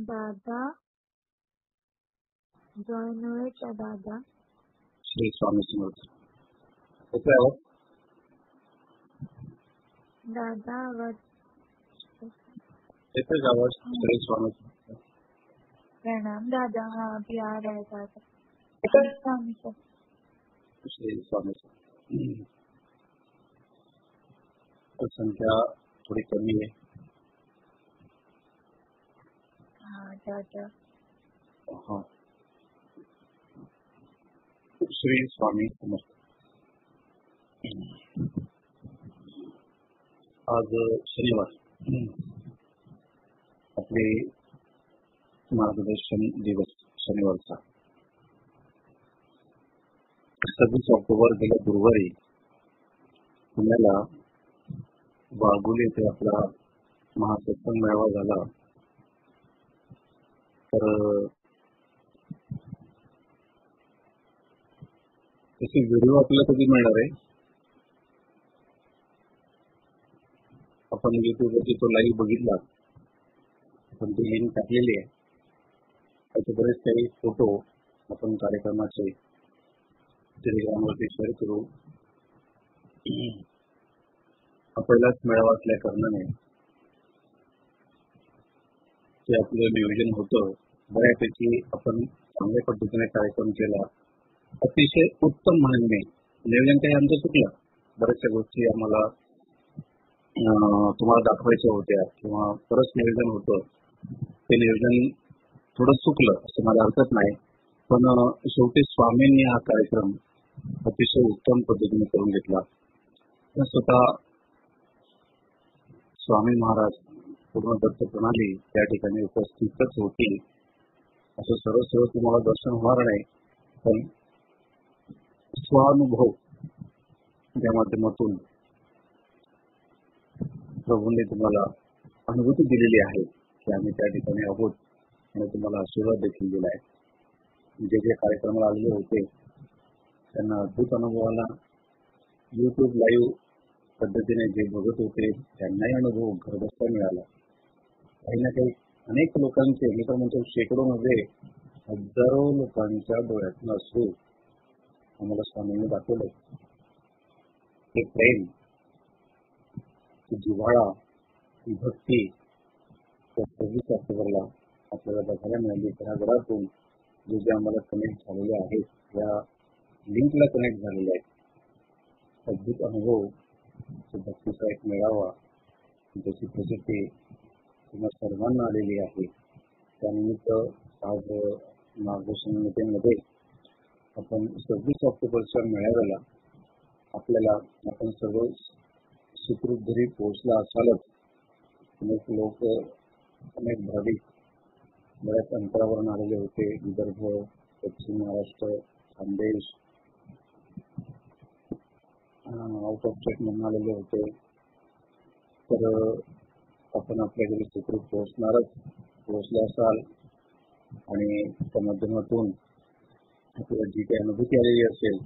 दादा जॉयनोळेच्या दादा श्री स्वामी समर्थ. येतोय आवाज? दादा येतोय का आवाज? श्री स्वामी समर्थ. प्रणाम दादा. हाँ अभी आ रहा है दादा. स्वामी सर. श्री स्वामी समर्थ. संख्या थोडी कमी आहे. हाँ दादा. हाँ. श्री स्वामी समर्थ. आज शनिवार आपले मार्गदर्शन दिवस शनिवारचा 26 ऑक्टोबर गेल्या गुरुवारी पुण्याला वाघोली येथे आपला महासत्संग मेळावा झाला. तर त्याचे व्हिडिओ आपल्याला कधी मिळणार आहे? आपण युट्यूबवरती तो लाईव्ह बघितला, पण ती लिंक टाकलेली आहे. त्याचे बरेच काही फोटो आपण कार्यक्रमाचे टेलिग्रामवरती शेअर करू. हा पहिलाच मेळावा असल्या कारणाने ते आपलं नियोजन होतं. बऱ्यापैकी आपण चांगल्या पद्धतीने कार्यक्रम केला. अतिशय उत्तम म्हणून मी नियोजन काही आमचं चुकलं. बऱ्याचशा गोष्टी आम्हाला तुम्हाला दाखवायच्या होत्या किंवा बरंच नियोजन होतं. ते नियोजन थोडं चुकलं असं मला हरकत नाही. पण शेवटी स्वामींनी हा कार्यक्रम अतिशय उत्तम पद्धतीने करून घेतला. स्वतः स्वामी महाराज पूर्ण दत्त प्रणाली त्या ठिकाणी उपस्थितच होती. असं सर्व सर्व तुम्हाला दर्शन होणार नाही, पण स्वानुभव त्या माध्यमातून प्रभूंनी तुम्हाला अनुभूती दिलेली आहे की आम्ही त्या ठिकाणी आहोत आणि तुम्हाला आशीर्वाद देखील दिला आहे. जे जे कार्यक्रमाला आलेले होते त्यांना अद्भुत अनुभव आला. युट्यूब लाईव्ह पद्धतीने जे बघत होते त्यांनाही अनुभव घरबसता मिळाला. काही ना काही अनेक लोकांचे, मी तर म्हणतो शेकडो मध्ये हजारो लोकांच्या डोळ्यातून असू आम्हाला स्वामींनी दाखवलं. ते प्रेम, ती जिव्हाळा, ती भक्ती 26 ऑक्टोबरला आपल्याला बघायला मिळाली. त्या घरातून जे जे आम्हाला कनेक्ट झालेले आहेत, या लिंकला कनेक्ट झालेले आहेत, अद्भुत अनुभव, भक्तीचा एक मेळावा, त्याची प्रसिद्धी तुम्हा सर्वांना आलेली आहे. त्यानिमित्त आज मार्गदर्शन मीटिंगमध्ये आपण 26 ऑक्टोबरच्या मेळाव्याला आपल्याला आपण सर्व सुखरूप घरी पोहोचला असालच. अनेक लोक, अनेक भाविक बऱ्याच अंतरावरून आलेले होते. विदर्भ, पश्चिम Maharashtra, Khandesh, out of state म्हणून आलेले होते. तर आपण आपल्या घरी सुखरूप पोहोचले असाल आणि त्या माध्यमातून आपल्याला जी काही अनुभूती आलेली असेल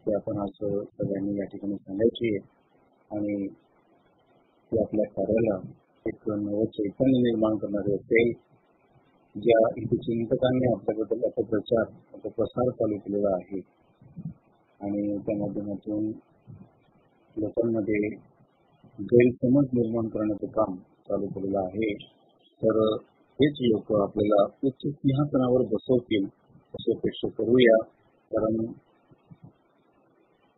ते आपण आज सगळ्यांनी या ठिकाणी सांगायची आहे आणि ते आपल्या कार्याला एक नवं चैतन्य निर्माण करणारे असेल. ज्या हितचिंतकांनी आपल्याबद्दल अपप्रचार, अपप्रसार चालू केलेला आहे आणि त्या माध्यमातून लोकांमध्ये गैरसमज निर्माण करण्याचं काम चालू केलेलं आहे. तर हेच लोक आपल्याला उच्च सिंहासनावर बसवतील अशी अपेक्षा करूया. कारण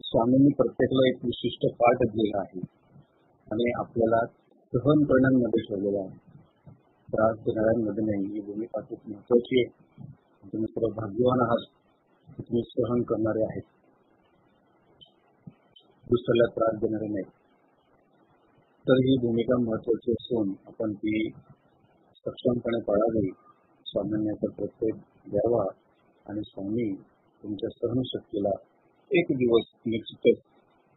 स्वामींनी प्रत्येकाला एक विशिष्ट पाठ दिलेला आहे आणि आपल्याला सहन करण्यामध्ये ठेवलेला आहे. त्रास देणाऱ्यांमध्ये नाही. ही भूमिका खूप महत्वाची आहे. तुम्ही सर्व भाग्यवान आहात, तुम्ही सहन करणारे आहेत, दुसऱ्याला त्रास देणारे नाही. तर ही भूमिका महत्वाची असून आपण ती सक्षमपणे पाळावी. स्वामींनी याचा प्रत्येक द्यावा आणि स्वामी तुमच्या सहनशक्तीला एक दिवस निश्चितच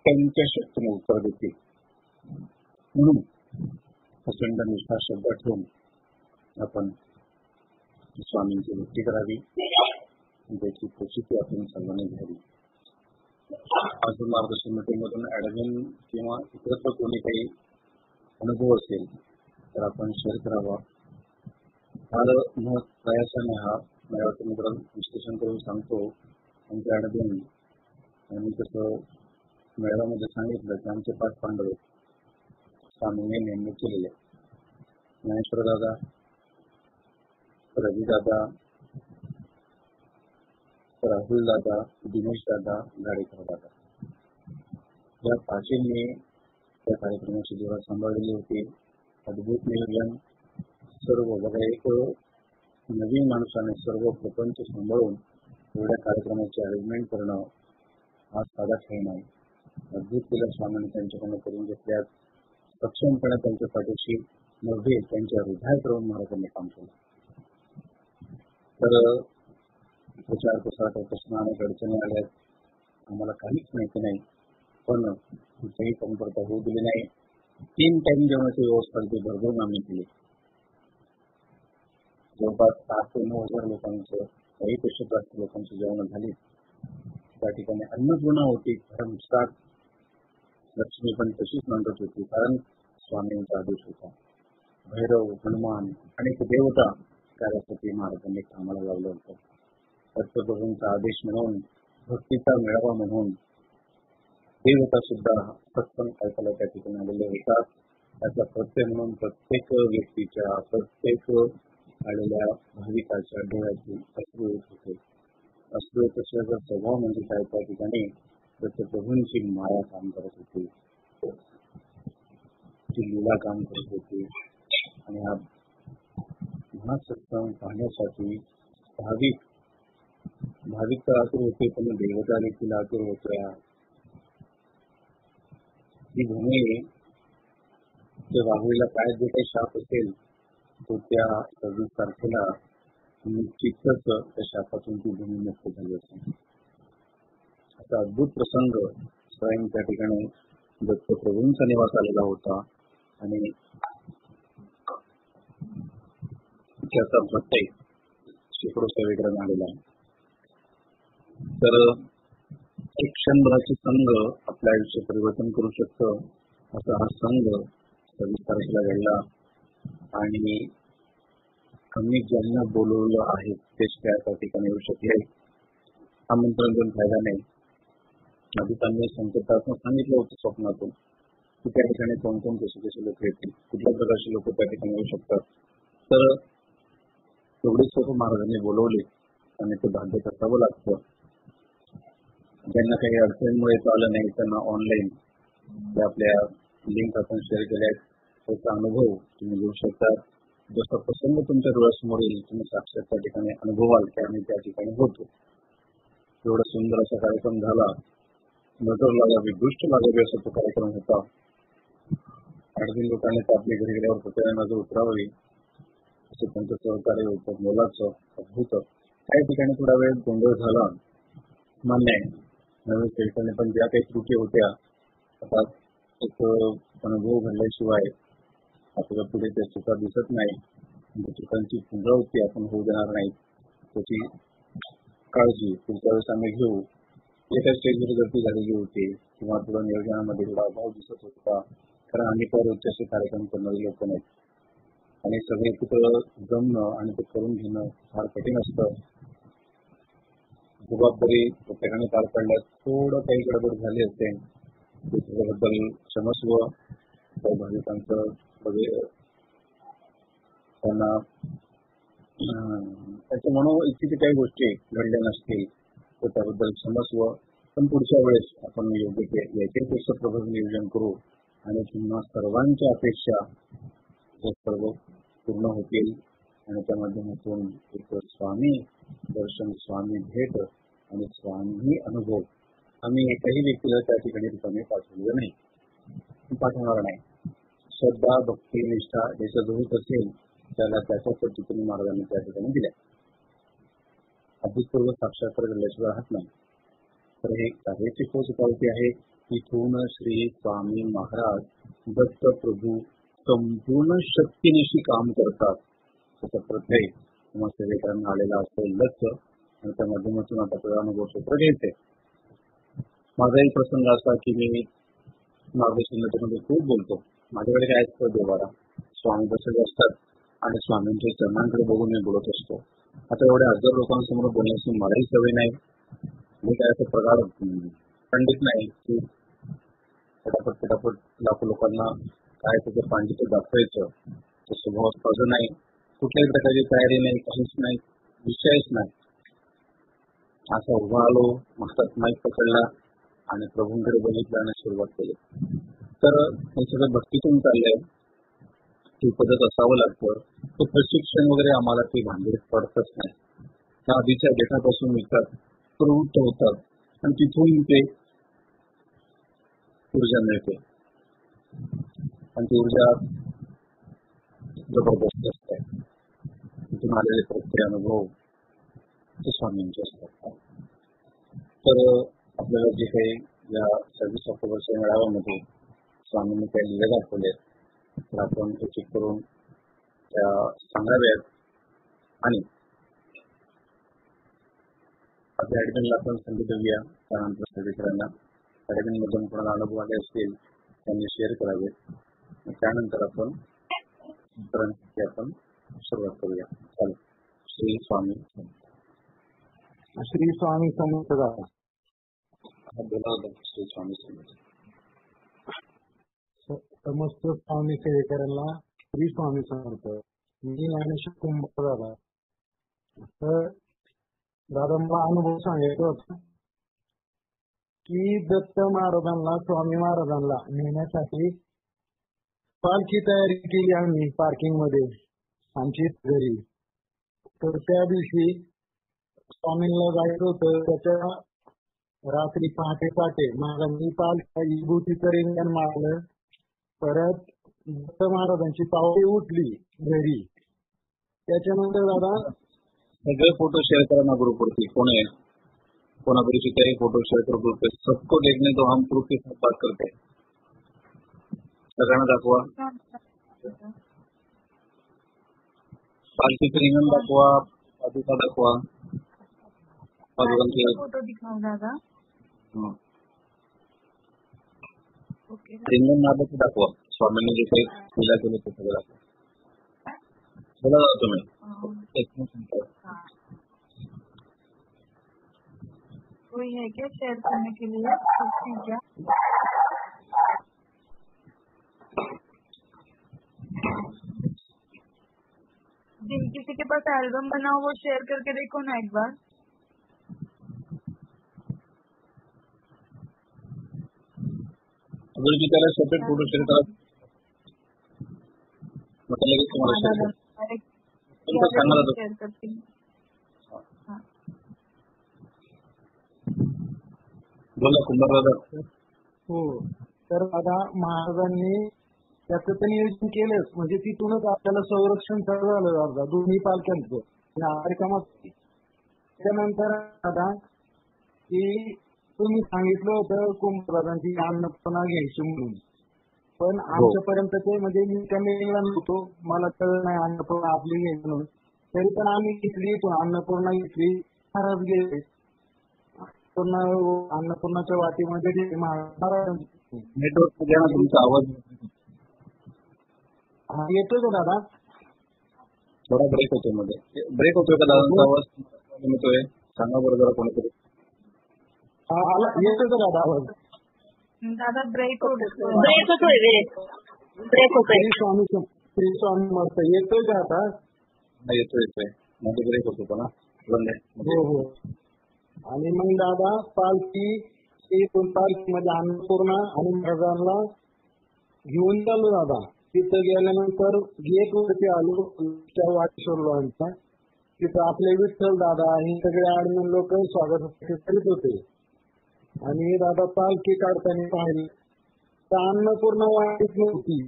त्यांच्या शक्तीने उत्तर देतील. म्हणून प्रचंड निष्ठा शब्द ठेवून आपण स्वामींची भक्ती करावी, त्याची प्रचिती आपण सर्वांनी घ्यावी. आज मार्गदर्शन मीटिंगमधून ऍडमिन किंवा इतरत्र कोणी काही अनुभव असेल तर आपण शेअर करावा. फार महत् प्रयासाने हा मेळाव्याचं मित्र विश्लेषण करून सांगतो आमच्या अडचणी. आणि तसं मेळाव्यामध्ये सांगितलं की आमचे 5 पांडव स्वामींनी नेमणूक केलेले. ज्ञानेश्वर दादा, रवी दादा, राहुल दादा, दिनेश दादा, गाडेकर दादा, या 5 त्या कार्यक्रमाची जेव्हा सांभाळलेली होती. अद्भुत नियोजन. सर्व बघा, एक नवीन माणसाने सर्व प्रपंच सांभाळून एवढ्या कार्यक्रमाची अरेंजमेंट करणं हा साधा खेळ नाही. अद्भुत केलं स्वामींनी त्यांच्याकडून करून घेतल्यात. सक्षमपणे त्यांच्या पाठीशी नव्हे, त्यांच्या हृदयात राहून महाराजांनी काम केलं. तर प्रचार प्रसार प्रश्न अनेक अडचणी आल्यात, आम्हाला काहीच माहिती नाही, पण कुठेही कमतरता होऊ दिली नाही. 3 टाइम जेवणाची व्यवस्था भरभरून आम्ही केली. जवळपास 8 ते 9 हजार लोकांचं, काहीपेक्षा जास्त लोकांची जेवण झाली. त्या ठिकाणी अन्नपूर्णा होती. भरमसाठ लक्ष्मी पण तशीच नांदत होती, कारण स्वामींचा आदेश होता. भैरव, हनुमान अनेक देवता कार्यासाठी महाराजांनी कामाला लावलं होतं. दत्तप्रभूंचा आदेश म्हणून, भक्तीचा मेळावा म्हणून देवता सुद्धा सत्संग ऐकायला त्या ठिकाणी आलेले होतात. त्याचा प्रत्यय म्हणून प्रत्येक व्यक्तीच्या, प्रत्येक आलेल्या भाविकाच्या डोळ्यातून अश्रू येत होते. अश्रू येत असल्याचा स्वभाव म्हणजे काय, त्या ठिकाणी दत्तप्रभूंची माया काम करत होती, ती लीला काम करत होती. आणि हा महासत्संग पाहण्यासाठी भाविक तर आतुर होते, पण देवता देखील आतुर होत्या. ही भूमी त्या वाघुळीला काय जे काही शाप असेल तो त्या 26 तारखेला निश्चितच त्या शापातून ती भूमी मुक्त झाली असेल. असा अद्भुत प्रसंग स्वयं त्या ठिकाणी दत्तप्रभूंचा निवास आलेला होता. आणि त्याचा प्रत्यय शेकडो सेवेकरण आलेला आहे. तर एक क्षणभराचे संघ आपल्या आयुष्य परिवर्तन करू शकतं, असा हा संघ 26 तारखेला घडला. आणि आम्ही ज्यांना बोलवलं आहे तेच त्या ठिकाणी येऊ शकले. आमंत्रण देऊन फायदा नाही. आधीच आम्ही संकेतात्मक सांगितलं होतं स्वप्नातून की त्या ठिकाणी कोणकोण कसे लोक येतील, कुठल्या प्रकारचे लोक त्या ठिकाणी येऊ शकतात. तर एवढेच लोक महाराजांनी बोलवले आणि ते भाग्य करावं लागतं. ज्यांना काही अडचणीमुळे आलं नाही त्यांना ऑनलाईन आपल्या लिंक आपण शेअर केल्या, त्याचा अनुभव तुम्ही घेऊ शकता. जसा प्रसंग तुमच्या डोळ्यासमोर येईल तुम्ही साक्षात त्या ठिकाणी अनुभवाल की आम्ही त्या ठिकाणी होतो. एवढा सुंदर असा कार्यक्रम झाला. नजर लागावी, दृष्ट लागावी असा तो कार्यक्रम होता. 8 लोकांनी तर आपल्या घरी गेल्यावर प्रत्येकाने नजर उतरावी असं त्यांचं सहकार्य होतं. मोलाचं, अद्भुत. काही ठिकाणी थोडा वेळ गोंधळ झाला, मान्य आहे. नवीन सेवकांनी पण ज्या काही त्रुटी होत्या, आता एक अनुभव घडल्याशिवाय आपल्याला पुढे त्या चुका दिसत नाही. चुकांची पुनरावृत्ती आपण होऊ देणार नाही, त्याची काळजी पुढच्या वेळेस आम्ही घेऊ. एका स्टेजवर गळती झालेली होती किंवा थोडा नियोजनामध्ये थोडा अभाव दिसत होता, कारण आम्ही फार उच्चाचे कार्यक्रम करणारे लोक नाहीत. आणि सगळे एकत्र जमणं आणि ते करून घेणं फार कठीण असतं. जबाबदारी प्रत्येकाने पार पाडल्यात. थोडं काही गडबड झाली असेल त्याच्याबद्दल क्षमस्व. काही भाविकांचं त्यांना त्याच्या मनोइच्छित काही गोष्टी घडल्या नसतील तर त्याबद्दल क्षमस्व. पण पुढच्या वेळेस आपण योग्य ते याच्यापेक्षा प्रभावी नियोजन करू आणि पुन्हा सर्वांच्या अपेक्षा सर्व पूर्ण होतील. आणि त्या माध्यमातून एक स्वामी दर्शन, स्वामी भेट आणि स्वामी अनुभव आम्ही एकाही व्यक्तीला त्या ठिकाणी रिकामे पाठवलेलं नाही, पाठवणार नाही. श्रद्धा, भक्ती, निष्ठा याच्या जवळ असेल त्याला त्याच्या पद्धतीने महाराजांनी त्या ठिकाणी दिल्या. अभूतपूर्व साक्षात्कार घडल्याशिवाय राहत नाही. तर हे कार्याची पोच पावती आहे. इथून श्री स्वामी महाराज दत्त प्रभू संपूर्ण शक्तीनिशी काम करतात त्याचा प्रत्यय सेवेकरांना आलेला असेलच. आणि त्या माध्यमातून आता आपल्याला अनुभव सूत्र घ्यायचे. माझाही प्रसंग असा की मी मार्गदर्शनामध्ये खूप बोलतो. माझ्याकडे काय असतं देवारा स्वामी बसले असतात आणि स्वामींच्या चरणांकडे बघून मी बोलत असतो. आता एवढ्या हजार लोकांसमोर बोलण्याची मलाही सवय नाही. मी काय असं प्रकार पंडित नाही की पटापट लाखो लोकांना काय त्याचं पांडित्य दाखवायचं. तो स्वभाव माझं नाही. कुठल्याही प्रकारची तयारी नाही, काहीच नाही, विषयच नाही. असा उभा आलो, हातात माईक पकडला आणि प्रभूंकडे बघितलं आणि सुरुवात केली. तर हे सगळं भक्तीतून चाललंय. ती पद्धत असावं लागतं. ते प्रशिक्षण वगैरे आम्हाला ते भांडीत पडतच नाही. त्या आधीच्या गेटापासून येतात, प्रवृत्त होतात आणि तिथून ते ऊर्जा मिळते. आणि ती ऊर्जा जबरदस्त असते. तिथून आलेले प्रत्येक अनुभव ते स्वामींचे असतात. तर आपल्याला जे काही या 26 ऑक्टोबरच्या मेळाव्यामध्ये स्वामींनी काही लिले दाखवले तर आपण एक करून त्या सांगाव्यात. आणि आपल्या ऍडमिनला आपण संधी देऊया. त्यानंतर सगळीकरांना ऍडमिन मधून कोणाला अनुभव आले असतील त्यांनी शेअर करावेत. त्यानंतर आपण सुरुवात करूया. चालेल. श्री स्वामी श्री स्वामी समर्थ. बोला होता श्री स्वामी समर्थ. समस्त स्वामी सेवेकरांना श्री स्वामी समर्थ. मी ज्ञानेश्वर कुंभार दादा. तर दादा मला अनुभव सांगायचा होता की दत्त महाराजांना स्वामी महाराजांना नेण्यासाठी पालखी तयारी केली आम्ही पार्किंग मध्ये आमची घरी. तर त्या दिवशी स्वामींना जायचं होतं. त्याच्या रात्री पहाटे महाराजांनी पालखी विभूतीचं रिंगण मारलं. परत दत्त महाराजांची पावली उठली घरी. त्याच्यानंतर दादा सगळे फोटो शेअर करा ना ग्रुपवरती. कोण आहे कोणापरिचित फोटो शेअर करो ग्रुप पे. सबको देखने तो हम प्रूफ के साथ बात करते हैं. सगळ्यांना दाखवा. पालखीचं रिंगण दाखवा, पादुका दाखवा. पादुकांचे फोटो दिखाओ दादा. ओके. रिंगण नादाचं दाखवा. स्वामींनी जे काही पूजा केली ते सगळं दाखवा. बोला दादा तुम्ही. कोई है क्या शेयर करने के लिए? क्या जिन किसी के पास एल्बम बना हो वो शेयर करके देखो ना एक बार. अगर की त्याला सेपरेट फोटो शेअर करा. मतलब लगेच तुम्हाला शेअर करते. बोला कुंभार दादा. हो. तर दादा महाराजांनी त्याचं तर नियोजन केलंच. म्हणजे तिथूनच आपल्याला संरक्षण झालं दादा दोन्ही पालख्यांचं. त्यानंतर दादा की तुम्ही सांगितलं होतं कुंभाराजांची अन्नपूर्णा घ्यायची म्हणून. पण आमच्यापर्यंत ते म्हणजे मी त्या मिटिंगला नव्हतो. मला कळलं नाही अन्नपूर्णा आपली घ्यायची म्हणून. तरी पण आम्ही घेतली. अन्नपूर्णा घेतली. महाराज गेले. अन्नपूर्णाच्या वाटीमध्ये नेटवर्क मध्ये ना तुमचा आवाज येतोय का दादा? थोडा ब्रेक होतोय मध्ये. ब्रेक होतोय का दादांचा आवाज? येतोय. सांगा बरं जरा कोणीतरी. येतोय का दादा आवाज? दादा ब्रेक होतोय. श्री स्वामी समर्थ. येतोय का आता? येतोय. मध्ये ब्रेक होतो ना. हो. आणि मग दादा पालखीमध्ये अन्नपूर्णा आणि महाराजांना घेऊन चाललो दादा. तिथं गेल्यानंतर गेट वरती आलो. त्या वाटेश्वरलो आमचा. तिथं आपले विठ्ठल दादा हे सगळे आडमन लोक स्वागतासाठी करीत होते. आणि दादा पालखी काढताना पाहिलं तर अन्नपूर्णा वाटीत नव्हती.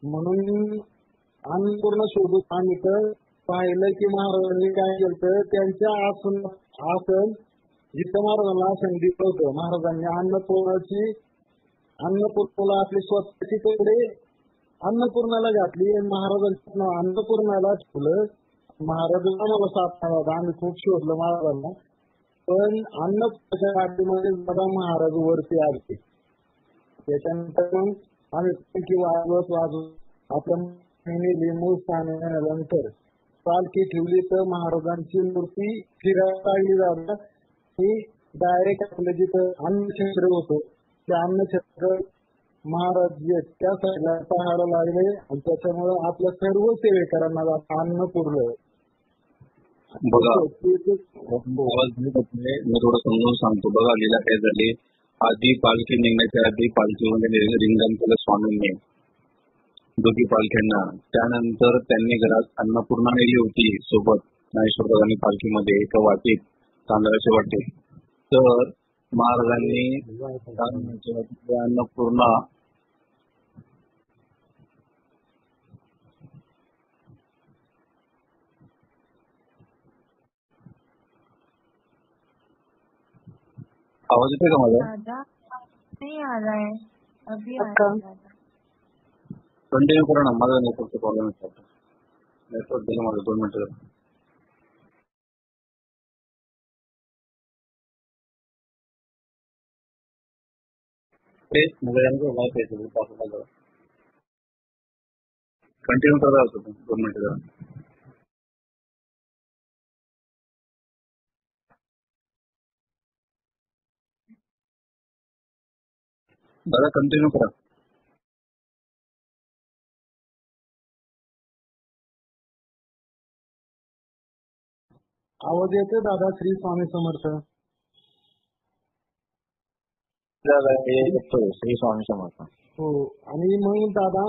म्हणून अन्नपूर्णा शोधून आम्ही तर पाहिलं की महाराजांनी काय केलं. त्यांच्या आसन जिथं महाराजांना आसन दिलं होतं महाराजांनी अन्नपूर्णाला आपली स्वतःची कपडे अन्नपूर्णाला घातली आणि महाराजांच्या अन्नपूर्णाला ठेवलं. महाराजांना मला सापडा. आम्ही खूप शोधलं महाराजांना. पण अन्नपूर्णाच्या वाटीमध्ये दादा महाराज वरती आले. त्याच्यानंतर मग आम्ही वाजवत आपण मूळ स्थानानंतर पालखी ठेवली तर महाराजांची मूर्ती फिरायला लागली जातात. ही डायरेक्ट आपलं जिथं अन्नछत्र होतं त्या अन्नछत्र महाराज जे त्या साईडला पाहायला लागले आणि त्याच्यामुळे आपल्या सर्व सेवेकरांना अन्न पुरलं. बघा मी थोडं समजून सांगतो. बघा लीला काय झाली, आधी पालखी निघण्याच्या आधी पालखीमध्ये रिंगण केलं स्वामींनी दोघी पालख्यांना. त्यानंतर त्यांनी घरात अन्नपूर्णा नेली होती सोबत ज्ञानेश्वर पालखीमध्ये एका वाटीत तांदळाच्या वाटीत. तर महाराजांनी अन्नपूर्णा आवाज येतोय का माझा? दादा नहीं आ रहा है, अभी आ रहा है दादा. कंटिन्यू करा ना, माझा नेटवर्कचा प्रॉब्लेम आहे. नेटवर्क दिलं माझं 2 मिनिटं. कंटिन्यू करा 2 मिनिटं. दादा कंटिन्यू करा. आवाज येतोय दादा? श्री स्वामी समर्थ. श्री स्वामी समर्थ. हो. आणि म्हणून दादा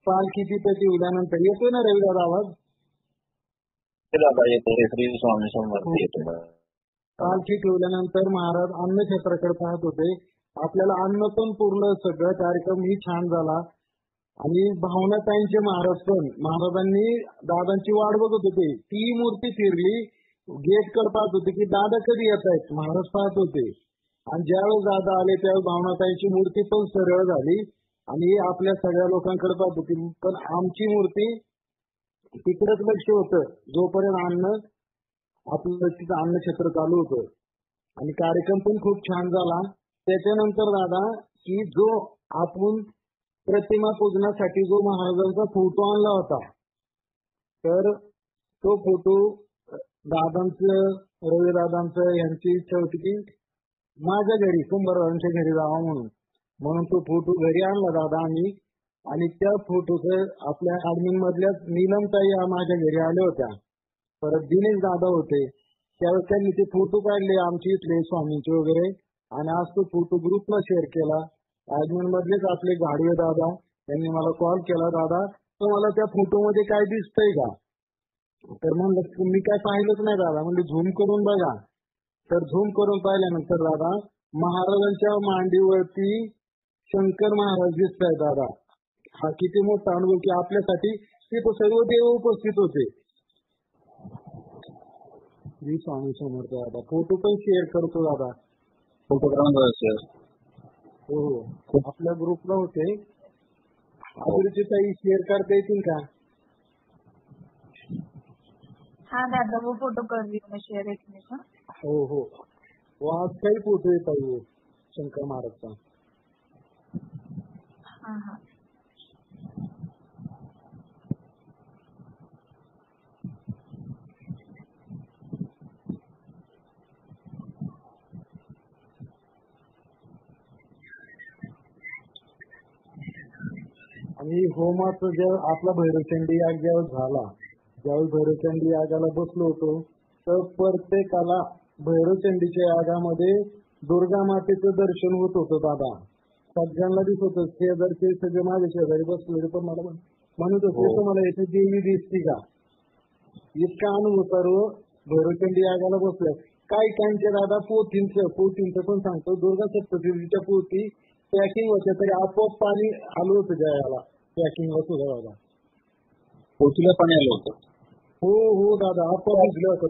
पालखी तिथे ठेवल्यानंतर येतोय ना रवी दादा आवाज? दादा येतोय. श्री स्वामी समर्थ येतोय. पालखी ठेवल्यानंतर महाराज अन्नछत्राकडे पाहत होते. आपल्याला अन्न पण पुरलं, सगळं कार्यक्रम ही छान झाला. आणि भावनाताईंचे महाराज पण महाराजांनी दादांची वाट बघत होते. ती मूर्ती फिरली, गेट कडे पाहत होते की दादा कधी येत आहेत. महाराज पाहत होते आणि ज्यावेळेस दादा आले त्यावेळेस भावनाताईंची मूर्ती पण सरळ झाली आणि आपल्या सगळ्या लोकांकडे पाहत होती. पण आमची मूर्ती तिकडेच लक्ष होतं जोपर्यंत अन्न आपलं तिथं अन्नक्षेत्र चालू होतं. आणि कार्यक्रम पण खूप छान झाला. त्याच्यानंतर दादा की जो आपण प्रतिमा पूजनासाठी जो महाराजांचा फोटो आणला होता, तर तो फोटो दादांचं, रवी दादांचं यांची इच्छा होती की माझ्या घरी कुंभारवाल्यांच्या घरी जावा म्हणून तो फोटो घरी आणला दादा आम्ही. आणि त्या फोटोचं आपल्या ऍडमिन मधल्याच नीलमताई माझ्या घरी आल्या होत्या, परत दिनेश दादा होते. त्यावेळेस त्यांनी ते फोटो काढले आमचे इथले स्वामींचे वगैरे आणि आज तो फोटो ग्रुपला शेअर केला. ऍडमिन मधलेच आपले गाडवे दादा यांनी मला कॉल केला, दादा तुम्हाला त्या फोटो मध्ये काय दिसतंय का? तर म्हणलं मी काय पाहिलंच नाही दादा. म्हणजे झूम करून बघा. तर झूम करून पाहिल्यानंतर दादा महाराजांच्या मांडीवरती शंकर महाराज दिसत आहे दादा. हा किती मोठा अनुभव की आपल्यासाठी तिथे सर्व देव उपस्थित होते. श्री स्वामी समर्थ दादा. फोटो पण शेअर करतो दादा. फोटो करा शेअर. हो आपल्या ग्रुपला होते. अभिरुची ताई शेअर करता येतील का? हाँ दादा वो फोटो कर रही हूँ मैं शेयर एक मिनट. हो हो. वो आज काही फोटो येत आहे वो शंकर महाराजचा. हाँ हाँ आणि होमाचं जेव्हा आपला भैरवचंडी याग ज्यावेळेस झाला, ज्यावेळेस भैरवचंडी यागाला बसलो होतो तर प्रत्येकाला भैरवचंडीच्या यागामध्ये दुर्गा मातेचं दर्शन होत होतं दादा. सगळ्यांना दिसत होतं. शेजारचे सगळे माझ्या शेजारी बसलेले पण मला म्हणत होते तर मला इथे देवी दिसती का? इतका अनुभव सर्व भैरवचंडी यागाला बसलाय. काही काहींचे दादा पोथींचं पण सांगतो. दुर्गा सप्तशतीच्या पोथी पॅकिंग होत्या तरी आपोआप पाणी आलं होतं ज्याला पॅकिंग होतं दादा. पोथीला पाणी आलं होतं? हो हो दादा आपोआप भिजलं होतं.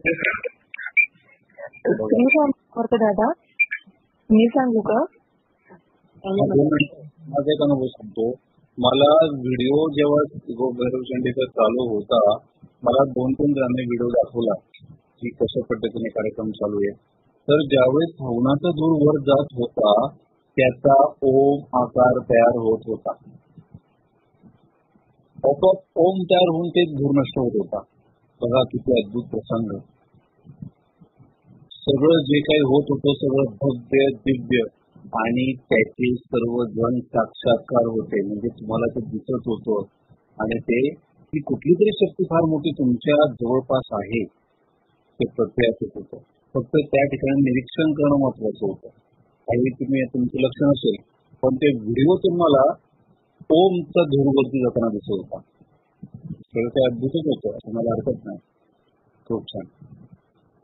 दादा मी सांगू का? माझा एक अनुभव सांगतो. मला व्हिडिओ जेव्हा भैरवचंडीचा चालू होता मला 2-3 जणांनी व्हिडिओ दाखवला की कशा पद्धतीने कार्यक्रम चालू आहे. तर ज्यावेळेस हवनाचा दूर वर जात होता त्याचा ओम आकार तयार होत होता. आपोआप ओम तयार होऊन ते धूर नष्ट होत होता. बघा किती अद्भुत प्रसंग. सगळं जे काही होत होतं सगळं भव्य दिव्य आणि त्याचे सर्वजण साक्षात्कार होते. म्हणजे तुम्हाला ते दिसत होतं आणि ते ती कुठली तरी शक्ती फार मोठी तुमच्या जवळपास आहे ते प्रत्ययात येत होतं. फक्त त्या ठिकाणी निरीक्षण करणं महत्वाचं होतं. काही तुम्ही तुमचं लक्ष नसेल पण ते व्हिडिओ तुम्हाला ओमचा धूरवरती जाताना दिसत होता. सगळं ते अद्भुतच होतं, तुम्हाला हरकत नाही. खूप छान.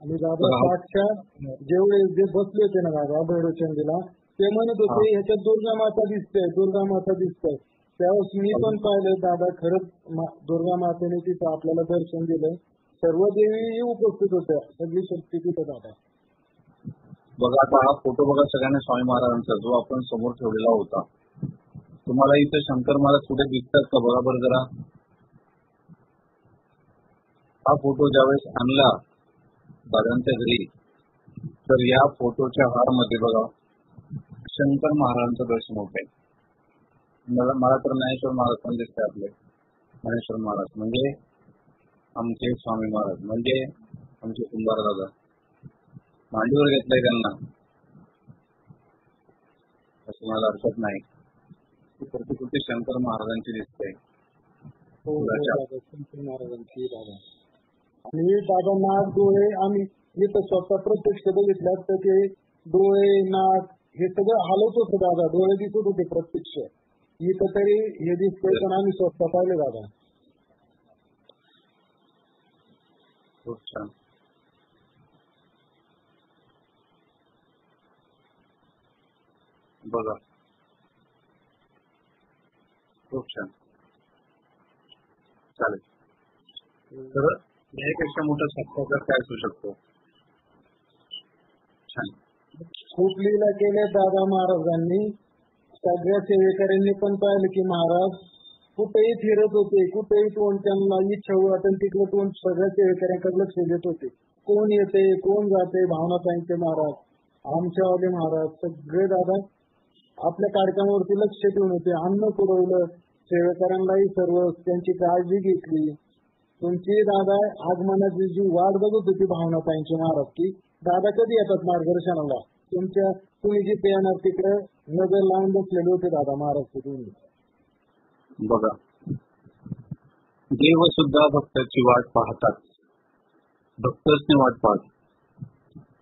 आणि दादा साक्षात जेवढे जे बसले होते ना दादा भैरवचंदीला ते म्हणत होते ह्याच्यात दुर्गा माता दिसते, दुर्गा माता दिसते. त्यावेळेस मी पण पाहिलं दादा, खरंच दुर्गा मातेने तिथं आपल्याला दर्शन दिलं. सर्व देवी उपस्थित होत्या, सगळी शक्ती तिथं दादा. बघा आता हा फोटो बघा सगळ्यांना स्वामी महाराजांचा जो आपण समोर ठेवलेला होता. तुम्हाला इथे शंकर महाराज कुठे दिसतात का? बघा बरं जरा. हा फोटो ज्यावेळेस आणला दादांच्या घरी तर या फोटोच्या हारमध्ये बघा शंकर महाराजांचं दर्शन होत आहे. मला तर ज्ञानेश्वर महाराज पण दिसते. आपले ज्ञानेश्वर महाराज म्हणजे आमचे स्वामी महाराज, म्हणजे आमचे कुंभार दादा. मांडीवर घेतलंय त्यांना असं मला हरकत नाही. प्रतिकृती शंकर महाराजांची दिसते. शंकर महाराजांची दादा. आणि दादा नाक डोळे आम्ही इथं स्वतः प्रत्यक्ष बघितल्यात तर ते डोळे नाक हे सगळं हलत होतं दादा. डोळे दिसत होते प्रत्यक्ष. इथं तरी हे दिसतंय पण आम्ही स्वतः पाहिले दादा. खूप छान. बघा खूप छान. चालेल. तर यापेक्षा मोठा साक्षात्कार काय असू शकतो? छान. खूप लीला केल्या दादा महाराजांनी. सगळ्या सेवेकऱ्यांनी पण पाहिलं की महाराज कुठेही फिरत होते, कुठेही तोंड त्यांना इच्छा वाटेल तिकडे तोंड सगळ्या सेवेकऱ्यांकडे लक्ष देत होते. कोण येते कोण जाते, भावना सांगते महाराज, आमच्यावाले महाराज सगळे दादा आपल्या कार्यक्रमावरती लक्ष देऊन होते. अन्न पुरवलं सेवेकऱ्यांनाही, सर्व त्यांची काळजी घेतली. तुमची दादा आगमनाची जी वाट बघत होती भावना ताईंची महाराज की दादा कधी येतात मार्गदर्शनाला. तुम्ही जिथे येणार तिकडे नजर लावून बसलेले होते दादा महाराज तुम्ही. बघा देव सुद्धा भक्ताची वाट पाहतात, भक्तच वाट पाहतात.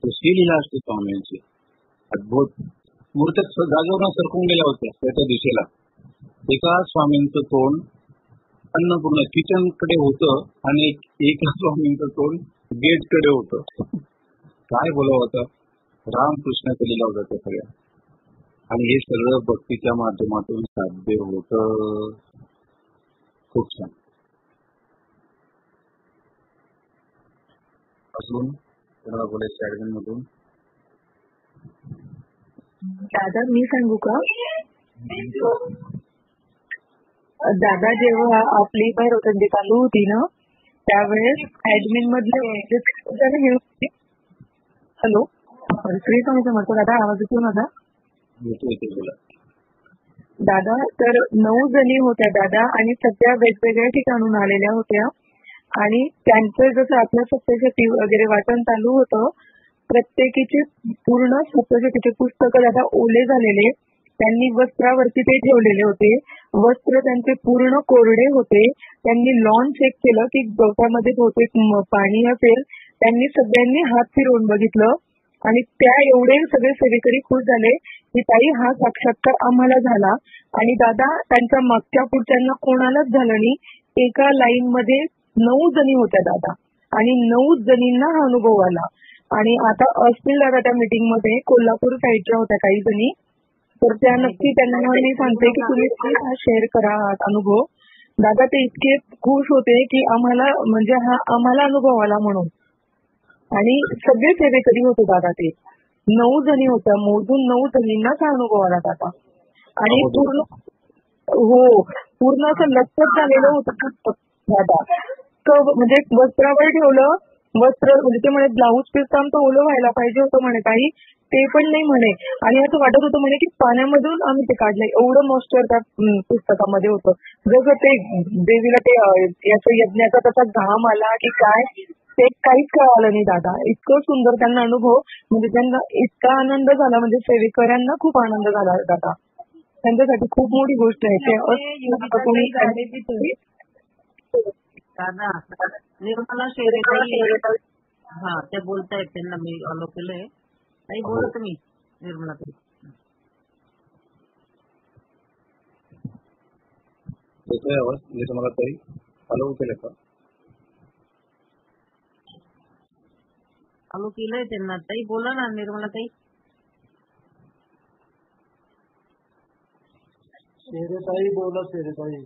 तशी लीला असते स्वामींची. अद्भुत. मूर्त्या जागेवर सरकून गेल्या होत्या त्याच्या दिशेला. एका स्वामींचं तोंड अन्नपूर्ण किचन कडे होतं आणि एका स्वामींचं तोंड गेट कडे होतं. काय बोलावं होतं. रामकृष्णाच्या लीला होत्या त्या सगळ्या. आणि हे सगळं भक्तीच्या माध्यमातून साध्य होतं. खूप छान. अजून कोणाला बोलायचं ऍडमिन मधून? दादा मी सांगू का? दादा जेव्हा आपली भैरवचंडी चालू होती ना त्यावेळेस ऍडमिन मधले हे होते. हॅलो श्री स्वामी समर्थ. दादा आवाज येतो माझा? दादा तर 9 जणी होत्या दादा आणि सगळ्या वेगवेगळ्या ठिकाणून आलेल्या होत्या. आणि त्यांचं जसं आपल्या सप्तशती वगैरे वाचन चालू होतं, प्रत्येकीचे पूर्ण सप्तशतीचे पुस्तकं दादा ओले झालेले. त्यांनी वस्त्रावरती ते ठेवलेले होते. वस्त्र त्यांचे पूर्ण कोरडे होते. त्यांनी लॉन चेक केलं की गवतामध्ये बहुतेक पाणी असेल. त्यांनी सगळ्यांनी हात फिरवून बघितलं आणि त्या एवढे सगळे सेवेकरी खुश झाले की ताई हा साक्षात्कार आम्हाला झाला. आणि दादा त्यांच्या मागच्या पुढच्यांना कोणालाच झालं नाही. एका लाईन मध्ये 9 जणी होत्या दादा आणि 9 जणींना हा अनुभव आला. आणि आता असतील दादा त्या मीटिंग मध्ये कोल्हापूर साईडच्या होत्या काही जणी, तर त्या नक्की त्यांना मी सांगते की तुम्ही हा शेअर करा हा अनुभव. दादा ते इतके खुश होते की आम्हाला म्हणजे हा आम्हाला अनुभव आला म्हणून. आणि सगळे सेवेकरी होते दादा. ते 9 जणी होत्या, मोजून 9 जणींनाच हा अनुभव आला दादा. आणि पूर्ण पूर्ण असं लक्षात झालेलं होतं दादा. म्हणजे वस्त्रावर ठेवलं, वस्त्र म्हणजे ते म्हणे ब्लाऊज पीस आमचं ओलं व्हायला पाहिजे होतं म्हणे ताई, ते पण नाही म्हणे. आणि असं वाटत होतं म्हणे की पाण्यामधून आम्ही ते काढलंय, एवढं मॉइश्चर त्या पुस्तकामध्ये होतं. जसं ते देवीला ते याचा यज्ञाचा तसा घाम आला की काय ते काहीच कळालं नाही दादा. इतकं सुंदर त्यांना अनुभव, म्हणजे त्यांना इतका आनंद झाला, म्हणजे सेवेकऱ्यांना खूप आनंद झाला दादा. त्यांच्यासाठी खूप मोठी गोष्ट आहे ते. दादा निर्मला शेरेताई हा त्या बोलतायत, त्यांना मी अलो केलंय. ताई बोला तुम्ही. निर्मला ताई येतोय आवाज? निर्मला ताई हॅलो केलं का? अलो केलंय त्यांना. ताई बोला ना निर्मला ताई. शेरेताई बोला. शेरेताई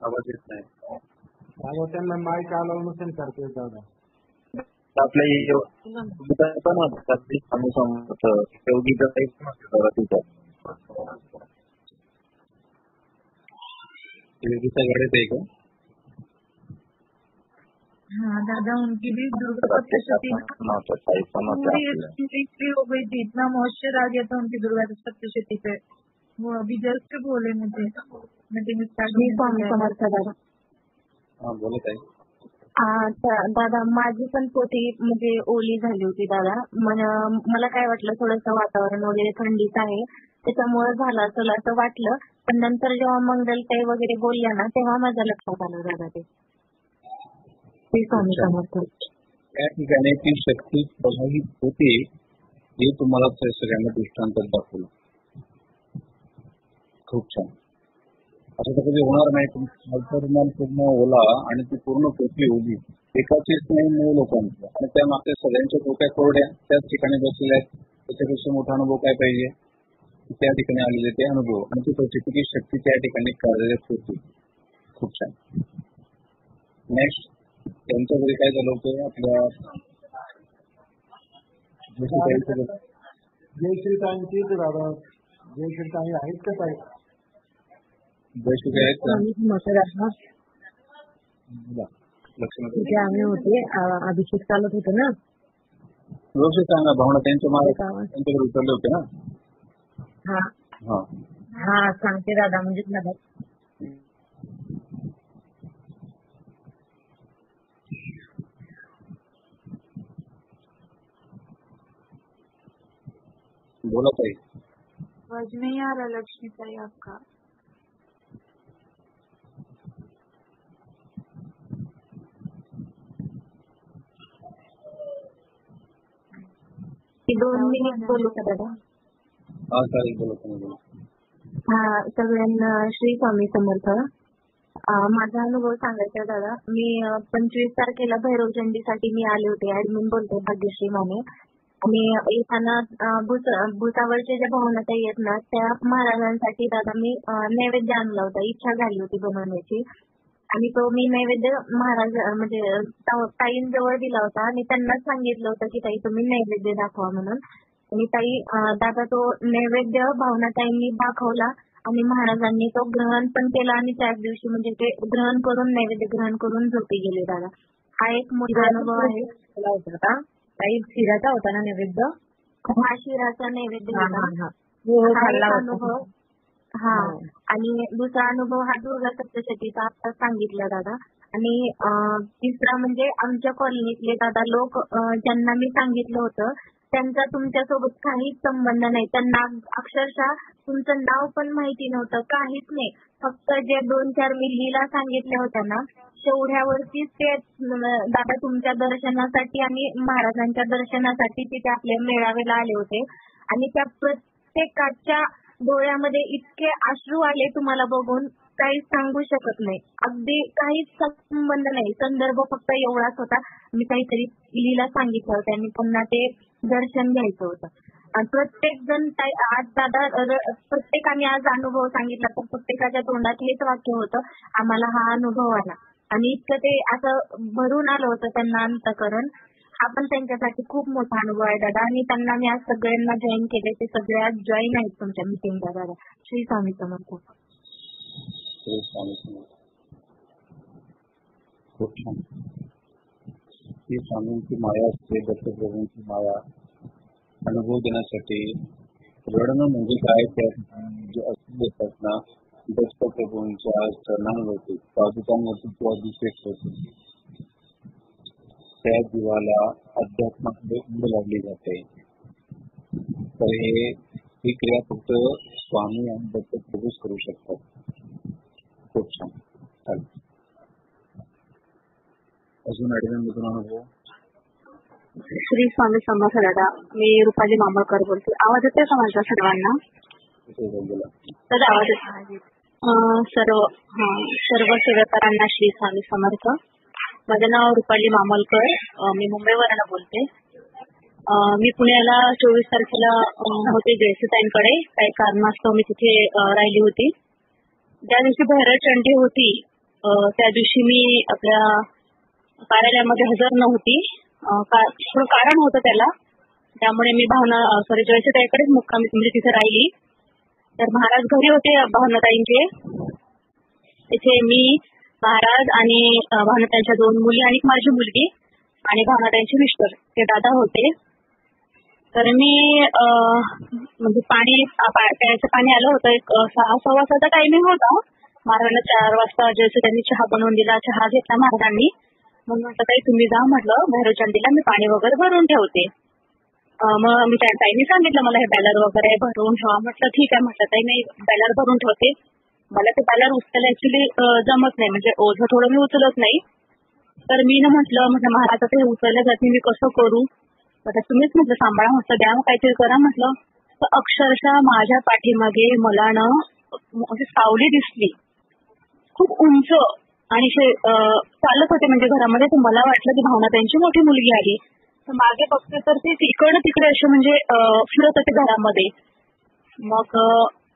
आवाज येत नाही. दादा त्यांना माईक अलाव नसेल करते दादा. आपल्या योगीचा गणित आहे का? हाँ दादा, उनकी भी दुर्गा सप्तशती पूरी हो गई थी, इतना मॉइस्चर आ गया था उनकी दुर्गा सप्तशती पे. वो अभी जस्ट बोले मुझे मीटिंग स्टार्ट. हा बोलत आहे. दादा माझी पण पोटी म्हणजे ओली झाली होती दादा. मला काय वाटलं थोडंसं वातावरण वगैरे थंडीच आहे त्याच्यामुळे झालं असेल असं वाटलं. पण नंतर जेव्हा मंगलताई वगैरे बोलल्या ना तेव्हा माझ्या लक्षात आलं दादा ते. स्वामी समर्थ. त्या ठिकाणी ती शक्ती प्रभावित होते हे तुम्हाला सगळ्यांना दृष्टांतात दाखवलं. खूप छान. असं तर कधी होणार नाही. तुमचा पूर्ण ओला आणि ती पूर्ण पृथ्वी ओली एकाचीच नाही, 9 लोकांचं, आणि त्या मागच्या सगळ्यांच्या डोक्या कोरड्या त्याच ठिकाणी बसलेल्या आहेत. त्याच्यापेक्षा मोठा अनुभव काय पाहिजे? त्या ठिकाणी आलेले ते अनुभव आणि ती पृथ्वीची शक्ती त्या ठिकाणी कार्यरत होती. खूप छान. नेक्स्ट त्यांच्या घरी काय झालं होतं? आपल्या जयश्रीताईंची दादा. जयश्रीताई आहेत का ताई? जयश्री आहेत का? तिथे आम्ही होते, अभिषेक चालत होते ना. व्यवस्थित सांगा. भावना त्यांच्या मागे त्यांच्याकडे उतरले होते ना? हा सांगते दादा. म्हणजे दादा बोला ताई. आवाज नहीं आ रहा लक्ष्मी ताई आपका. की 2 मिनिट बोलू का दादा? हा चालेल, बोला तुम्ही बोला. हा सगळ्यांना श्री स्वामी समर्थ. माझा अनुभव सांगायचा दादा. मी 25 तारखेला भैरवचंडीसाठी मी आले होते. ऍडमिन बोलते भाग्यश्री माने. आणि येताना भुसावळच्या ज्या भावनाताई आहेत ना त्या महाराजांसाठी दादा मी नैवेद्य आणला होता. इच्छा झाली होती बनवण्याची आणि तो मी नैवेद्य महाराज म्हणजे ताईंजवळ दिला होता आणि त्यांना सांगितलं होतं की ताई तुम्ही नैवेद्य दाखवा म्हणून. आणि ताई दादा तो नैवेद्य भावनाताईंनी दाखवला आणि महाराजांनी तो ग्रहण पण केला आणि त्याच दिवशी म्हणजे ते ग्रहण करून नैवेद्य ग्रहण करून झोपी गेले दादा. हा एक मोठा अनुभव आहे. काही शिराचा होता ना नैवेद्य? हा शिराचा नैवेद्य होता. अनुभव. हा आणि दुसरा अनुभव हा दुर्गा सप्तशतीचा आता सांगितला दादा. आणि तिसरा म्हणजे आमच्या कॉलनीतले दादा लोक ज्यांना मी सांगितलं होतं त्यांचा तुमच्यासोबत काहीच संबंध नाही. त्यांना अक्षरशः तुमचं नाव पण माहिती नव्हतं, काहीच नाही. फक्त जे 2-4 मी लीला सांगितल्या होत्या ना तेवढ्यावरतीच ते दादा तुमच्या दर्शनासाठी आणि महाराजांच्या दर्शनासाठी तिथे आपल्या मेळाव्याला आले होते. आणि त्या प्रत्येकाच्या डोळ्यामध्ये इतके अश्रू आले तुम्हाला बघून काहीच सांगू शकत नाही. अगदी काहीच संबंध नाही. संदर्भ फक्त एवढाच होता. मी काहीतरी लीला सांगितलं होतं आणि पुन्हा ते दर्शन घ्यायचं होतं. आणि प्रत्येक जण आज दादा प्रत्येकाने आज अनुभव सांगितला तर प्रत्येकाच्या तोंडात हेच वाक्य होतं, आम्हाला हा अनुभव आला. आणि इतकं ते असं भरून आलं होतं त्यांना अंतःकरण. हा पण त्यांच्यासाठी खूप मोठा अनुभव आहे दादा. आणि त्यांना मी आज सगळ्यांना जॉईन केले. ते सगळे आज जॉईन आहेत तुमच्या मिटिंगला दादा. श्री स्वामी समर्थ. खूप छान. ही स्वामींची माया असते, दत्तप्रभूंची माया अनुभव देण्यासाठी. रडणं म्हणजे काय, त्या जे असू येतात ना दत्तप्रभूंच्या चरणांवरती, पादुकांवरती किंवा अभिषेक होते, त्या जीवाला अध्यात्माकडे ऊंड लागली जाते. तर ही क्रिया फक्त स्वामी आणि दत्तप्रभूच करू शकतात. खूप छान. चालेल. अजून अडचणीतून अनुभव. श्री स्वामी समर्थ दादा, मी रुपाली मामळकर बोलते. आवाज येतोय का माझ्या सर्वांना? दादा आवाज येतो. सर्व सेवेकरांना श्री स्वामी समर्थ. माझं नाव रुपाली मामळकर, मी मुंबईवरून बोलते. मी पुण्याला 24 तारखेला होते जयसीताईंकडे. काही कारणास्तव मी तिथे राहिली होती. ज्या दिवशी भैरवचंडी होती त्या दिवशी मी आपल्या कार्यालयामध्ये हजर नव्हती. थोडं कारण होतं त्याला, त्यामुळे मी जयसीताईकडेच मुक्कामी म्हणजे तिथे राहिली. तर महाराज घरी होते भावनाताईंचे. तिथे मी, महाराज आणि भावनाताईंच्या 2 मुली आणि माझी मुलगी आणि भावनाताईंचे मिस्टर ते दादा होते. तर मी म्हणजे प्यायचं पाणी आलं होतं. एक 6:15 टायमिंग होता. महाराजांना 4 वाजता जयसीताईंनी चहा बनवून दिला. चहा घेतला महाराजांनी. मग म्हटलं ताई तुम्ही जा, म्हटलं भैरवचंडीला मी पाणी वगैरे भरून ठेवते. मग मी त्या ताईंनी सांगितलं मला हे बॅलर वगैरे भरून ठेवा. म्हटलं ठीक आहे. म्हटलं ताई मी बॅलर भरून ठेवते. मला ते बॅलर उचलायला ऍक्च्युली जमत नाही, म्हणजे ओझं थोडं मी उचलत नाही. तर मी म्हटलं महाराज ते उचलल्या जात मी कसं करू. आता तुम्हीच म्हटलं सांभाळा, म्हटलं द्या मग काहीतरी करा म्हटलं. तर अक्षरशः माझ्या पाठीमागे मला सावली दिसली खूप उंच आणि चालत होते म्हणजे घरामध्ये. तर मला वाटलं की भावनाताईंची मोठी मुलगी आली. तर मागे बघते तर ती तिकडे तिकडे असे म्हणजे फिरत होते घरामध्ये. मग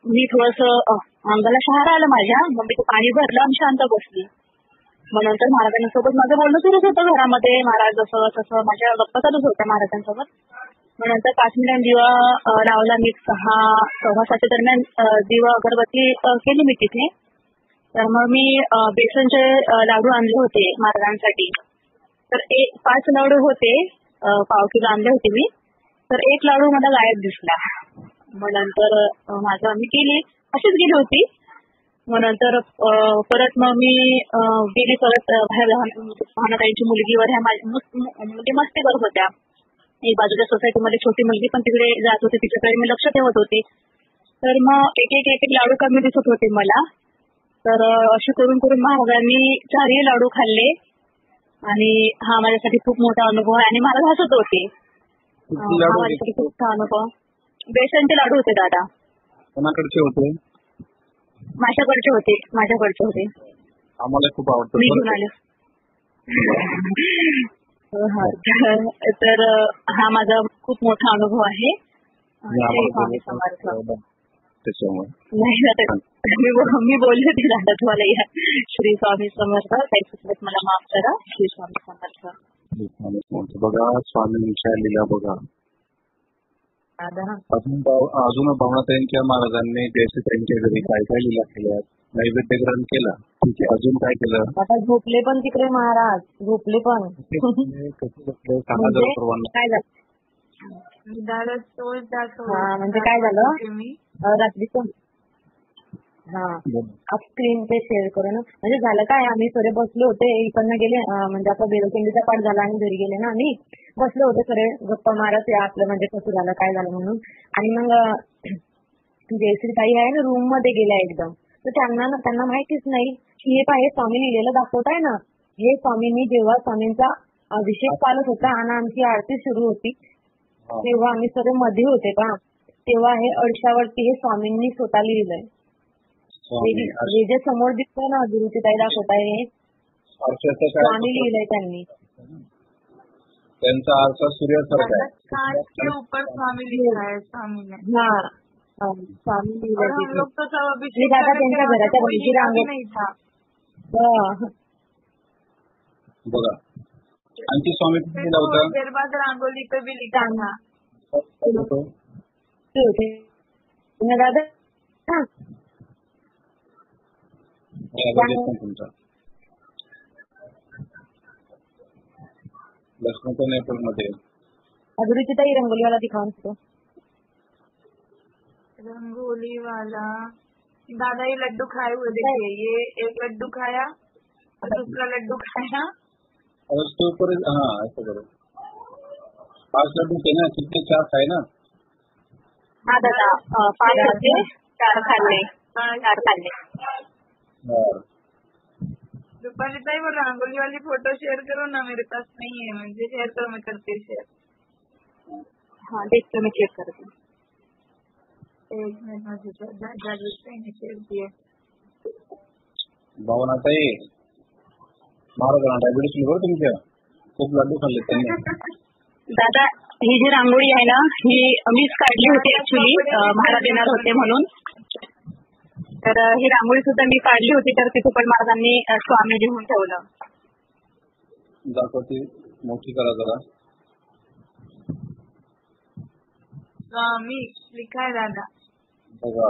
मी थोडंसं अंगाला शहारा आला माझ्या. मग मी ते पाणी भरलं आणि शांत बसली. मग नंतर महाराजांसोबत माझं बोलणं सुरूच होतं घरामध्ये. महाराज असं तसं माझ्या गप्पा चालूच होत्या महाराजांसोबत. मग नंतर 5 मिनिटांनी दिवा लावला मी. 6:15 दरम्यान दिवा अगरबत्ती केली मी तिथे. तर मग मी बेसनचे लाडू आणले होते महाराजांसाठी. तर 5 लाडू होते, पाव किलो आणले होते मी. तर 1 लाडू मला गायब दिसला. मग नंतर मी गेली, अशीच गेली होती. मग नंतर परत मग मी गेली परत भावनाताईंची मुलगीवर ह्या म्हणजे मस्ती करत होत्या. एक बाजूच्या सोसायटीमध्ये छोटी मुलगी पण तिकडे जात होती, तिच्याकडे मी लक्ष ठेवत होते. तर मग एक लाडू कमी दिसत होते मला. तर अशी करून महाराजांनी 4ही लाडू खाल्ले आणि हा माझ्यासाठी खूप मोठा अनुभव आहे. आणि महाराज हसत होते. माझ्यासाठी खूप मोठा अनुभव. बेसनचे लाडू होते दादा. कोणाकडचे होते? माझ्याकडचे होते. आम्हाला खूप आवडतं. मी घेऊन आले. तर हा माझा खूप मोठा अनुभव आहे. स्वामी समर्थ. मी बोलले ते दादा तुम्हाला या. श्री स्वामी समर्थ. काही मला माफ करा. श्री स्वामी समर्थ. बघा स्वामींच्या लीला बघा. अजून भावनाताईंच्या महाराजांनी जयसीताईंच्या घरी काय काय लीला केल्या. नैवेद्य ग्रहण केला, ठीक आहे. अजून काय केलं? आता झोपले पण तिकडे महाराज, झोपले पण. काय झालं म्हणजे काय झालं रात्री स्क्रीन ते शेअर करून म्हणजे झालं काय, आम्ही सगळे बसले होते. इकडनं गेले म्हणजे आपला बेलचंडीचा पाठ झाला आणि घरी गेले ना आम्ही. बसले होते सगळे गप्पा मारत आपलं म्हणजे कसं झालं काय झालं म्हणून. आणि मग जयश्री ताई आहे ना रूम मध्ये गेल्या एकदम. तर त्यांना माहितीच नाही की हे पाहे स्वामी लिहिलेलं दाखवत आहे ना. हे स्वामींनी जेव्हा स्वामींचा अभिषेक चालत होता आणि आमची आरती सुरू होती तेव्हा आम्ही सगळे मध्ये होते का, तेव्हा हे अडशावरती हे स्वामींनी स्वतः लिहिलंय. जे समोर दिसतंय ना गुरुची ताई दाखवत आहे स्वामी लिहिलंय त्यांनी. त्यांचा आरसा सूर्यासारखा आहे. स्वामी लिहिला है स्वामी ने. स्वामी लिहिलंय. हम लोग तो सब अभी मी दादा त्यांच्या घराच्या बाजूची रांगेत नहीं था. बघा आणखी स्वामी लिहिला होता. देर बाद रंगोली पे भी लिखा था. दादा तुमचा लक्ष्मीच्या नेटवर्कमध्ये अभिरुचिताई रंगोलीवाला दिखाओ उसको. रंगोली वाला दादा ये लड्डू खाए हुए देखिए, ये एक लड्डू खाया और दूसरा लड्डू खाया. और उसके ऊपर हाँ ऐसा करो 5 लड्डू थे ना, कितने 4 खाए ना. हा दादा 5 होते 4 खाल्ले. 4 खाल्ले. हाँ. रुपाली ताई वो रंगोली वाली फोटो शेयर करो ना, मेरे पास नहीं है, मुझे शेयर करो, मैं करती शेयर. हाँ देखते मैं चेक करती हूँ. एक मिनट मुझे शेयर किया. भावनाताई महाराजांना डायबिटीस लिव्हर तुमच्या खूप लड्डू खाल्ले त्यांनी. दादा ही जी रांगोळी आहे ना, ही मीच काढली होती ऍक्च्युली, महाराज येणार होते म्हणून. तर ही रांगोळी सुद्धा मी काढली होती, तर तिथे पण महाराजांनी स्वामी लिहून ठेवलं. दाखवती मोठी करा जरा. स्वामी लिखा है दादा. बघा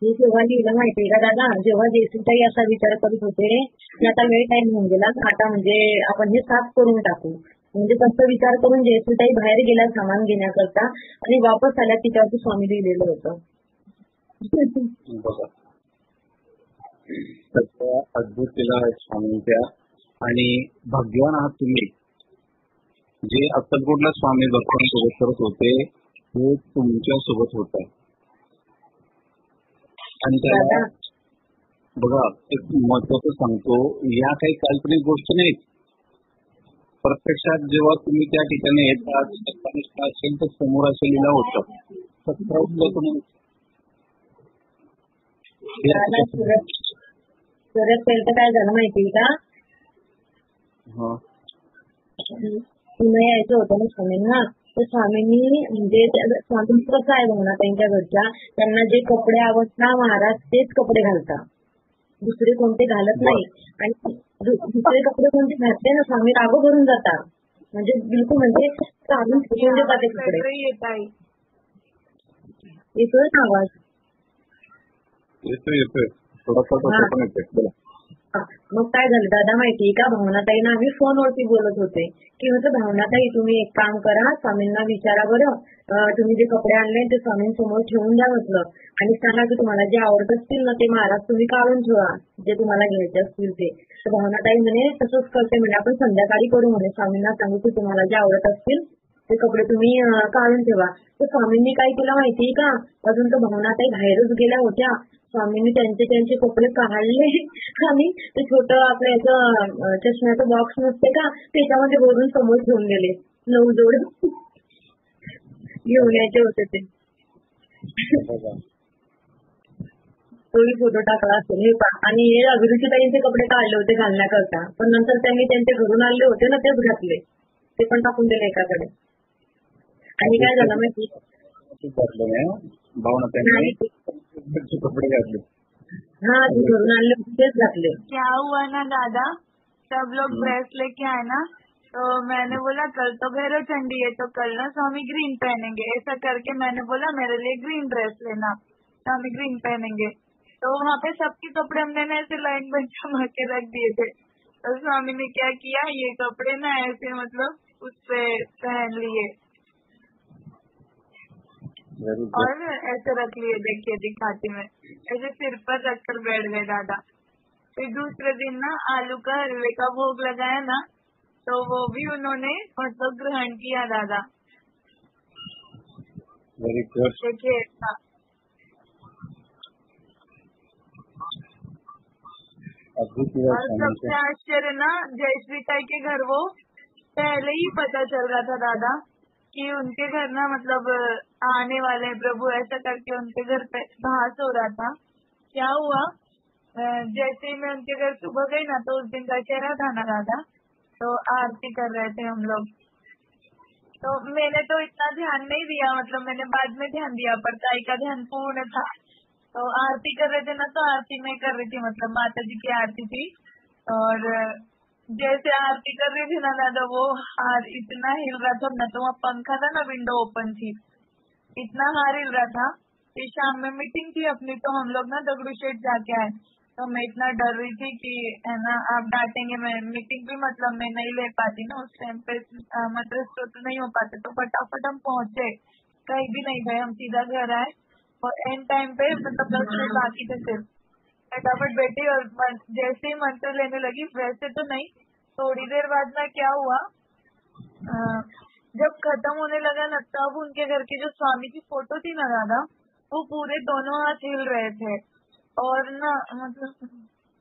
हे जेव्हा लिहिलं माहितीये का दादा, जेव्हा जयश्रीताई असा विचार करत होते की आता वेळ टाइम होऊन गेला, आता म्हणजे आपण हे साफ करून टाकू, म्हणजे तसं विचार करून जयश्रीताई बाहेर गेल्या सामान घेण्याकरता आणि वापस आल्या, तिच्यावरती स्वामी लिहिलेलं होतं. बघा त्याचा अद्भुत केला आहे स्वामींच्या. आणि भाग्यवान आहात तुम्ही, जे अक्कलकोटला स्वामी भक्तांसोबत करत होते ते तुमच्या सोबत होत आहे. आणि त्याला बघा एक महत्वाचं सांगतो, या काही काल्पनिक गोष्टी नाहीत. प्रत्यक्षात जेव्हा तुम्ही त्या ठिकाणी येतात, असेल तर समोर असं लिहिलं होतं. 17 परत पहिलं काय झालं माहितीये का, पुन्हा यायचं होतं ना स्वामींना, तर स्वामींनी म्हणजे स्वामींचं कसं आहे बघा त्यांच्या घरच्या, त्यांना जे कपडे आवडतात महाराज तेच कपडे घालतात, दुसरे कोणते घालत नाही. आणि दुसरे कपडे कोणते घातले ना स्वामी राग भरून जातात, म्हणजे बिलकुल म्हणजे चालून फेकून देतात ते कपडे. येतोय ना आवाज? येतोय थोडासा पण येतोय. मग काय झालं दादा माहितीये का, भावनाताईंना आम्ही फोनवरती बोलत होते की म्हटलं भावनाताई तुम्ही एक काम करा, स्वामींना विचारा बरं, तुम्ही जे कपडे आणले ते स्वामींसमोर ठेवून द्या म्हटलं, आणि सांगा की तुम्हाला जे आवडत असतील ना ते महाराज तुम्ही काढून ठेवा, जे तुम्हाला घ्यायचे असतील ते. तर भावनाताई म्हणे तसंच करते म्हणे, आपण संध्याकाळी करू म्हणे, स्वामींना सांगू की तुम्हाला जे आवडत असतील ते कपडे तुम्ही काढून ठेवा. तर स्वामींनी काय केलं माहितीये का, अजून तर भावनाताई बाहेरच गेल्या होत्या, स्वामींनी त्यांचे कपडे काढले आणि ते छोटं आपल्या याचं चष्म्याचं बॉक्स नसते का, त्याच्यामध्ये भरून समोर ठेवून गेले. 9 जोड घेऊन यायचे होते ते. तोही फोटो टाकला असेल हे पहा. आणि हे अभिरुचिताईंचे कपडे काढले होते घालण्याकरता, पण नंतर त्यांनी त्यांचे घरून आणले होते ना तेच घातले, ते पण टाकून दिले एकाकडे. आणि काय झालं माहिती, कपडे घातले, हा ते घरून आणले तेच घातले. क्या हुआ ना दादा, सब लोग ड्रेस लेके आए ना, तो मैंने बोला कल तो भैरव चंडी है तो कल ना स्वामी ग्रीन पहनेंगे, ऐसा करके मैंने बोला मेरे लिए ग्रीन ड्रेस लेना, स्वामी ग्रीन पहनेंगे. तो वहाँ पे सबके कपड़े हमने ऐसे लाइन बन जमा के रख दिए थे. तो स्वामी ने क्या किया, ये कपड़े ना ऐसे मतलब उस पे पहन लिए और ऐसे रख लिए. देखिए दिखाती मैं, ऐसे सिर पर रखकर बैठ गए दादा. फिर दूसरे दिन ना आलू का हलवे का भोग लगाया ना, तो वो भी उन्होंने मतलब ग्रहण किया दादा. Very good. देखिए और सबसे आश्चर्य ना, जयश्रीताई के घर वो पहले ही पता चल रहा था दादा कि उनके घर ना मतलब आने वाले प्रभु, ऐसा करके उनके घर पे भास हो रहा था. क्या हुआ, जैसे ही मैं उनके घर सुबह गई ना, तो उस दिन का चेहरा था ना दादा, तो आरती कर रहे थे हम लोग. तो मैंने तो इतना ध्यान नहीं दिया, मतलब मैंने बाद में ध्यान दिया, पर ताई का ध्यान पूर्ण था. तो आरती कर रहे थे ना, तो आरती में कर रही थी, मतलब माता जी की आरती थी. और जैसे आरती कर रही थी ना दादा, वो हार इतना हिल रहा था ना, तो वहाँ पंखा था ना, विंडो ओपन थी, इतना हार हिल रहा था. फिर शाम में मीटिंग थी अपनी, तो हम लोग ना दगड़ू शेठ जाके आए. तो मैं इतना डर रही थी कि है ना आप डांटेंगे, मैं मीटिंग भी मतलब मैं नहीं ले पाती ना उस टाइम पे, मतलब तो नहीं हो पाते, तो फटाफट हम पहुंचे, कहीं भी नहीं गए, हम सीधा घर आए और एंड टाइम पे मतलब 10 मिनट बाकी थे सिर्फ, फटाफट बैठी और जैसे ही मंत्र लेने लगी, वैसे तो नहीं, थोड़ी देर बाद में क्या हुआ, जब खत्म होने लगा ना तब उनके घर की जो स्वामी की फोटो थी ना दादा, वो पूरे दोनों हाथ हिल रहे थे और ना मतलब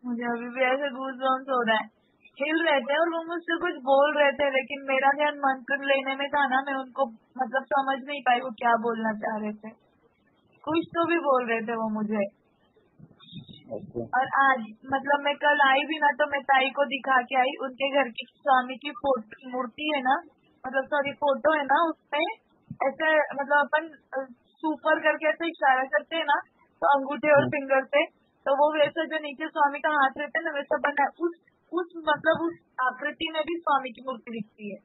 मुझे अभी भी ऐसे गूज़बम्स हो रहा है, हिल रहे थे और वो मुझसे कुछ बोल रहे थे, लेकिन मेरा ध्यान मंत्र लेने में था ना, मैं उनको मतलब समझ नहीं पाई वो क्या बोलना चाह रहे थे, कुछ तो भी बोल रहे थे वो मुझे। और आज मतलब मैं कल आई भी ना तो मैं ताई को दिखा के आई, उनके घर की स्वामी की मूर्ति है ना, मतलब सॉरी फोटो है ना, उसमें ऐसे मतलब अपन सुपर करके ऐसे इशारा करते हैं ना, तो अंगूठे और फिंगर से, तो वो वैसे जो नीचे स्वामी का हाथ रहता है ना वैसा बना है, उस मतलब उस आकृति में भी स्वामी की मूर्ति दिखती है।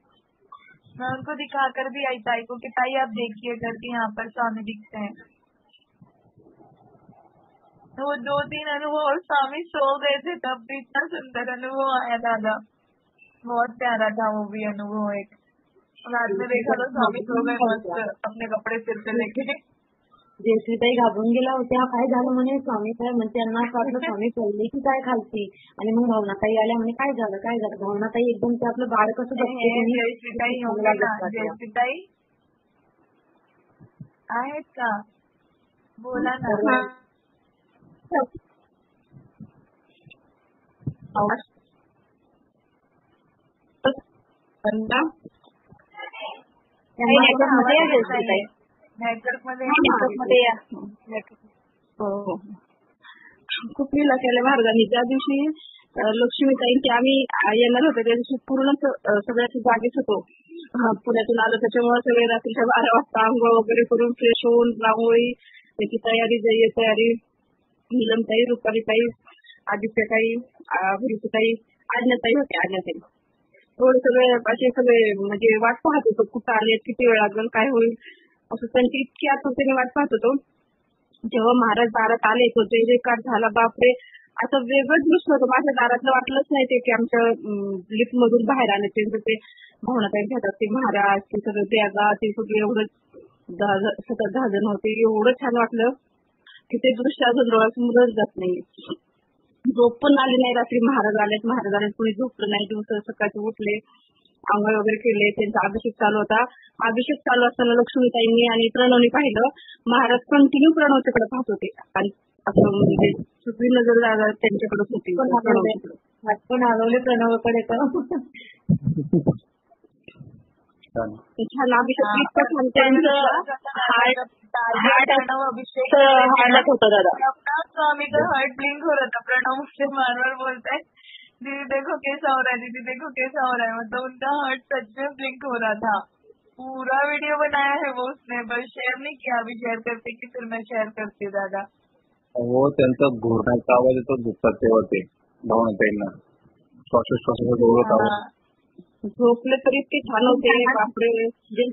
मैं उनको दिखा कर भी आई ताई को कि ताई आप देखिए करके यहाँ पर स्वामी दिखते हैं। वो 2-3 अनुभव और स्वामी सो गए थे तब भी इतना सुंदर अनुभव आया दादा, बहुत प्यारा था वो भी अनुभव। एक रात में देखा तो स्वामी सो गए मस्त अपने कपडे सिर पे लेके। जयश्रीताई घाबरून गेला होत्या, काय झालं म्हणे स्वामी काय म्हणजे त्यांना असं वाटलं स्वामी पडली की काय खालती, आणि मग भावनाताई आल्या म्हणे काय झालं भावनाताई एकदम ते आपलं बाळ कसं बघते जयश्रीताई जयश्रीताई आहेत का, बोला ना। नेटवर्क मध्ये या। खूप लीला केल्या महाराजांनी। त्या दिवशी लक्ष्मीताईंची आम्ही येणार होतो, त्या दिवशी पूर्ण सगळ्याच्या जागेच होतो, पुण्यातून आलो त्याच्यामुळे सगळे रात्रीच्या 12 वाजता आंघोळ वगैरे करून फ्रेश होऊन रांगोळी त्याची तयारी, तयारी, नीलमताई, रुपालीताई, आदित्यताई, भुरीताई, आज्ञाताई होते, आज्ञाताई थोडे सगळे असे सगळे म्हणजे वाट पाहत होतो, कुठं आले, किती वेळ लागेल, काय होईल, असं त्यांची इतकी आतुरतेने वाट पाहत होतो। जेव्हा महाराज दारात आले तो जय जयकार झाला, बापरे असं वेगळंच दृश्य होतं, माझ्या दारातलं वाटलंच नाही ते की आमच्या लिफ्ट मधून बाहेर आले, त्यांचं ते भावनाताई घेतात ते महाराज, ते सगळं बॅगा, ते सगळे एवढं 7-10 जण होते, एवढं छान वाटलं की ते दृश्य अजून डोळ्यासमोरच जात नाही। झोप पण आली नाही रात्री, महाराज आले कुणी झोपलं नाही, दिवस सकाळचे उठले, आंघोळ वगैरे केले, त्यांचा अभिषेक चालू होता। अभिषेक चालू असताना लक्ष्मीताईंनी आणि प्रणवनी पाहिलं, महाराज कंटिन्यू प्रणवच्याकडे पाहत होते आणि असं म्हणजे सगळी नजर त्यांच्याकडेच होती, पण हलवले प्रणवकडे छान अभिषेक इतकं छान त्यांचं प्रणव अभिषेक हार्ट होतं दादा, स्वामी का हार्ट ब्लिंक हो रहा था, प्रणव मुझसे बार बार बोलता है दीदी देखो कैसा हो रहा है, दीदी देखो कैसा हो रहा है, मतलब उनका हार्ट सच में ब्लिंक हो रहा था। पूरा वीडियो बनाया है वो उसने, बस शेयर नहीं किया, अभी शेयर करते कि फिर मैं शेयर करती दादा। हो त्यांचा घोरण्याचा आवाज येतो दुखतात तेव्हा ते भावनाताईंना श्वासोच्छ्वासाचा जोरात आवाज, झोपले तरी इतके छान होते, बापरे।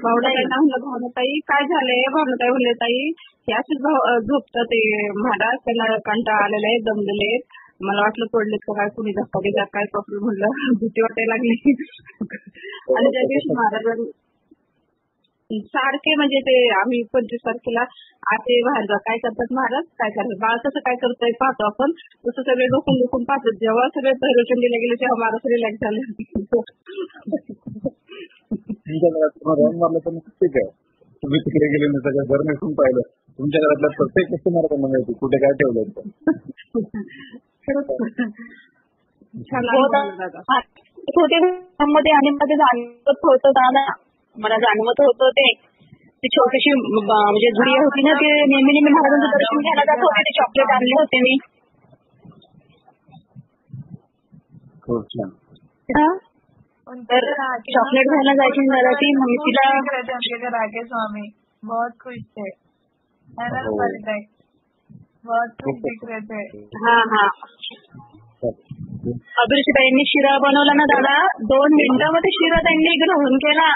भावनाताईंना म्हणलं भावनाताई काय झालंय, भावनाताई म्हणले ताई हे असेच झोपतात ते महाराज, त्यांना कंटाळा आलेला आहे, दमलेले आहेत, मला वाटलं पडलेत का काय, कुणी धक्का दिला काय प्रॉब्लेम, म्हणलं भीती वाटायला लागली। आणि त्या दिवशी महाराजांनी सारखे म्हणजे ते आम्ही 25 तारखेला आते बाहेर जा, काय करतात महाराज, काय करतात बाळ, कसं काय करतोय पाहतो आपण, तसं सगळे डोकून पाहतो। जेव्हा सगळे भैरवचंडीला गेले तेव्हा महाराज रिलॅक्स झाले। तुमच्या घरात मारलं तर ठीक आहे, तुम्ही तिकडे गेले नाही, सगळं घर नेसून पाहिलं, तुमच्या घरातल्या प्रत्येक कस्टमरला माहिती कुठे काय ठेवलं मध्ये आणि मध्ये जाणवत होतं दादा, मला जाणवत होतं ते छोटीशी म्हणजे गुडिया होती ना, ते नेहमी महाराजांचं दर्शन घ्यायला जात होते, ते चॉकलेट आणले होते मी, खूप छान। तर चॉकलेट घ्यायला जायची दादा ती, मग तिला उनके घर आके स्वामी बहुत खुश थे, है ना रुपाली, बहुत खुश दिख रहे थे। हाँ अभिरुचीताईंनी शिरा बनवला ना दादा, 2 मिनिटांमध्ये शिरा त्यांनी ग्रहण केला।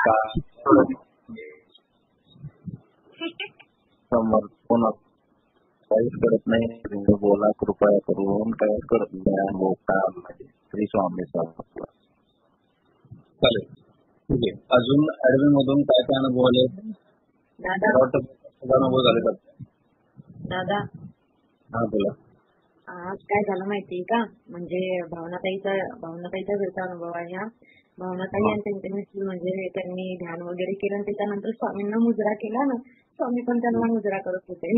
समोर काहीच करत नाही. तुम्ही बोला कृपया करून, काहीच करत नाही. मोठा श्री स्वामी समर्थ. चालेल, ठीक आहे. अजून ऍडमिन मधून काय काय अनुभव आले? दादा अनुभव झाले का? दादा हा बोला. आज काय झालं माहितीये का, म्हणजे भावनाताईचा घरचा अनुभव आहे हा. भावनाताई आणि त्यांचे मिस्टर म्हणजे त्यांनी ध्यान वगैरे केलं आणि त्याच्यानंतर स्वामींना मुजरा केला ना, स्वामी पण त्यांना मुजरा करत होते.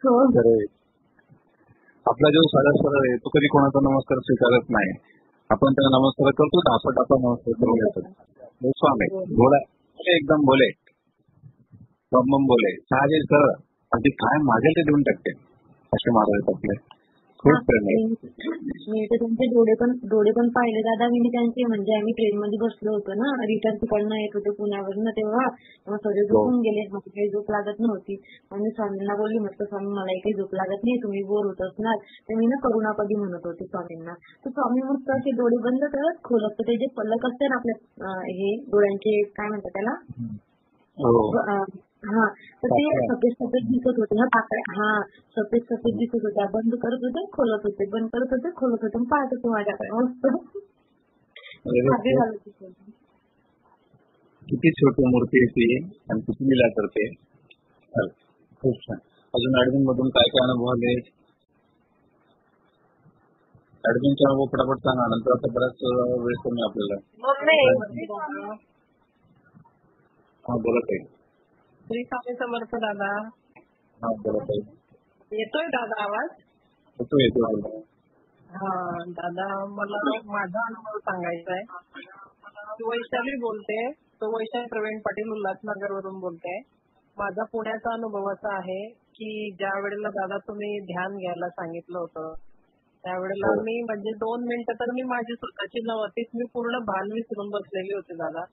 हो. आपला जो सरळ आहे तो कधी कोणाचा नमस्कार स्वीकारत नाही. आपण त्याला नमस्कार करतो, आपण आपण नमस्कार करून घेतो. स्वामी बोला, एकदम बोले, बोले, साहजिक सरळ, आणि ते काय मागेल ते देऊन टाकते असे महाराज आपले. खूप प्रेम आहे. मी तर त्यांचे डोळे पण पाहिले दादा मी त्यांचे. म्हणजे आम्ही ट्रेन मध्ये बसलो होतो ना, रिटर्न तिकडनं येत होतो पुण्यावरून, तेव्हा सगळे झोपून गेले. मग काही झोप लागत नव्हती. मग मी स्वामींना बोलली, म्हटलं स्वामी मला काही झोप लागत नाही, तुम्ही बोर होत असणार. तर मी ना करुणापदी म्हणत होते स्वामींना. तर स्वामी मग असे डोळे बंद करत खोलत, तर ते जे पलक असते ना आपल्या हे डोळ्यांचे, काय म्हणतात त्याला, हा, तर ते सफेद दिसत होते ना पाकळ्या. हा, सफेद दिसत होत्या. बंद करत होते, खोलत होते, बंद करत होते, खोलत होते, पाहत होते माझ्याकडे. मस्त किती छोटी मूर्ती आहे ती आणि किती लीला करते. खूप छान. अजून ऍडमिन मधून काय काय अनुभव आले? ऍडमिनचा अनुभव पटापट सांगा, नंतर आता बराच वेळ कमी आपल्याला. हा बोला ताई. श्री स्वामी समर्थ दादा. हा बोला ताई. येतोय दादा आवाज? येतो. हा दादा, मला माझा अनुभव सांगायचा आहे. वैशाली बोलते, तो वैशाली प्रवीण पाटील उल्हासनगर वरून बोलते. माझा पुण्याचा अनुभव असा आहे की ज्या वेळेला दादा तुम्ही ध्यान घ्यायला सांगितलं होतं त्यावेळेला मी म्हणजे 2 मिनिटं तर मी माझी स्वतःची नव्हतीच, मी पूर्ण भान विसरून बसलेली होते दादा.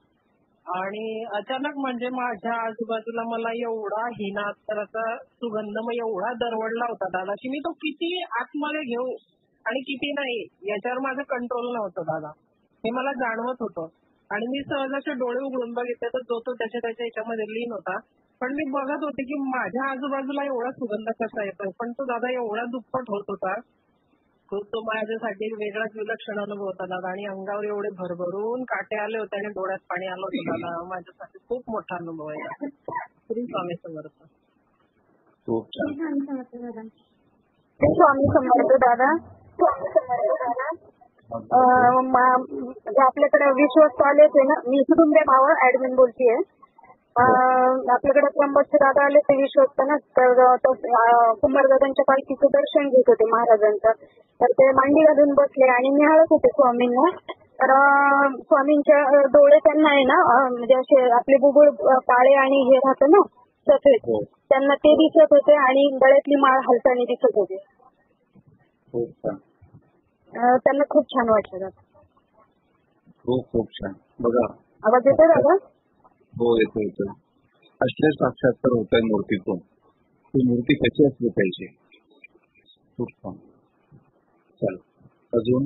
आणि अचानक म्हणजे माझ्या आजूबाजूला मला एवढा हिनात्तराचा सुगंध मग एवढा दरवळला होता दादा की मी तो किती आतमध्ये घेऊ आणि किती नाही याच्यावर माझं कंट्रोल नव्हतं दादा. हे मला जाणवत होतं. आणि मी सहज असे डोळे उघडून बघितले तर तो त्याच्या याच्यामध्ये लीन होता. पण मी बघत होते की माझ्या आजूबाजूला एवढा सुगंध कसा येतोय, पण तो दादा एवढा दुप्पट होत होता. तो माझ्यासाठी वेगळाच विलक्षण अनुभव होता दादा. आणि अंगावर एवढे भरभरून काटे आले होते आणि डोळ्यात पाणी आलं होतं दादा. माझ्यासाठी खूप मोठा अनुभव आहे. श्री स्वामी समर्थ. खूप छान. स्वामी समर्थ दादा. आपल्याकडे विश्वस्त आलेच आहे ना, मी सुदुंबे भाव ऍडमिन बोलतीये. आपल्याकडे त्र्यंबकचे दादा आले ते विश्वस्त ना, तर कुंभारदादांच्या पालखीचं दर्शन घेत होते महाराजांचं. तर ते मांडी घालून बसले आणि निहाळत होते स्वामींना. तर स्वामींच्या डोळे त्यांना आहे ना, म्हणजे असे आपले बुबुळ काळे आणि हे राहतं ना सफेद, त्यांना ते दिसत होते आणि गळ्यातली माळ हलताना दिसत होते. त्यांना खूप छान वाटलं. खूप छान. बघा आवाज येतोय दादा? हो येतो. असले साक्षात्कार होत आहे मूर्तीतून. ती मूर्ती कशी असली पाहिजे. खूप छान. चल अजून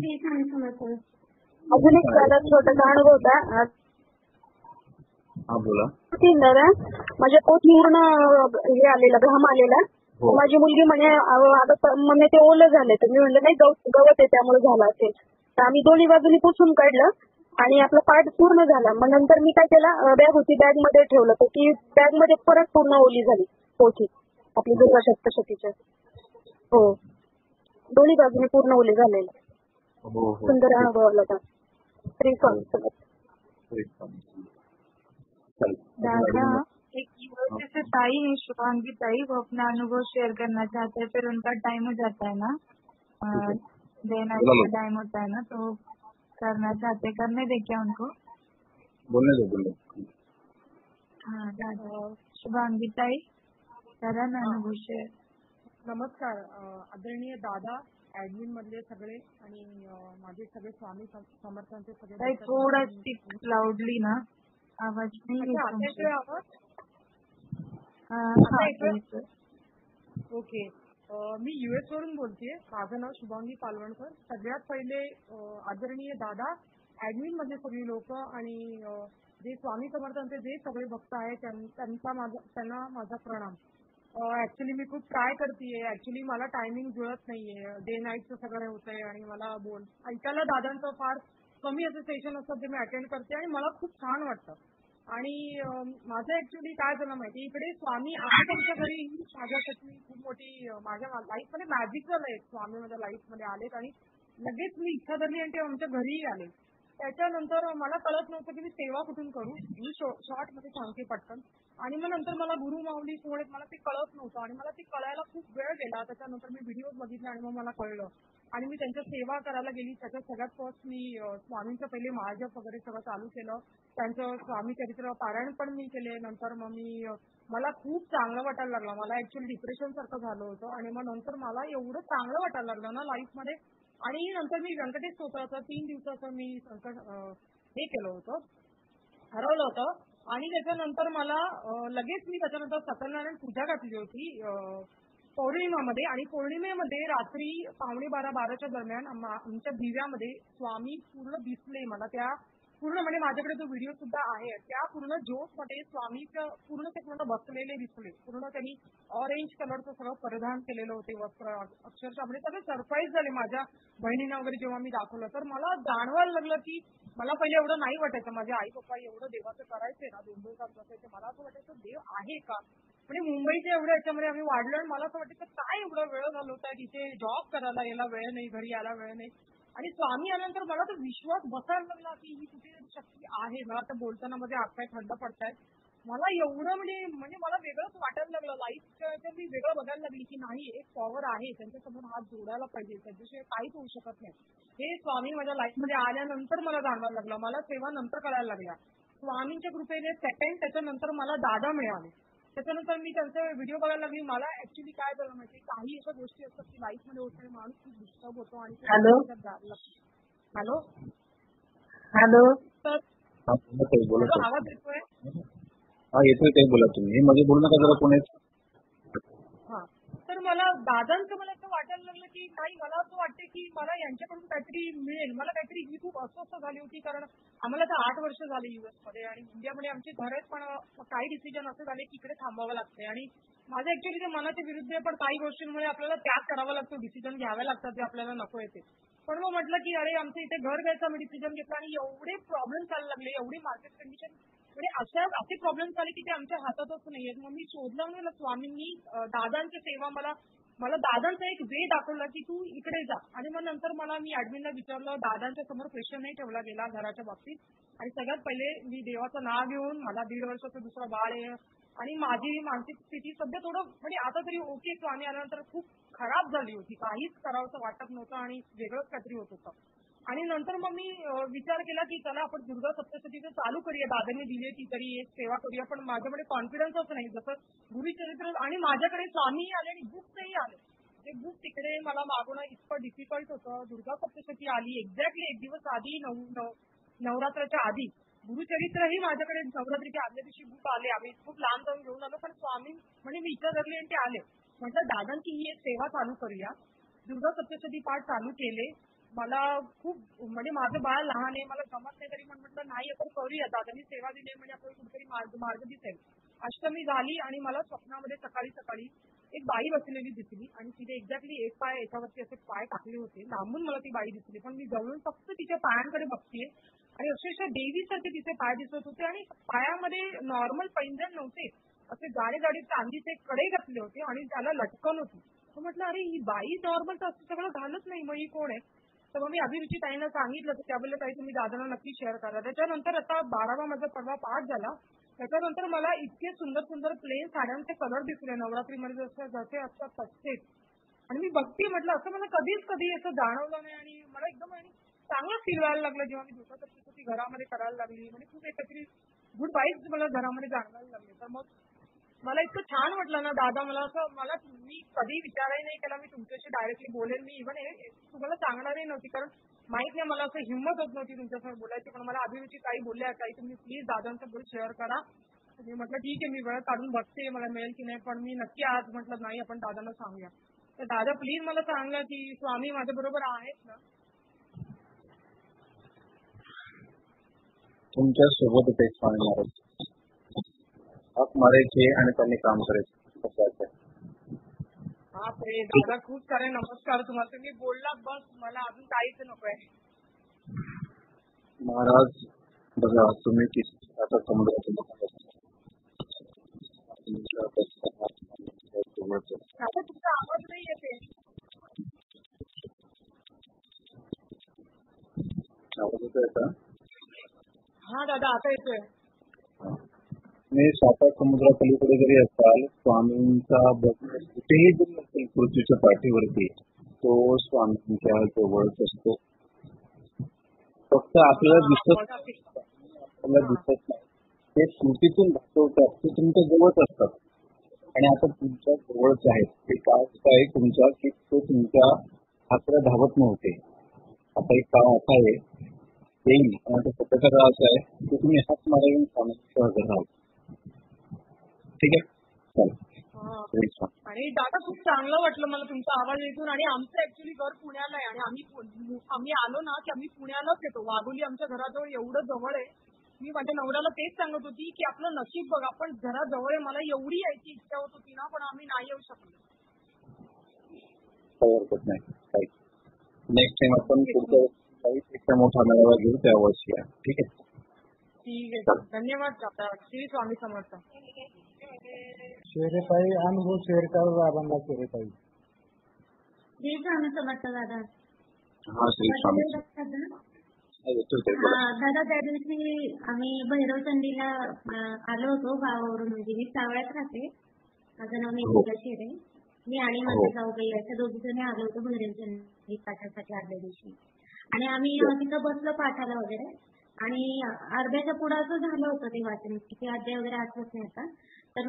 एक दादा छोटासा अनुभव होता. हा बोला. दादा माझ्या पोट पूर्ण हे आलेला, घाम आलेला. माझी मुलगी म्हणे आता म्हणे ते ओलं झालंय. तर मी म्हणलं नाही, गवत आहे त्यामुळे झालं असेल. तर आम्ही दोन्ही बाजूनी पुसून काढलं आणि आपला पाठ पूर्ण झाला. मग नंतर मी काय केलं, बॅग होती बॅग मध्ये ठेवलं, तर ती बॅग मध्ये परत पूर्ण ओली झाली पोथी आपली दुर्गा सप्तशतीच्या. हो, दोन्ही बाजूने पूर्ण ओले झालेले. सुंदर अनुभव आला होता. श्री स्वामी समर्थ. दादा एक यूएसए से ताई है शुभांगी ताई, वो अपना अनुभव शेयर करना चाहते हैं, फिर उनका टाइम हो जाता है ना, देना का टाइम होता है ना, तो करना चाहते, करने दे क्या उनको? बोलने दो. हाँ दादा शुभांगी ताई करा ना अनुभव शेअर. नमस्कार आदरणीय दादा, ऍडमिन मधले सगळे आणि माझे सगळे स्वामी समर्थांचे सगळे. थोडा स्पीक लाउडली ना, आवाज नाही येत. ओके. मी US वरून बोलतेय. माझं नाव शुभांगी पालवणकर. सगळ्यात पहिले आदरणीय दादा, ऍडमिन मध्ये सगळी लोक आणि जे स्वामी समर्थांचे जे सगळे भक्त आहेत त्यांना माझा प्रणाम. ऍक्च्युली मी खूप ट्राय करतेय. ऍक्च्युली मला टायमिंग जुळत नाहीये. डे नाईटचं सगळं होतंय आणि मला ऐकायला दादांचं फार कमी असे सेशन असतात जे मी अटेंड करते आणि मला खूप छान वाटतं. आणि माझं ऍक्च्युली काय झालं माहिती, इकडे स्वामी आहेत आमच्या घरी, माझ्यासाठी खूप मोठी माझ्या लाईफमध्ये मॅजिक झालंय. स्वामी माझ्या लाईफमध्ये आलेत आणि लगेच मी इच्छा धरली आणि ते आमच्या घरीही आले. त्याच्यानंतर मला कळत नव्हतं की मी सेवा कुठून करू. मी शॉर्ट मध्ये सांगते पटकन. आणि मग नंतर मला गुरु माऊली कोण आहेत मला ते कळत नव्हतं आणि मला ते कळायला खूप वेळ गेला. त्याच्यानंतर मी व्हिडिओ बघितले आणि मग मला कळलं आणि मी त्यांच्या सेवा करायला गेली. त्याच्यात सगळ्यात फर्स्ट मी स्वामींचं पहिले महाजप वगैरे सगळं चालू केलं. त्यांचं स्वामी चरित्र पारायण पण मी केले. नंतर मग मला खूप चांगलं वाटायला लागलं. मला ऍक्च्युअली डिप्रेशन सारखं झालं होतं आणि मग नंतर मला एवढं चांगलं वाटायला लागलं ना लाईफमध्ये. आणि नंतर मी व्यंकटेश स्तोत्राचं 3 दिवसाचं मी हे केलं होतं, ठरवलं होतं. आणि त्याच्यानंतर मला लगेच मी त्याच्यानंतर सत्यनारायण पूजा घातली होती पौर्णिमामध्ये. आणि पौर्णिमेमध्ये रात्री 11:15-12च्या दरम्यान आमच्या दिव्यामध्ये स्वामी पूर्ण दिसले मला. त्या पूर्ण म्हणजे माझ्याकडे जो व्हिडिओ सुद्धा आहे त्या पूर्ण ज्योतमध्ये स्वामी पूर्ण बसलेले दिसले. पूर्ण त्यांनी ऑरेंज कलरचं सगळं परिधान केलेलं होते वस्त्र. अक्षरशः म्हणजे सगळे सरप्राईज झाले माझ्या बहिणींना वगैरे जेव्हा मी दाखवलं. तर मला जाणवायला लागलं की मला पहिले एवढं नाही वाटायचं. माझे आई पप्पा एवढं देवाचं करायचे ना, 2-2 तास बसायचे. मला असं वाटायचं देव आहे का. म्हणजे मुंबईच्या एवढ्या याच्यामध्ये आम्ही वाढलो आणि मला असं वाटायचं काय एवढा वेळ घालवताय तिथे, जॉब करायला यायला वेळ नाही, घरी यायला वेळ नाही. आणि स्वामी आल्यानंतर मला तो विश्वास बसायला लागला की ही कुठे शक्ती आहे. मला तर बोलताना मध्ये हातपाय थंड पडतायत. मला एवढं म्हणजे मला वेगळंच वाटायला लागलं. लाईफच्या मी वेगळं बघायला लागली की नाही, एक पॉवर आहे, त्यांच्यासमोर हात जोडायला पाहिजे, त्याच्याशिवाय काहीच होऊ शकत नाही. हे स्वामी माझ्या लाईफमध्ये आल्यानंतर मला जाणवायला लागलं. मला सेवा नंतर कळायला लागल्या. स्वामींच्या कृपेने सेकंड त्याच्यानंतर मला दादा मिळाले. त्याच्यानंतर मी त्यांचे व्हिडिओ बघायला लागली. मला ऍक्च्युली काय झालं माहिती, काही अशा गोष्टी असतात की लाईफमध्ये होत नाही, माणूस खूप डिस्टर्ब होतो आणि हॅलो तर आवाज येतोय? येतोय काही बोला तुम्ही. हे मध्ये बोलू नका जरा. कोण आहेत? तर मला दादांचं मला असं वाटायला लागलं की नाही, मला असं वाटतं की मला यांच्याकडून काहीतरी मिळेल. मला काहीतरी ही खूप अस्वस्थ झाली होती कारण आम्हाला तर 8 वर्ष झाले US मध्ये आणि इंडियामध्ये आमचे घर आहेत. पण काही डिसिजन असे झाले की इकडे थांबावं लागतंय आणि माझं ऍक्च्युअली ते मनाच्या विरुद्ध आहे. पण काही गोष्टींमुळे आपल्याला त्याग करावा लागतो, डिसिजन घ्यावे लागतात जे आपल्याला नको येते. पण मग म्हटलं की अरे आमचं इथे घर घ्यायचं मी डिसिजन घेतला आणि एवढे प्रॉब्लेम चालू लागले, एवढी मार्केट कंडिशन म्हणजे असे प्रॉब्लेम झाले की ते आमच्या हातातच नाहीयेत. मग मी शोधलं म्हणजे स्वामींनी दादांची सेवा मला दादांचा एक वे दाखवला की तू इकडे जा. आणि मग नंतर मी ऍडमिनला विचारलं. दादांच्या समोर क्वेश्चन नाही ठेवला गेला घराच्या बाबतीत. आणि सगळ्यात पहिले मी देवाचं नाव घेऊन, मला 1.5 वर्षाचं दुसरं बाळ आहे आणि माझी मानसिक स्थिती सध्या थोडं म्हणजे आता तरी ओके. स्वामी आल्यानंतर खूप खराब झाली होती, काहीच करावंसं वाटत नव्हतं आणि वेगळंच काहीतरी होत होतं. आणि नंतर मग मी विचार केला की चला आपण दुर्गा सप्तशतीचं चालू करूया. दादांनी दिली ती तरी एक सेवा करूया. पण माझ्याकडे कॉन्फिडन्सच नाही. जसं गुरुचरित्र आणि माझ्याकडे स्वामी आले आणि बुक्सही आले. ते बुक तिकडे मला मागवणं इतकं डिफिकल्ट होतं. दुर्गा सप्तशती आली एक्झॅक्टली 1 दिवस आधी, नवरात्राच्या आधी. गुरुचरित्रही माझ्याकडे नवरात्रीच्या आदल्या दिवशी बुक आले. आम्ही खूप लांब जाऊन घेऊन आलो. पण स्वामी म्हणजे मी इच्छा धरली आणि ते आले. म्हटलं दादांची ही एक सेवा चालू करूया. दुर्गा सप्तशती पाठ चालू केले. मला खूप म्हणजे माझं बाळ लहान आहे, मला जमत नाही, तरी म्हटलं नाही आपण करूया. दादांनी सेवा दिली म्हणजे आपल्याला कुठेतरी मार्ग दिसेल. अष्टमी झाली आणि मला स्वप्नामध्ये सकाळी एक बाई बसलेली दिसली आणि तिथे एक्झॅक्टली एक पाय याच्यावरती असे पाय टाकले होते. लांबून मला ती बाई दिसली पण मी जवळून फक्त तिच्या पायांकडे बघतीये आणि अक्षरशः देवीसारखे तिचे पाय दिसत होते आणि पायामध्ये नॉर्मल पैंजण नव्हते, असे जाडे चांदीचे कडे घातले होते आणि त्याला लटकन होती. तर म्हटलं अरे ही बाई नॉर्मल तर असं सगळं घालत नाही, मग ही कोण आहे. तर मग मी अभिरुची ताईंना सांगितलं तर त्या बोलले ताई तुम्ही दादांना नक्की शेअर करा. त्याच्यानंतर आता 12वा माझा परवा पाठ झाला. त्याच्यानंतर मला इतके सुंदर प्लेन साड्यांचे कलर दिसले नवरात्रीमध्ये जसे असतात तसेच. आणि मी बघते म्हटलं असं मला कधी असं जाणवलं नाही आणि मला एकदम चांगलं फील व्हायला लागलं जेव्हा मी दुसऱ्या सप्तशती घरामध्ये करायला लागली. म्हणजे खूप काहीतरी गुड वाईब्स मला घरामध्ये जाणवायला लागले. तर मग मला इतकं छान वाटलं ना. दादा मला मी कधी विचारही नाही केला मी तुमच्याशी डायरेक्टली बोलेल. मी इव्हन तुम्हाला सांगणारही नव्हती कारण माहित नाही, मला असं हिंमत होत नव्हती तुमच्यासमोर बोलायची. पण मला अभिरुची ताई बोलल्या ताई तुम्ही प्लीज दादांचं बोल शेअर करा. मी म्हटलं ठीक आहे मी वेळ काढून बघते मला मिळेल की नाही. पण मी नक्की आज म्हटलं नाही आपण दादांना सांगूया. तर दादा प्लीज मला सांगा की स्वामी माझ्या बरोबर आहेत ना. तुमच्या सोबतच एक स्वामी महाराज हाक मारायचे आणि त्यांनी काम करायचं असं आहे. बापरे दादा, खूप सारे नमस्कार तुम्हाला. तुम्ही बोललात बस, मला अजून काहीच नकोय. महाराज बघा, तुम्ही आता समुद्रातून दादा तुमचा आवाज नाही येते. आवाज येतोय का? हा दादा आता येतोय. मी साता समुद्रापलीकडे जरी असाल, स्वामींचा कुठेही जरी असेल पृथ्वीच्या पाठीवरती, तो स्वामींच्या जवळच असतो. फक्त आपल्याला दिसत नाही, ते स्मृतीतून दाखवतात, ते तुमच्या जवळच असतात आणि आता तुमच्या जवळच आहेत. ते काय आहे तुमच्या की तो तुमच्या हाताला धावत नव्हते. आता एक काम असं आहे येईल आणि आता स्वतःचा काळ असा आहे की तुम्ही हात मारायला स्वामींच्या हजर राहाल. ठीक आहे, चालेल. आणि दादा खूप चांगलं वाटलं मला तुमचा आवाज ऐकून. आणि आमचं ऍक्च्युली घर पुण्याला आहे आणि आम्ही आलो ना की आम्ही पुण्यालाच येतो. वाघोली आमच्या घराजवळ एवढं जवळ आहे. मी माझ्या नवऱ्याला तेच सांगत होती की आपलं नशीब बघ, आपण घराजवळ आहे. मला एवढी यायची इच्छा होत होती ना, पण आम्ही नाही येऊ शकलो. काही हरकत नाही. नेक्स्ट टाइम आपण पुढच्या मोठा मेळावा घेऊ त्या वर्षी. ठीक आहे, ठीक आहे. धन्यवाद दादा. श्री स्वामी समर्थ. शेरेताई अनुभव शेअर करा बाबांना. शेरेताई श्री स्वामी समर्थ दादा. हा, श्री स्वामी. दादा त्या दिवशी आम्ही भैरवचंडीला आलो होतो गावावरून. म्हणजे मी सावळ्यात राहते. माझं नाव मेघा शेरे. मी आणि माझे जाऊबाई अशा दोघी जणी आलो होतो भैरवचंडी पाठासाठी आदल्या दिवशी. आणि आम्ही तिथं बसलो पाठाला वगैरे. आणि अर्ध्याच्या पुढं असं झालं होतं ते वाचन, किती अध्याय वगैरे आठवत नाही आता. तर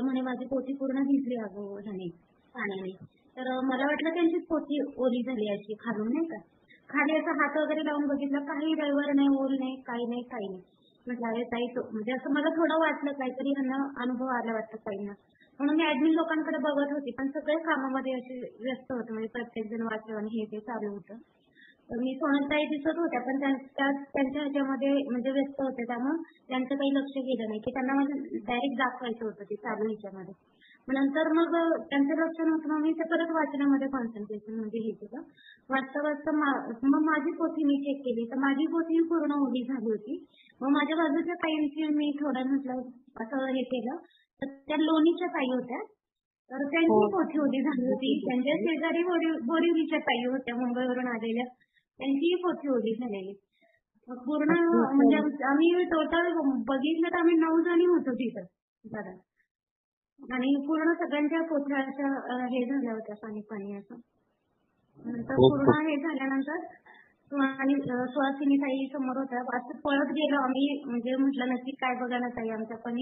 म्हणे माझी पोथी पूर्ण भिजली अगो ह्याने पाण्याने. तर मला वाटलं त्यांचीच पोथी ओली झाली अशी खालून, नाही का. खाली असं हात वगैरे लावून बघितलं, काही ड्रायव्हर नाही, ओल नाही, काही नाही. म्हटलं अरे ताई, म्हणजे असं मला थोडं वाटलं काहीतरी ह्यांना अनुभव आला वाटतं ताईंना. म्हणून मी ऍडमिन लोकांकडे बघत होती, पण सगळे कामामध्ये असे व्यस्त होते. म्हणजे प्रत्येक जण वाचलं आणि हे ते चालू होतं. तर मी सोनलताई दिसत होत्या, पण त्यांच्या ह्याच्यामध्ये म्हणजे व्यस्त होते. त्यामुळे त्यांचं काही लक्ष गेलं नाही की त्यांना म्हणजे डायरेक्ट दाखवायचं होतं ते चालू ह्याच्यामध्ये. नंतर मग त्यांचं लक्ष नव्हतं. मग मी ते परत वाचनामध्ये कॉन्सन्ट्रेशन म्हणजे हे केलं. वाचता मग माझी पोथी मी चेक केली, तर माझी पोथी पूर्ण ओली झाली होती. मग माझ्या बाजूच्या ताईंची मी थोडं म्हटलं असं हे केलं, तर त्या लोणीच्या ताई होत्या. तर त्यांची पोथी ओली झाली होती. त्यांच्या शेजारी बोरिवलीच्या ताई होत्या मुंबईवरून आलेल्या, त्यांचीही पोथी ओली झालेली. पूर्ण म्हणजे आम्ही टोटल बघितलं तर आम्ही 9 जणी होतो तिथं दादा. आणि पूर्ण सगळ्यांच्या पोथ्या अशा हे झाल्या होत्या, पाणी असं. नंतर पूर्ण हे झाल्यानंतर आणि सुहासिनी ताई समोर होत्या. असं पळत गेलो आम्ही. म्हणजे म्हटलं नक्की काय बघा ना ताई आमच्या. पण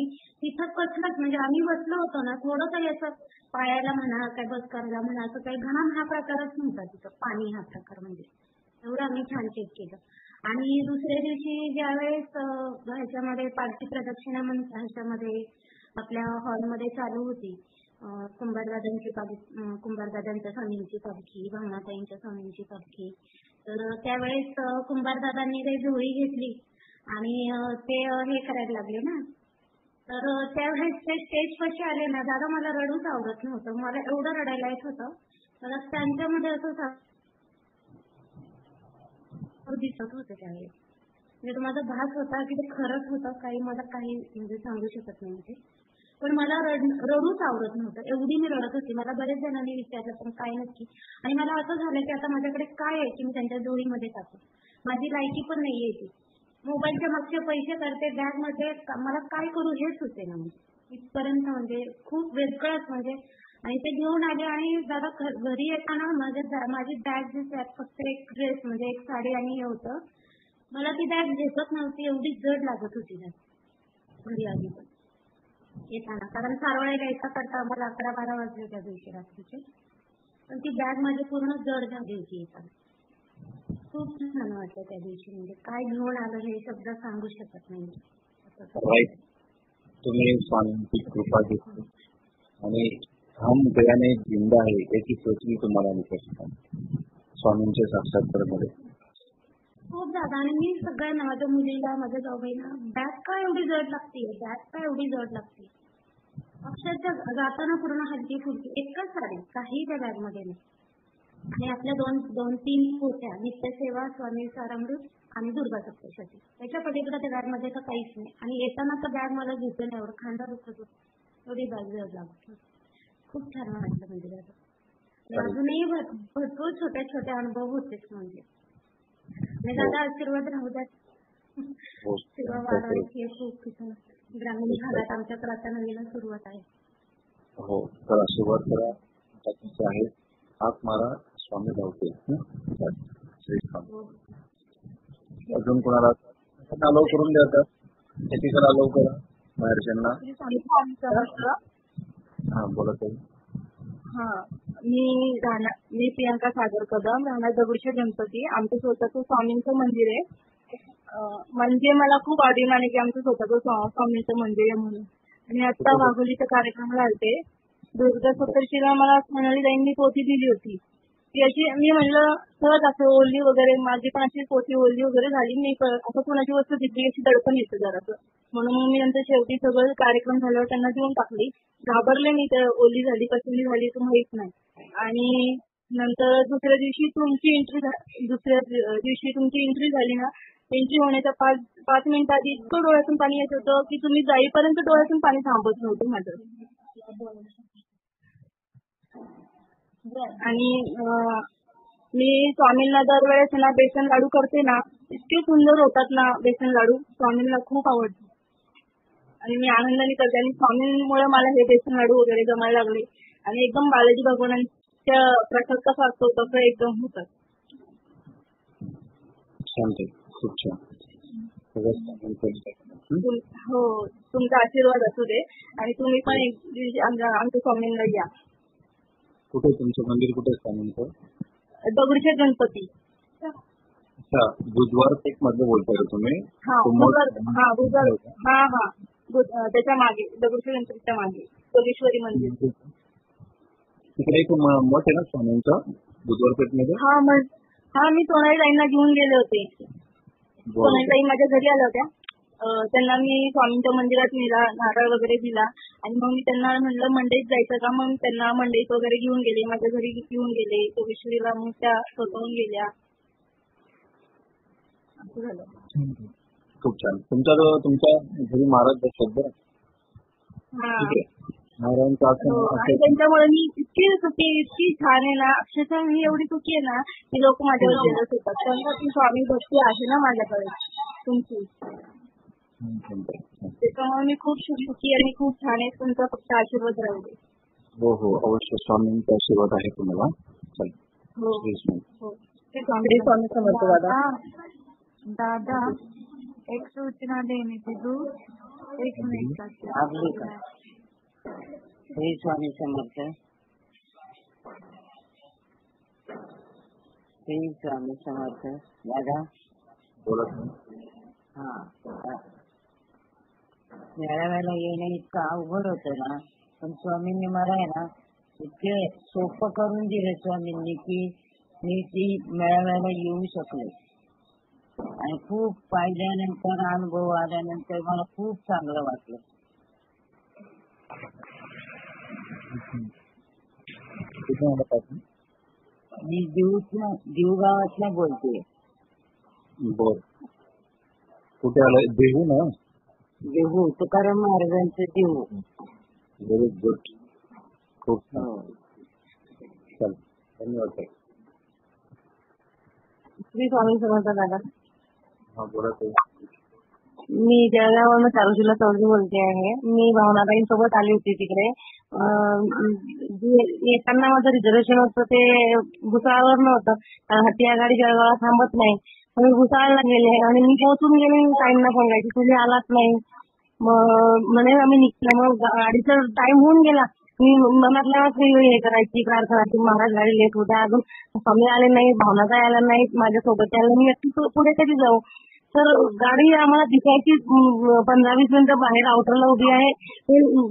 तिथं कसलंच म्हणजे आम्ही बसलो होतो ना, थोडं काही असं पायाला म्हणा, काय बस करायला म्हणा, असं काही घाम हा प्रकारच नव्हता तिथं. पाणी हा प्रकार म्हणजे एवढं आम्ही छान चेक केलं. आणि दुसऱ्या दिवशी ज्यावेळेस ह्याच्यामध्ये पालखी प्रदक्षिणा ह्याच्यामध्ये आपल्या हॉलमध्ये चालू होती, कुंभारदादांच्या स्वामींची पालखी, भावनाताईंच्या स्वामींची पालखी. तर त्यावेळेस कुंभारदादांनी काही झोळी घेतली आणि ते हे करायला लागले ना. तर त्यावेळेस ते स्टेज पाशी आले ना दादा, मला रडूच आवडत नव्हतं. मला एवढं रडायला येत होतं. मला त्यांच्यामध्ये असं दिसत होतं त्यावेळेस. म्हणजे माझा भास होता की ते खरंच होतं, काही मला काही म्हणजे सांगू शकत नाही ते. पण मला रडूच आवडत नव्हतं, एवढी मी रडत होती. मला बरेच जणांनी विचारलं पण काय नक्की. आणि मला असं झालं की आता माझ्याकडे काय आहे की मी त्यांच्या जोडीमध्ये टाकू. माझी लायकी पण नाहीये ती. मोबाईलच्या मागचे पैसे करते बॅग मध्ये, मला काय करू हेच होते ना. म्हणजे इथपर्यंत म्हणजे खूप वेगळंच म्हणजे. आणि ते घेऊन आले आणि दादा घरी येताना माझी बॅग जी फक्त एक ड्रेस म्हणजे एक साडी आणि हे होतं. मला ती बॅग झेपत नव्हती, एवढी जड लागत होती घरी आली पण येताना. कारण सारवळ्याला येता करता आम्हाला 11-12 वाजले त्या दिवशी रात्रीचे. पण ती बॅग माझी पूर्ण जड झाली होती येताना. खूप छान वाटलं त्या दिवशी. म्हणजे काय घेऊन आलं हे शब्द सांगू शकत नाही. तुम्ही स्वामींची कृपा घेतली आणि हम दयाने जिंदा आहे याची पृथ्वी तुम्हाला निकट स्वामींच्या साक्षात्कारामध्ये. खूप दादा. आणि मी सगळ्यांना, माझ्या मुलीला, माझ्या जाऊबाईला, बॅग का एवढी जड लागते, बॅग का एवढी जड लागते, अक्षरशः जाताना पूर्ण हलकी फुलकी एकच साडी, काही त्या बॅग मध्ये नाही. आणि आपल्या दोन तीन पोथ्या, नित्यसेवा, स्वामी सारामृत आणि दुर्गा सप्तशती, त्याच्या पलीकडे त्या बॅग मध्ये तर काहीच नाही. आणि येताना तर बॅग मला घेतलं नाही, एवढं खांदा दुखत होतं, एवढी बॅग जड लागत. खूप छान वाटलं मंदिरात. अजूनही भरपूर छोटे छोटे अनुभव होतेच म्हणजे. आणि दादा आशीर्वाद राहू द्यात, सेवा वाढवायची खूप तिथं ग्रामीण भागात आमच्याकडे आता नवीन सुरुवात आहे. हो, तर आशीर्वाद करा आहे. हात मारा, स्वामी धावते. अजून कोणाला अलाव करून द्या, तर एकीकडे अलाव करा बाहेरच्यांना. हा बोला ताई. हा, मी प्रियांका सागर कदम, राहणार दगडूशेठ गणपती. आमचं स्वतःचं स्वामींचं मंदिर आहे. म्हणजे मला खूप अभिमान आहे की आमचं स्वतःचं स्वामींचं मंदिर आहे म्हणून. आणि आता वाघोलीच्या कार्यक्रमाला आलते. दुर्गा सप्तशतीला मला सोनालीताईंनी पोथी दिली होती. ती अशी, मी म्हणलं सहज असं ओली वगैरे, माझी पण अशी पोथी ओली वगैरे झाली, मी असं कोणाची वस्तू घेतली अशी दडपण येतं जरासं. म्हणून मग मी नंतर शेवटी सगळं कार्यक्रम झाल्यावर त्यांना देऊन टाकली. घाबरले मी, तर ओली झाली कसली झाली तर माहित नाही. आणि नंतर दुसऱ्या दिवशी तुमची एंट्री झाली ना, एंट्री होण्याच्या 5 मिनिटं आधी इतकं डोळ्यातून पाणी येत होतं की तुम्ही जाईपर्यंत डोळ्यातून पाणी थांबत नव्हतं माझं. आणि मी स्वामींना दरवेळेस ना बेसन लाडू करते ना, इतके सुंदर होतात ना बेसन लाडू, स्वामींना खूप आवडतात. आणि मी आनंदाने करते. आणि स्वामींमुळे मला हे बेसन लाडू वगैरे जमायला लागले. आणि एकदम बालाजी भगवानांच्या प्रसाद कसा असतो तसं एकदम होतात. खूप छान. हो, तुमचा आशीर्वाद असू दे. आणि तुम्ही पण एक दिवशी आमच्या स्वामींना या. कुठे तुमचं मंदिर, कुठे स्वामींचं? दगडूशेठ गणपती. अच्छा, बुधवार पेठ मध्ये बोलताय का तुम्ही? बुधवार. त्याच्या मागे, दगडूशेठ गणपतीच्या मागे योगेश्वरी मंदिर. तिकडे एक मठ आहे ना स्वामींचं बुधवार पेठ मध्ये? हा, मी सोनालीताईंना घेऊन गेले होते. सोनालीताई माझ्या घरी आल्या होत्या. त्यांना मी स्वामींच्या मंदिरात नेला, नारळ वगैरे दिला. आणि मग मी त्यांना म्हणलं मंडईत जायचं का, मग त्यांना मंडईत वगैरे घेऊन गेले, माझ्या घरी घेऊन गेले. योगेश्वरीला मग त्या स्वतःहून गेल्या. असं झालं. खूप छान. तुमच्या घरी महाराज बसतात बरं. आणि त्यांच्यामुळे मी इतकी छान आहे ना, अक्षरशः मी एवढी सुखी आहे ना की लोक माझ्यावर जेलस होतात. त्यांना ती स्वामी भक्ती आहे ना माझ्याकडे तुमची, त्याच्यामुळे मी खूप सुखी आणि खूप छान आहे. तुमचा फक्त आशीर्वाद राहू दे. हो हो, अवश्य. स्वामींचा आशीर्वाद आहे तुम्हाला. स्वामी समर्थ. दादा एक सूचना देने की तू 1 मिनिट का. श्री स्वामी समर्थ. श्री स्वामी समर्थ. दादा बोला. हा, मेळाव्याला येणं इतकं अवघड होतं ना, पण स्वामींनी मला आहे ना इतके सोपं करून दिले स्वामींनी की मी ती मेळाव्याला येऊ शकले. आणि खूप पाहिल्यानंतर, अनुभव आल्यानंतर मला खूप चांगलं वाटलं. मी देऊ गावातल्या बोलते. बर, कुठे आलाय? देहू ना? देहू, तुकाराम महाराजांचं देहू. Very good. खूप छान. चल, धन्यवाद. श्री स्वामी समर्थ. दादा हा बोला. मी जळगाववरून चारुशीला चौधरी बोलते आहे. मी भावनाताईंसोबत आली होती तिकडे. येताना माझं रिझर्वेशन होतं ते भुसावळवर नव्हतं, हत्ती आघाडी जळगावला थांबत नाही. मी भुसावळला गेले आणि मी पोहोचून गेले. ताईंना सांगायची तुम्ही आलात नाही, म्हणे आम्ही निघतो. मग गाडीचा टाइम होऊन गेला. मी मनातल्या हे करायची प्रार्थना की महाराज गाडी लेट होत्या, अजून स्वामी आले नाही, भावनाताई आल्या नाहीत, माझ्यासोबत आले, मी एकटी पुढे कधी जाऊ. तर गाडी आम्हाला दिसायची 15-20 मिनिटं बाहेर आउटरला उभी आहे.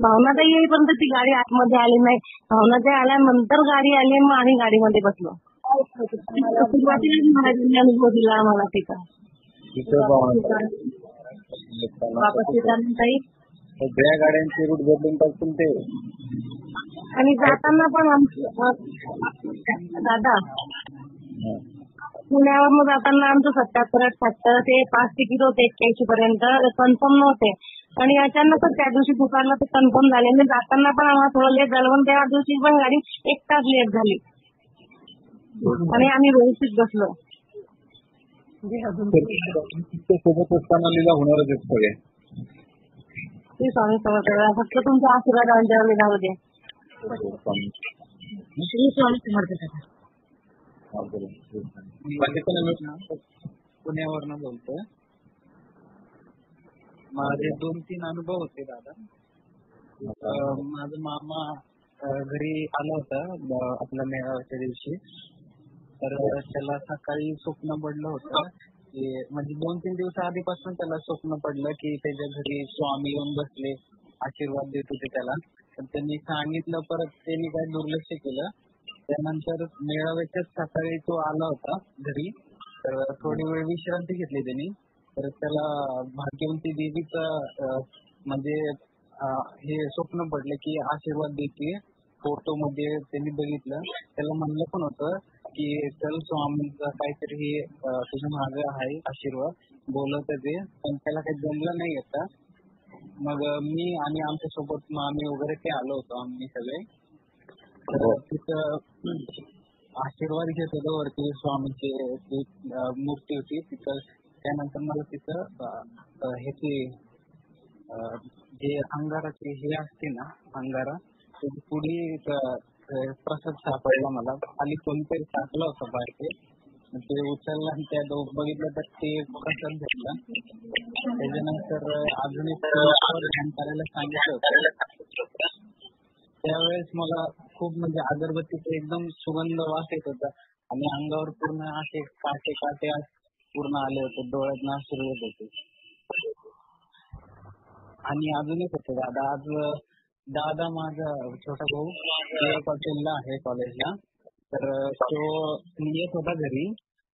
भावनाताई येईपर्यंत ती गाडी आतमध्ये आली नाही. भावनाताई आल्यानंतर गाडी आली, मग आम्ही गाडीमध्ये बसलो. सुरुवातीलाच महाराजांनी अनुभव दिला आम्हाला तिचा. वापस येताना सगळ्या गाड्यांचे रूट बदलून टाकतील ते. आणि जाताना पण दादा पुण्यावरून जाताना आमचं 77-78 ते 5 तिकीट होते 81 पर्यंत कन्फर्म नव्हते आणि अचानकच त्या दिवशी दुकानला ते कन्फर्म झाले आणि जाताना पण आम्हाला थोडं लेट झालं पण त्या दिवशी पण गाडी 1 तास लेट झाली आणि आम्ही व्यवस्थित बसलो. सोबत असताना लिला होणारच आहेत सगळे. श्री स्वामी समर्थ. फक्त तुमचा आशीर्वाद आमच्यावर लिला होते. श्री स्वामी समर्थ. पुण्यावरनं बोलतोय. माझे 2-3 अनुभव होते दादा. माझा मामा घरी आला होता आपल्या मेळाव्याच्या दिवशी. तर त्याला सकाळी स्वप्न पडलं होतं की म्हणजे 2-3 दिवस आधीपासून त्याला स्वप्न पडलं की त्याच्या घरी स्वामी येऊन बसले, आशीर्वाद देत होते त्याला. तर त्यांनी सांगितलं, परत त्यांनी काय दुर्लक्ष केलं. त्यानंतर मेळाव्याच्याच सकाळी तो आला होता घरी. तर थोडी वेळ विश्रांती घेतली त्यांनी. तर त्याला भाग्यवंती देवीचं म्हणजे हे स्वप्न पडले की आशीर्वाद देते. फोटो मध्ये त्यांनी बघितलं. त्याला म्हणलं पण होतं की चल स्वामींचा काहीतरी तुझ्या मागे आहे आशीर्वाद बोलत ते, पण त्याला काही जमलं नाही आता. मग मी आणि आमच्या सोबत मामी वगैरे ते आलो होतो आम्ही सगळे. तर तिथं आशीर्वाद घेत होतो. वरती स्वामीची मूर्ती होती तिथं. त्यानंतर मला तिथं ह्याची जे अंगाराची हे असते ना अंगारा, त्याची पुढी प्रसाद सापडला मला. खाली कोणतरी टाकलं होतं बाहेर. ते उचललं आणि त्या बघितलं तर ते प्रसाद भेटला. त्याच्यानंतर अजून एक ध्यान करायला सांगितलं होतं. त्यावेळेस मला खूप म्हणजे अगरबत्तीचा एकदम सुगंध वास येत होता आणि अंगावर पूर्ण असे काटे पूर्ण आले होते, डोळ्यात अश्रू येत होते. आणि अजून एक होतं दादा. आज दादा माझा छोटा भाऊ कॉलेजला आहे कॉलेजला. तर तो येत होता घरी.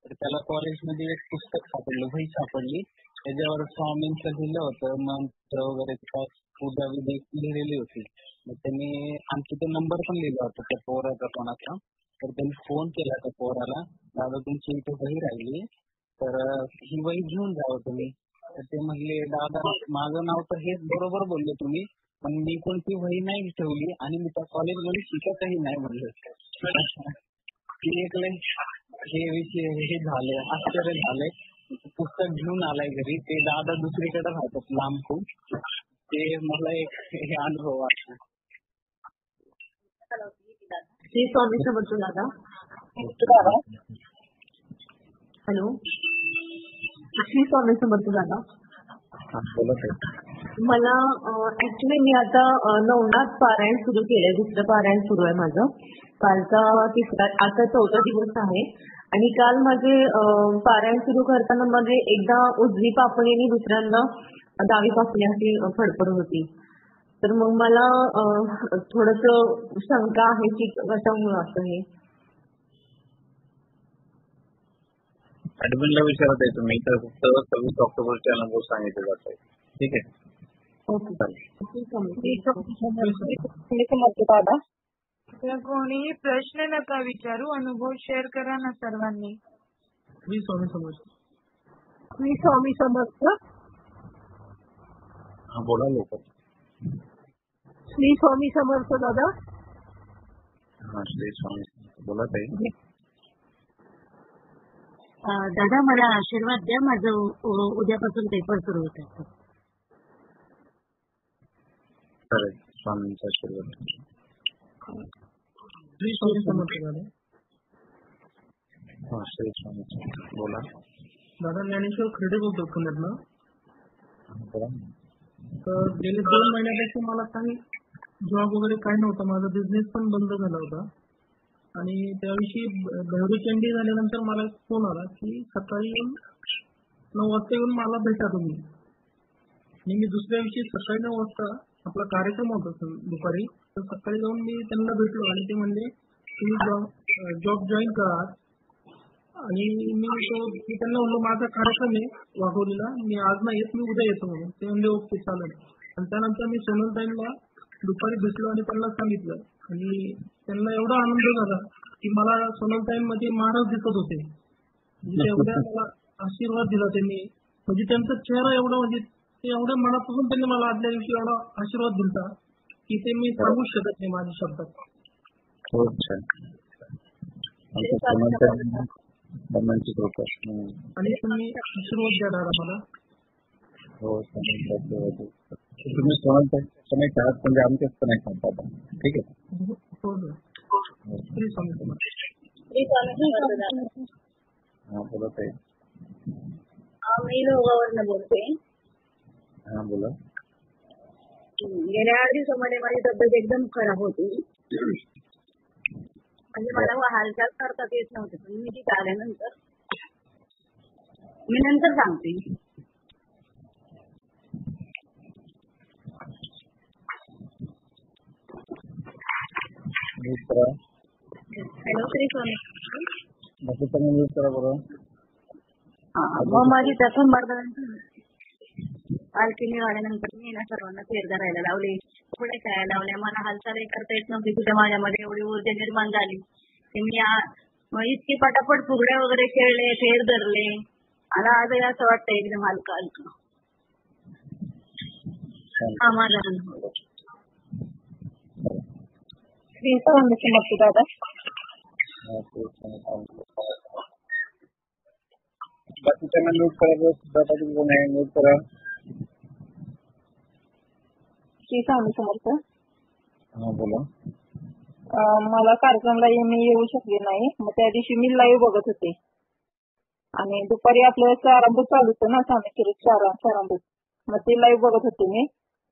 तर त्याला कॉलेजमध्ये एक पुस्तक सापडलं, वही सापडली. त्याच्यावर स्वामींचं लिहिलं होतं, मंत्र वगैरे काय पूजा विधी लिहिलेली होती. मग त्यांनी आणखी तो नंबर पण लिहिला होता त्या पोराचा कोणाचा. तर त्यांनी फोन केला त्या पोराला, दादा तुमची इथे वही राहिली, तर ही वही घेऊन जावं तुम्ही. तर ते म्हणले, दादा माझं नाव तर हेच बरोबर बोलले तुम्ही, पण मी कोणती वही नाही ठेवली आणि मी त्या कॉलेजमध्ये शिकतही नाही म्हणलं. एक हे विषय हे झाले, आश्चर्य झालंय. पुस्तक घेऊन आलाय घरी. ते दादा दुसरीकडे राहतात लांब खूप. ते मला एक हे अनुभव वाटला. श्री स्वामी समर्थ दादा. हॅलो, श्री स्वामी समर्थ दादा. मला ऍक्च्युली मी आता नवनाथ पारायण सुरू केलंय. दुसरं पारायण सुरू आहे माझं. कालचा तिसरा, आता 4था दिवस आहे. आणि काल माझे पारायण सुरू करताना मध्ये एकदा उजवी पापणी आणि दुसऱ्यांदा डावी पापणी अशी फडफड होती. तर मग मला थोडस शंका आहे की कशामुळे असं हे. ऍडमिनला विचारत आहे तुम्ही, तर फक्त 26 ऑक्टोबरचे अनुभव सांगितले जात आहे. ठीक आहे, ओके दादा. कोणीही प्रश्न नका विचारू, अनुभव शेअर करा ना सर्वांनी. श्री स्वामी समर्थ. श्री स्वामी समर्थ. हा बोला लवकर. श्री स्वामी समर्थ दादा. हा श्री स्वामी बोला ताई. दादा मला आशीर्वाद द्या, माझं उद्यापासून पेपर सुरू होत आहे. चालेल, स्वामींचा आशीर्वाद. श्री स्वामी समर्थ दादा. हा श्री स्वामी बोला. दादा ज्ञानेश्वर खर्डे बोलतो पुण्यातनं. बोला. तर गेले 2 महिन्यापासून मला काही जॉब वगैरे काही नव्हता. माझा बिझनेस पण बंद झाला होता. आणि त्याविषयी भैरवचंडी झाल्यानंतर मला एक फोन आला की सकाळी 9 वाजता येऊन मला भेटा तुम्ही. आणि मी दुसऱ्या दिवशी सकाळी 9 वाजता आपला कार्यक्रम होता दुपारी. तर सकाळी जाऊन मी त्यांना भेटलो आणि ते म्हणले तुम्ही जॉब जॉईन करा आणि मी त्यांना म्हणलो माझा कार्यक्रम आहे वाघोलीला, मी आज नाही येत, मी उद्या येतो म्हणून. ते म्हणले ओके चालेल. आणि त्यानंतर मी सोनलताईंना दुपारी भेटलो आणि त्यांना सांगितलं आणि त्यांना एवढा आनंद झाला की मला सोनलताईंमध्ये महाराज दिसत होते. म्हणजे एवढ्या मला आशीर्वाद दिला त्यांनी, म्हणजे त्यांचा चेहरा एवढा, म्हणजे ते एवढ्या मनापासून त्यांनी मला आदल्या दिवशी एवढा आशीर्वाद दिला की ते मी सांगूच शकत नाही माझ्या शब्दात. खूप छान. आणि तुम्ही आशीर्वाद द्या दादा मला. हो तुम्ही कनेक्ट आहात म्हणजे आमच्याच कनेक्ट आहात. ठीक आहे. हा बोलत आहे. मी लोगावरनं बोलते. हा बोला. गेल्या 8 दिवसामध्ये माझी तब्येत एकदम खराब होती. म्हणजे मला हालचाल करतात येत नव्हते, पण मी तिथे आल्यानंतर मी नंतर सांगते. हॅलो श्री स्वामी. करा बरं. मग माझी प्रथम बारदानाची पालखी मिळाल्यानंतर मी ना सर्वांना फेर धरायला लावले, पुढे खेळायला लावल्या. मला हालचालही करता येत नव्हती. तुझ्या माझ्यामध्ये एवढी ऊर्जा निर्माण झाली की मी इतकी पटापट फुगड्या वगैरे खेळले, फेर धरले. मला आजही असं वाटतं एकदम हलका हलका. हा माझा अनुभव. दादा बाकीच्यांना नोट करा, सुद्धा कोण आहे नोट करा. श्री स्वामी समर्थ. हा बोला. मला कार्यक्रमला मी येऊ शकले नाही, मग त्या दिवशी मी लाईव्ह बघत होते आणि दुपारी आपलं प्रारंभ चालू होतं ना, स्वामी चरित्र प्रारंभ, मग ते लाईव्ह बघत होते मी.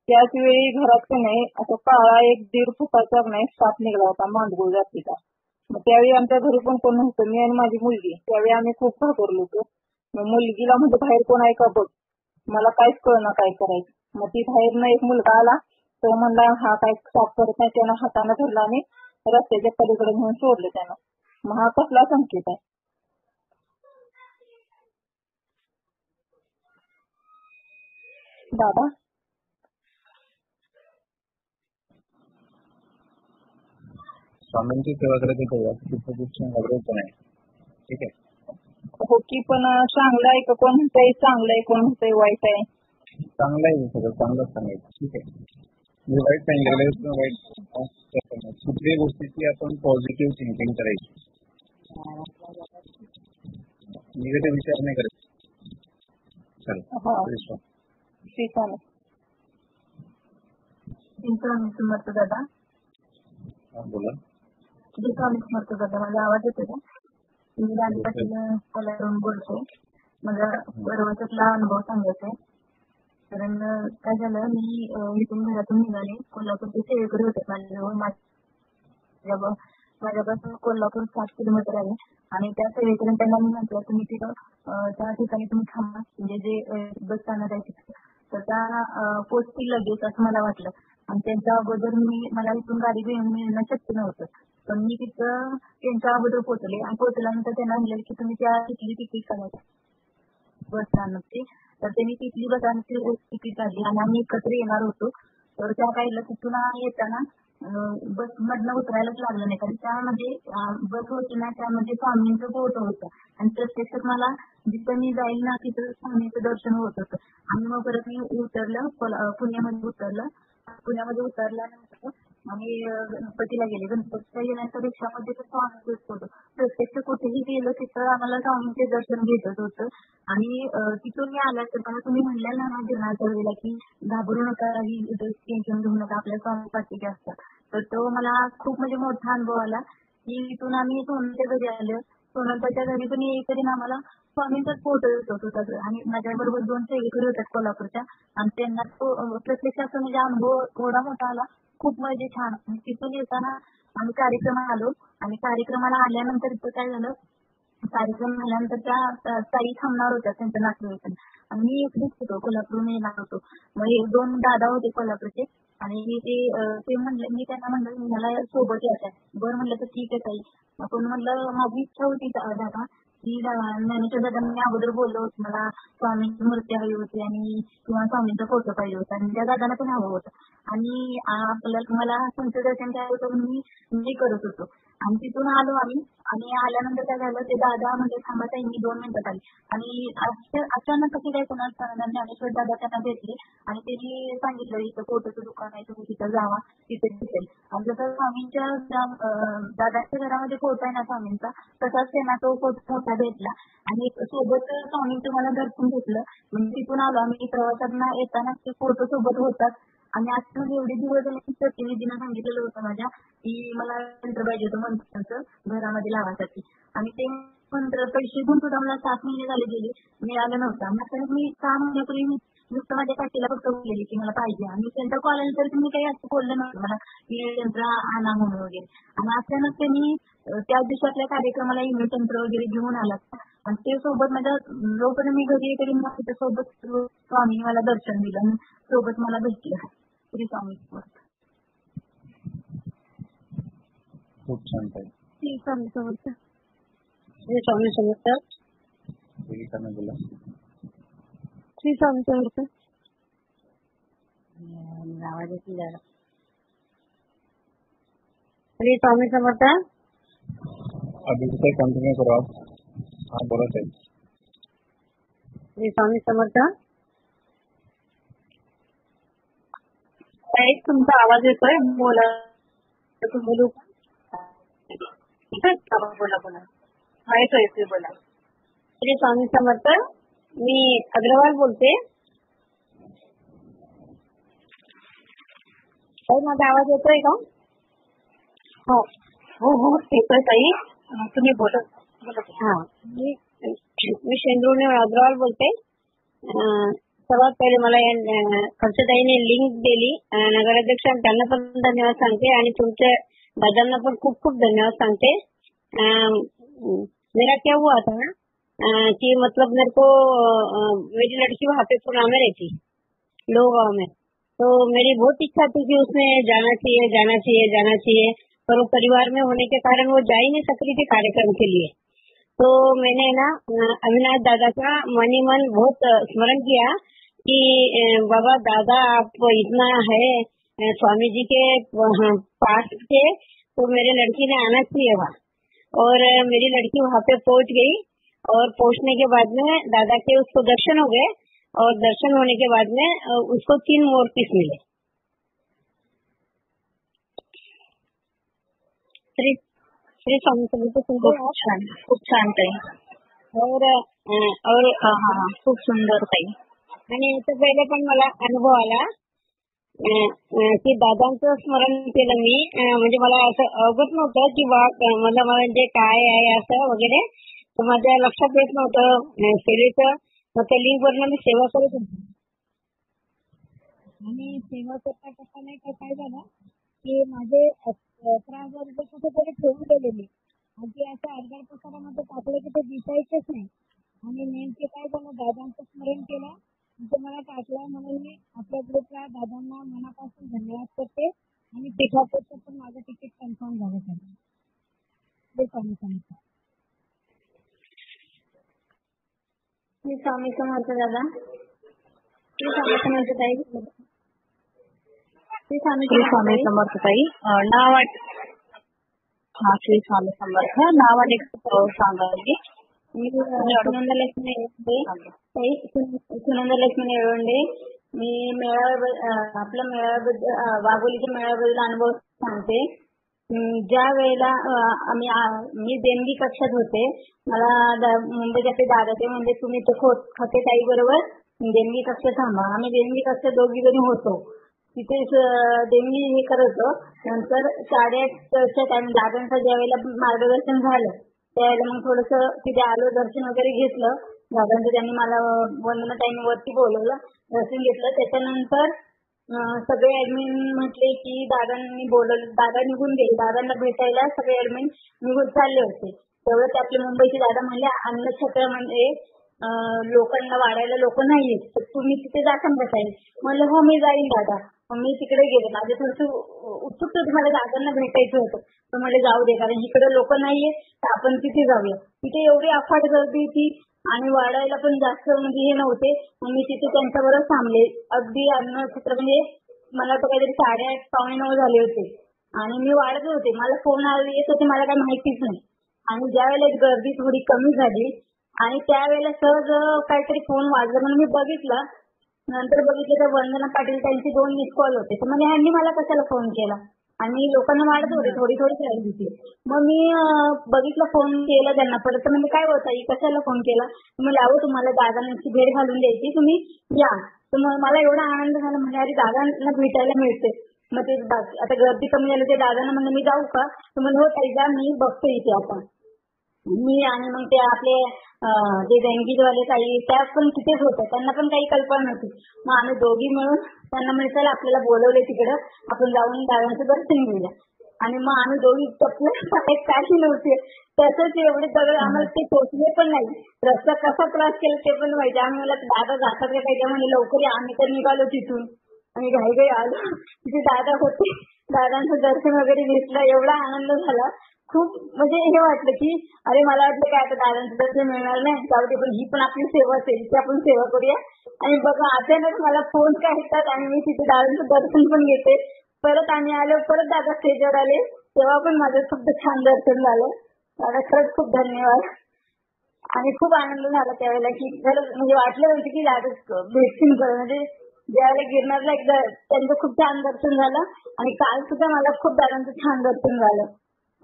त्याच वेळी घरात का नाही असं काळा 1-1.5 फुटाचा नाही साप निघाला होता, मांडगुळ जातीचा. मग त्यावेळी आमच्या घरी पण कोण नव्हतं, मी आणि माझी मुलगी. त्यावेळी आम्ही खूप घाबरलो होतो. मग मुलगीला म्हणजे बाहेर कोण आहे का बघ, मला काहीच कळना काय करायचं. मग ती बाहेरनं एक मुलगा आला, तो म्हणला हा काय साफ करत नाही, त्यानं हाताने धरला आणि रस्त्याच्या पलीकडे घेऊन सोडलं त्यानं. मग हा कसला संकेत आहे दादा? स्वामींची सेवा करायची घाबरायचं नाही. ठीक आहे. हो की, पण चांगलं आहे का कोण म्हणतंय चांगलं आहे, कोण म्हणतंय वाईट आहे? चांगलं आहे, सगळं चांगलंच सांगायचं. ठीक आहे. म्हणजे वाईट सांगितलं वाईट कुठल्याही गोष्टीची आपण पॉझिटिव्ह थिंकिंग करायची, निगेटिव्ह विचार नाही करायचे. समर्थ दादा. बोला. समर्थ दादा, माझा आवाज येतो का? मी राणीपाटील कोल्हापूरहून बोलते. माझा परवाच्यातला अनुभव सांगायचा आहे. कारण काय झालं, मी इथून घरातून निघाले, कोल्हापूरचे सेवेकरी होते माझ्याजवळ. माझ्यापासून कोल्हापूर 7 किलोमीटर आहे आणि त्या सेवेकऱ्यांनी त्यांना मी म्हटलं तुम्ही तिथं त्या ठिकाणी तुम्ही थांबा, म्हणजे जे बस स्थानक आहे तिथं, तर त्या पोचतील लगेच असं मला वाटलं. आणि त्यांच्या अगोदर मला इथून गाडी घेऊन मिळणं शक्य नव्हतं, पण मी तिथं त्यांच्या अगोदर पोहोचले. आणि पोहोचल्यानंतर त्यांना म्हणले की तुम्ही त्या तिथली तिकीट काढा बस स्थानकची. तर त्यांनी तिथली बस तिकीट काढली आणि आम्ही एकत्र येणार होतो. तर त्या काहीला तिथून येताना बस मधनं उतरायलाच लागलं नाही, कारण त्यामध्ये बस होती ना, त्यामध्ये स्वामींचं फोटो होतं आणि प्रत्यक्षात मला जिथं मी जाईल ना तिथं स्वामींचं दर्शन होत होतं. आणि मग परत मी उतरलं, पुण्यामध्ये उतरलं. पुण्यामध्ये उतरल्यानंतर आम्ही गणपतीला गेले. गणपतीला गेल्यानंतर रिक्षामध्ये तर स्वामींचंच होतं. प्रत्यक्ष कुठेही गेलो तिथं आम्हाला स्वामींचे दर्शन भेटत होतं. आणि तिथून मी आल्यानंतर मला तुम्ही म्हणल्या ना जेवणाच्या वेळेला की घाबरू नका, टेन्शन घेऊ नका, आपल्या स्वामी पाठीचे असतात. तर तो मला खूप म्हणजे मोठा अनुभव आला की इथून आम्ही सोनलच्या घरी आलो. सोनलच्या घरी पण येईपर्यंत आम्हाला स्वामींचाच फोटो येत होता. आणि माझ्याबरोबर 2 सेवेकरी होतात कोल्हापूरच्या, आणि त्यांना तो प्रत्यक्षात म्हणजे अनुभव थोडा मोठा आला, खूप म्हणजे छान. तिथून येताना आम्ही कार्यक्रमाला आलो आणि कार्यक्रमाला आल्यानंतर इथं काय झालं, कार्यक्रम झाल्यानंतर त्या ताई थांबणार होत्या त्यांच्या नातेवाईकांना, आणि मी एकटीच होतो, कोल्हापूरहून येणार होतो. मग 2 दादा होते कोल्हापूरचे आणि ते म्हणले, मी त्यांना म्हणलं मला सोबत यायचं आहे. बरं म्हणलं तर ठीक आहे ताई. आपण म्हणलं माझी इच्छा होती दादा की ज्ञानेश्वर दादा मी अगोदर बोललो होतो मला स्वामींची मूर्ती हवी होती आणि किंवा स्वामींचा फोटो पाहिजे होता आणि त्या दादांना पण हवं होतं आणि आपल्याला मला तुमचं दर्शन घ्यायचं होतं म्हणून मी करत होतो आणि तिथून आलो आम्ही आणि आल्यानंतर काय झालं ते दादा म्हणजे थांबा ताई मी 2 मिनिटात आली आणि अचानक कशी काय कोणाला ज्ञानेश्वर दादा त्यांना भेटले आणि त्यांनी सांगितलं इथं फोटोचं दुकान आहे तुम्ही तिथं जावा तिथे दिसेल आणि जसं स्वामींच्या दादाच्या घरामध्ये फोटो आहे ना स्वामींचा तसाच त्यांना तो फोटो मोठा भेटला आणि सोबत स्वामींचं मला दर्शन घेतलं म्हणजे तिथून आलो आम्ही प्रवासात येताना ते फोटो सोबत होतात आणि आता एवढे दिवस झाले की प्रतिनिधीनं सांगितलेलं होतं माझ्या की मला यंत्र पाहिजे होतं मंत्राचं घरामध्ये लावासाठी आणि ते मंत्र पैसे घेऊन सुद्धा मला 7 महिने झाले गेले मिळालं नव्हतं मग मी 6 महिन्यापूर्वी मी नुसतं माझ्या काकीला फक्त बोललेली की मला पाहिजे आणि त्यांचा कॉल आला तर मी काही असं बोललं नव्हतं मला की यंत्र आणा म्हणून वगैरे आणि अचानक त्यांनी त्या दिवसातल्या कार्यक्रमाला इमेज यंत्र वगैरे घेऊन आला आणि ते सोबत माझ्या जोपर्यंत मी घरी येते त्याच्या सोबत स्वामी मला दर्शन दिलं आणि सोबत मला भेटलं श्री स्वामी खूप छान ताई. श्री स्वामी समर्थ श्री स्वामी समर्थ. बोला. श्री स्वामी समर्थ. आवाज येते जरा. श्री स्वामी समर्थ. अभिषेक कंटिन्यू करू आप. हाँ बोला ताई. श्री स्वामी समर्थ. ताई तुमचा आवाज येतोय बोला बोलू बोला बोला हा येतोय बोला. श्री स्वामी समर्थ. मी अग्रवाल बोलते. माझा आवाज येतोय का? हो हो हो येतोय ताई तुम्ही बोला. हा मी शेंद्रुने अग्रवाल बोलते. सर्वात पहिले मला खर्चताईने लिंक दिली नगराध्यक्ष त्यांना पण धन्यवाद सांगते आणि तुमच्या दादांना पण खूप खूप धन्यवाद सांगते. मेरा क्या हुआ था कि मतलब मेरे को मेरी लड़की वहाँ पे पुणे में रहती लोहगांव में तो मेरी बहुत इच्छा थी कि उसमें जाना चाहिए पर वो परिवार में होने के कारण वो जा ही नहीं सक रही थी कार्यक्रम के लिए. तो मैंने ना अविनाश दादा का मन ही मन बहुत स्मरण किया कि बाबा दादा आप इतना है स्वामी जी के पास के तो मेरी लड़की ने आना चाहिए वहाँ और मेरी लड़की वहाँ पे पहुंच गई और पहुंचने के बाद में दादा के उसको दर्शन हो गए और दर्शन होने के बाद में उसको 3 मोर पीस मिले. श्री स्वामी समर्थ. खूप छान ताई और खूप सुंदर ताई. आणि याच्या पहिले पण मला अनुभव आला की दादांचं स्मरण केलं मी म्हणजे मला असं अवगत नव्हतं की मला म्हणजे काय आहे असं वगैरे तर माझ्या लक्षात येत नव्हतं सेवेचं. मग त्या लिंक वरनं मी सेवा करत होते आणि सेवा करता नाही काय झालं की माझे 11,000 रुपये कुठेतरी ठेवून गेलेले आणि असं अर्ध्या प्रसारामध्ये टाकलं की ते दिसायचेच नाही आणि नेमके काय झालं दादांचं स्मरण केलं म्हणजे मला टाकलं म्हणून मी आपल्या ग्रुपला दादांना मनापासून धन्यवाद करते आणि पिठापूरचं पण माझं तिकीट कन्फर्म झालं सर. स्वामी समर्थ. श्री स्वामी समर्थ दादा. श्री स्वामी समर्थ ताई. श्री स्वामी समर्थ ताई. नाव हा श्री स्वामी समर्थ नाव आणि सांगायची. मी सुनंदा लक्ष्मी येवंडे. मी आपल्या मेळाव्याबद्दल वाघोलीच्या मेळाव्याबद्दल अनुभव सांगते. ज्या वेळेला मी देणगी कक्षात होते मला मुंबईत आपले दादा ते म्हणजे तुम्ही तर खते ताई बरोबर देणगी कक्षात थांबा. आम्ही देणगी कक्षात 2 जणी होतो तिथेच देणगी हे करत होतो. नंतर 8:30च्या टाइम दादांचं ज्या वेळेला मार्गदर्शन झालं त्यावेळेला मग थोडंसं तिथे आलो दर्शन वगैरे घेतलं दादांचं. त्यांनी मला वंदना ताईंनी वरती बोलवलं दर्शन घेतलं. त्याच्यानंतर सगळे ऍडमिन म्हटले की दादांनी बोलवलं. दादा निघून गेले. दादांना भेटायला सगळे ऍडमिन निघून चालले होते तेवढं ते आपले मुंबईचे दादा म्हणले अन्नछत्र म्हणजे लोकांना वाढायला लोक नाहीयेत तर तुम्ही तिथे जाता बसायला. म्हणलं हो मी जाईन दादा. मग मी तिकडे गेले. माझे थोडंसं उत्सुकता होती, मला दादांना भेटायचं होतं. तर म्हणले जाऊ दे कारण इकडे लोक नाहीये तर आपण तिथे जाऊया. तिथे एवढी अफाट गर्दी होती आणि वाढायला पण जास्त म्हणजे हे नव्हते. मग मी तिथे त्यांच्याबरोबर थांबले. अगदी अन्नछत्र म्हणजे मला तर काहीतरी 8:30 पावणे 9 झाले होते आणि मी वाढत होते. मला फोन येत होते, मला काही माहितीच नाही. आणि ज्या वेळेला गर्दी थोडी कमी झाली आणि त्यावेळेला सहज काहीतरी फोन वाजला म्हणून मी बघितला. नंतर बघितलं तर वंदना पाटील त्यांचे 2 मिस कॉल होते. तर म्हणजे ह्यांनी मला कशाला फोन केला आणि लोकांना वाढत होते, थोडी राहिली होती. मग मी बघितलं, फोन केला त्यांना परत. तर म्हणजे काय होता कशाला फोन केला. म्हणजे अहो तुम्हाला दादांची भेट घालून द्यायची, तुम्ही या. तर मग मला एवढा आनंद झाला. म्हणजे अरे दादांना भेटायला मिळते. मग ते आता गर्दी कमी झाली ते दादांना म्हणलं मी जाऊ का. तर म्हणजे हो ताई जा, मी बघतो इथे आता. मी आणि मग ते आपले जे बँकेवाले काही त्या पण तिथेच होत्या, त्यांना पण काही कल्पना नव्हती. मग आम्ही दोघी मिळून त्यांना म्हणजे चला आपल्याला बोलवले तिकडं, आपण जाऊन दादांचं दर्शन घेऊया. आणि मग आम्ही दोघी चपल्या काही नव्हते. तसंच एवढे सगळे आम्हाला ते पोचले पण नाही. रस्ता कसा क्रॉस केला ते पण माहिती. आम्ही मला दादा जातात का काही म्हणजे लवकर आम्ही तर निघालो तिथून आणि घाई आलो. तिथे दादा होते, दादांचं दर्शन वगैरे घेतलं. एवढा आनंद झाला. खूप म्हणजे हे वाटलं की अरे मला वाटलं काय आता दादांचं दर्शन मिळणार नाही, जाऊ दे, पण ही पण आपली सेवाच आहे, तिथे आपण सेवा करूया. आणि बघा अचानक मला फोन काय येतात आणि मी तिथे दादांचं दर्शन पण घेते. परत आम्ही आलो, परत दादा स्टेजवर आले, तेव्हा पण माझं खूप छान दर्शन झालं. दादा खरंच खूप धन्यवाद. आणि खूप आनंद झाला त्यावेळेला की खरंच म्हणजे वाटलं नव्हतं की दादा भेटतील खरं. म्हणजे ज्यावेळेला गिरणारला एकदा त्यांचं खूप छान दर्शन झालं आणि काल सुद्धा मला खूप दादांचं छान दर्शन झालं.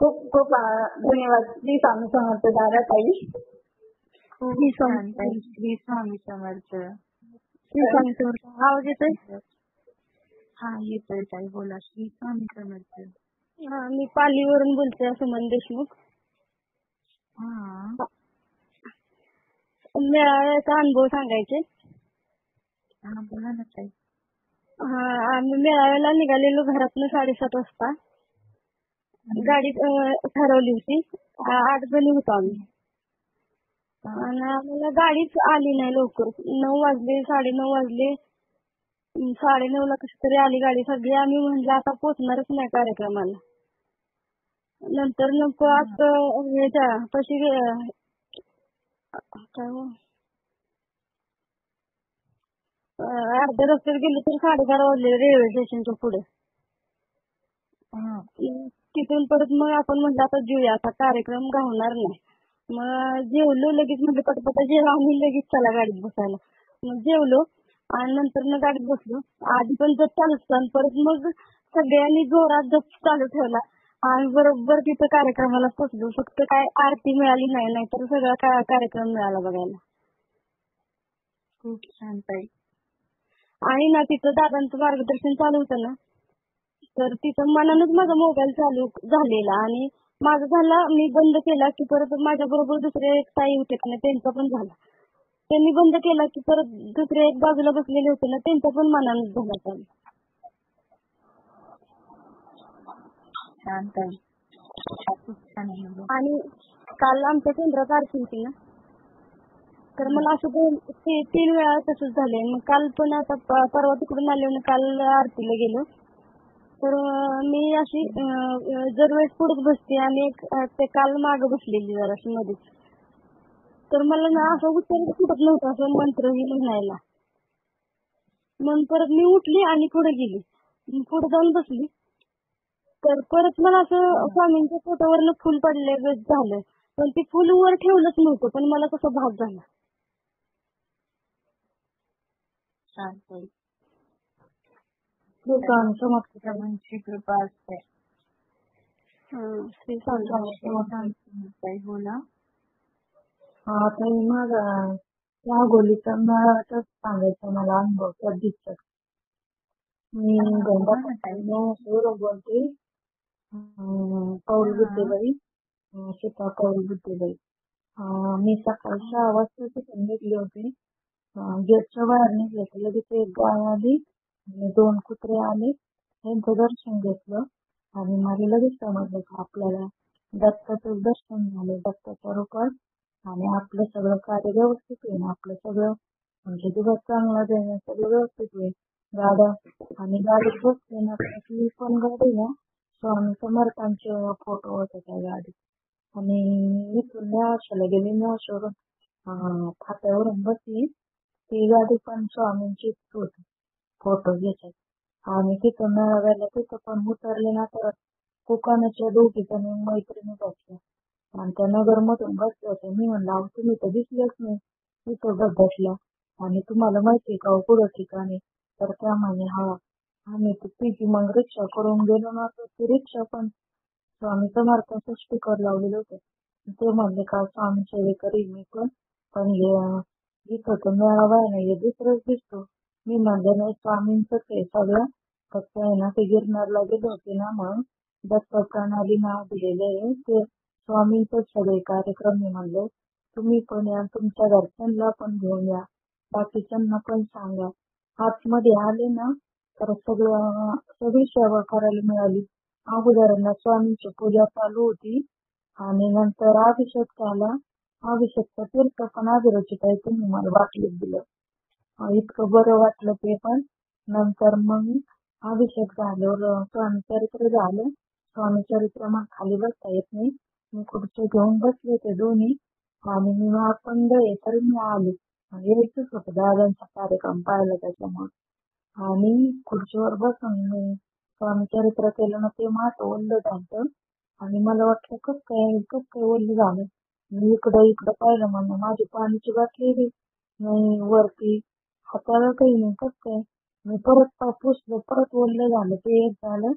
खूप खूप धन्यवाद. श्री स्वामी समर्थ दादा ताई. खूप छान ताई. श्री स्वामी समर्थ. श्री स्वामी समर्थ. आवाज येतोय? हा येतोय ताई, बोला. श्री स्वामी समर्थ. मी पालीवरून बोलते, सुमन देशमुख. मेळाव्याचा अनुभव सांगायचे. बोला ना ताई. आम्ही मेळाव्याला निघालेलो घरातनं 7:30 वाजता. गाडी ठरवली होती, 8 जणी होतो आम्ही. आणि आम्हाला गाडीच आली नाही लवकर. 9 वाजले, 9:30 वाजले. 9:30ला कशी तरी आली गाडी. सगळी आम्ही म्हणलं आता पोचणारच नाही कार्यक्रमाला. नंतर ह्याच्या तशी काय अर्ध्या रस्त्यात गेलो तर 11:30 वाजले रेल्वे स्टेशनच्या पुढे. तिथून परत मग आपण म्हटलं आता जेऊया, आता कार्यक्रम घालणार नाही. मग जेवलो लगेच, म्हणजे पटपट जेव्हा आम्ही लगेच चला गाडीत बसायला. मग जेवलो आणि नंतर गाडीत बसलो. आधी पण जप चालू होता आणि परत मग सगळ्यांनी जोरात जप चालू ठेवला आणि बरोबर तिथं कार्यक्रमाला पोचलो. फक्त काय आरती मिळाली नाही, नाहीतर सगळा कार्यक्रम मिळाला बघायला. खूप छान ताई. आणि ना तिथं दादांचं मार्गदर्शन चालू होतं ना, तर तिथं मनानच माझा मोबाईल चालू झालेला आणि माझा झाला, मी बंद केला की परत माझ्या बरोबर दुसरे एक ताई होते ना, त्यांचा पण झाला. त्यांनी बंद केला की परत दुसरे एक बाजूला बसलेले होते ना, त्यांचा पण मनानच झाला चालू. छान ताई. खूप छान. आणि काल आमच्या केंद्रात आरती होती ना, तर मला असं 3 वेळा तसंच झालंय. मग काल पण आता परवा तिकडून आले, काल आरतीला गेलो. तर मी अशी दरवेळेस पुढेच बसते आणि ते काल मागं बसलेली जराशी मध्येच. तर मला ना असं उच्चार सुटत नव्हतं असं मंत्रही म्हणायला. मग परत मी उठली आणि पुढे गेली, पुढे जाऊन बसली. तर परत मला असं स्वामींच्या पोटावरनं फुल पडलं झालं, पण ते फुल वर ठेवलंच नव्हतं, पण मला तसा भाग झाला. स्वामींची कृपा असते. श्री स्वामी. बोला. ताई मग या गोलीचा मेळाव्याचाच सांगायचं मला अनुभव कधीच. मी गंगापूर बोलते, कौल बुद्धेबाई, सीता कौल बुद्धेबाई. मी सकाळी 6 वाजता तिथून निघले होते. गेटच्या बाहेर निघले तर लगेच एक गाय आली, 2 कुत्रे आले, त्यांचं दर्शन घेतलं आणि मला लगेच समजलं की आपल्याला दत्ताचं दर्शन झालं. दत्ताच्या रूपात आणि आपलं सगळं कार्य व्यवस्थित होईल. आपलं सगळं म्हणजे दिवस चांगला जाईल, सगळं व्यवस्थित होईल. गाड्या आणि गाडीत बसले ना तर ती पण गाडी ना स्वामी समर्थांचे फोटो होते त्या गाडीत. आणि इथून नेवाशाला गेली, नेवाशावरून फाट्यावरून बसली, ती गाडी पण स्वामींचीच होती फोटो घेतात. आणि तिथं मेळाव्याला तिथं पण उतरले ना तर कोकणाच्या दोघी जणी मैत्रिणी बसल्या आणि त्या नगरमधून बसल्या होत्या. मी म्हणलं अहो तुम्ही तर दिसलेच नाही, तिथं बसल्या आणि तुम्हाला माहिती का कुठं ठिकाणी? तर त्या म्हणे हा आम्ही तिची मग रिक्षा करून गेलो ना तर ती रिक्षा पण स्वामी समर्थांचं स्टिकर लावलेलं होतं. ते म्हणले का स्वामी सेवेकरी मी पण इथं तर मेळावा आहे ना हे दुसरंच दिसतो. मी म्हणले नाही स्वामींचंच आहे सगळं, फक्त आहे ना ते गिरनारला गेले होते ना मग दत्त प्रणाली नाव दिलेलं आहे ते स्वामींचंच सगळे कार्यक्रम. मी म्हणले तुम्ही पण या, तुमच्या घरच्यांना पण घेऊन या, बाकीच्यांना पण सांगा. आतमध्ये आले ना तर सगळी सेवा करायला मिळाली. अगोदरांना स्वामींची पूजा चालू होती आणि नंतर अभिषेक झाला. अभिषेकचं तीर्थ पण अभिरुचित आहे, तुम्ही मला वाटलं दिलं, इतकं बरं वाटलं ते पण. नंतर मग अभिषेक झाल्यावर स्वामी चरित्र झालं. स्वामी चरित्र मग खाली बसता येत नाही, मी खुर्ची घेऊन बसले ते दोन्ही आणि मी अपंग आहे तरी मी आले. यायचंच होतं दादांचा कार्यक्रम पाहिला त्याच्यामुळे. आणि खुर्चीवर बसून मी स्वामी चरित्र केलं ना ते माझं ओल्लं झालं आणि मला वाटलं कस काय ओल्लं झालं. मी इकडं पाहिलं म्हणून माझी पाण्याची बाटली नाही वरती, हाताला काही नाही, कस काय. मी परत पुसलं, परत ओल्लं झालं ते एक झालं.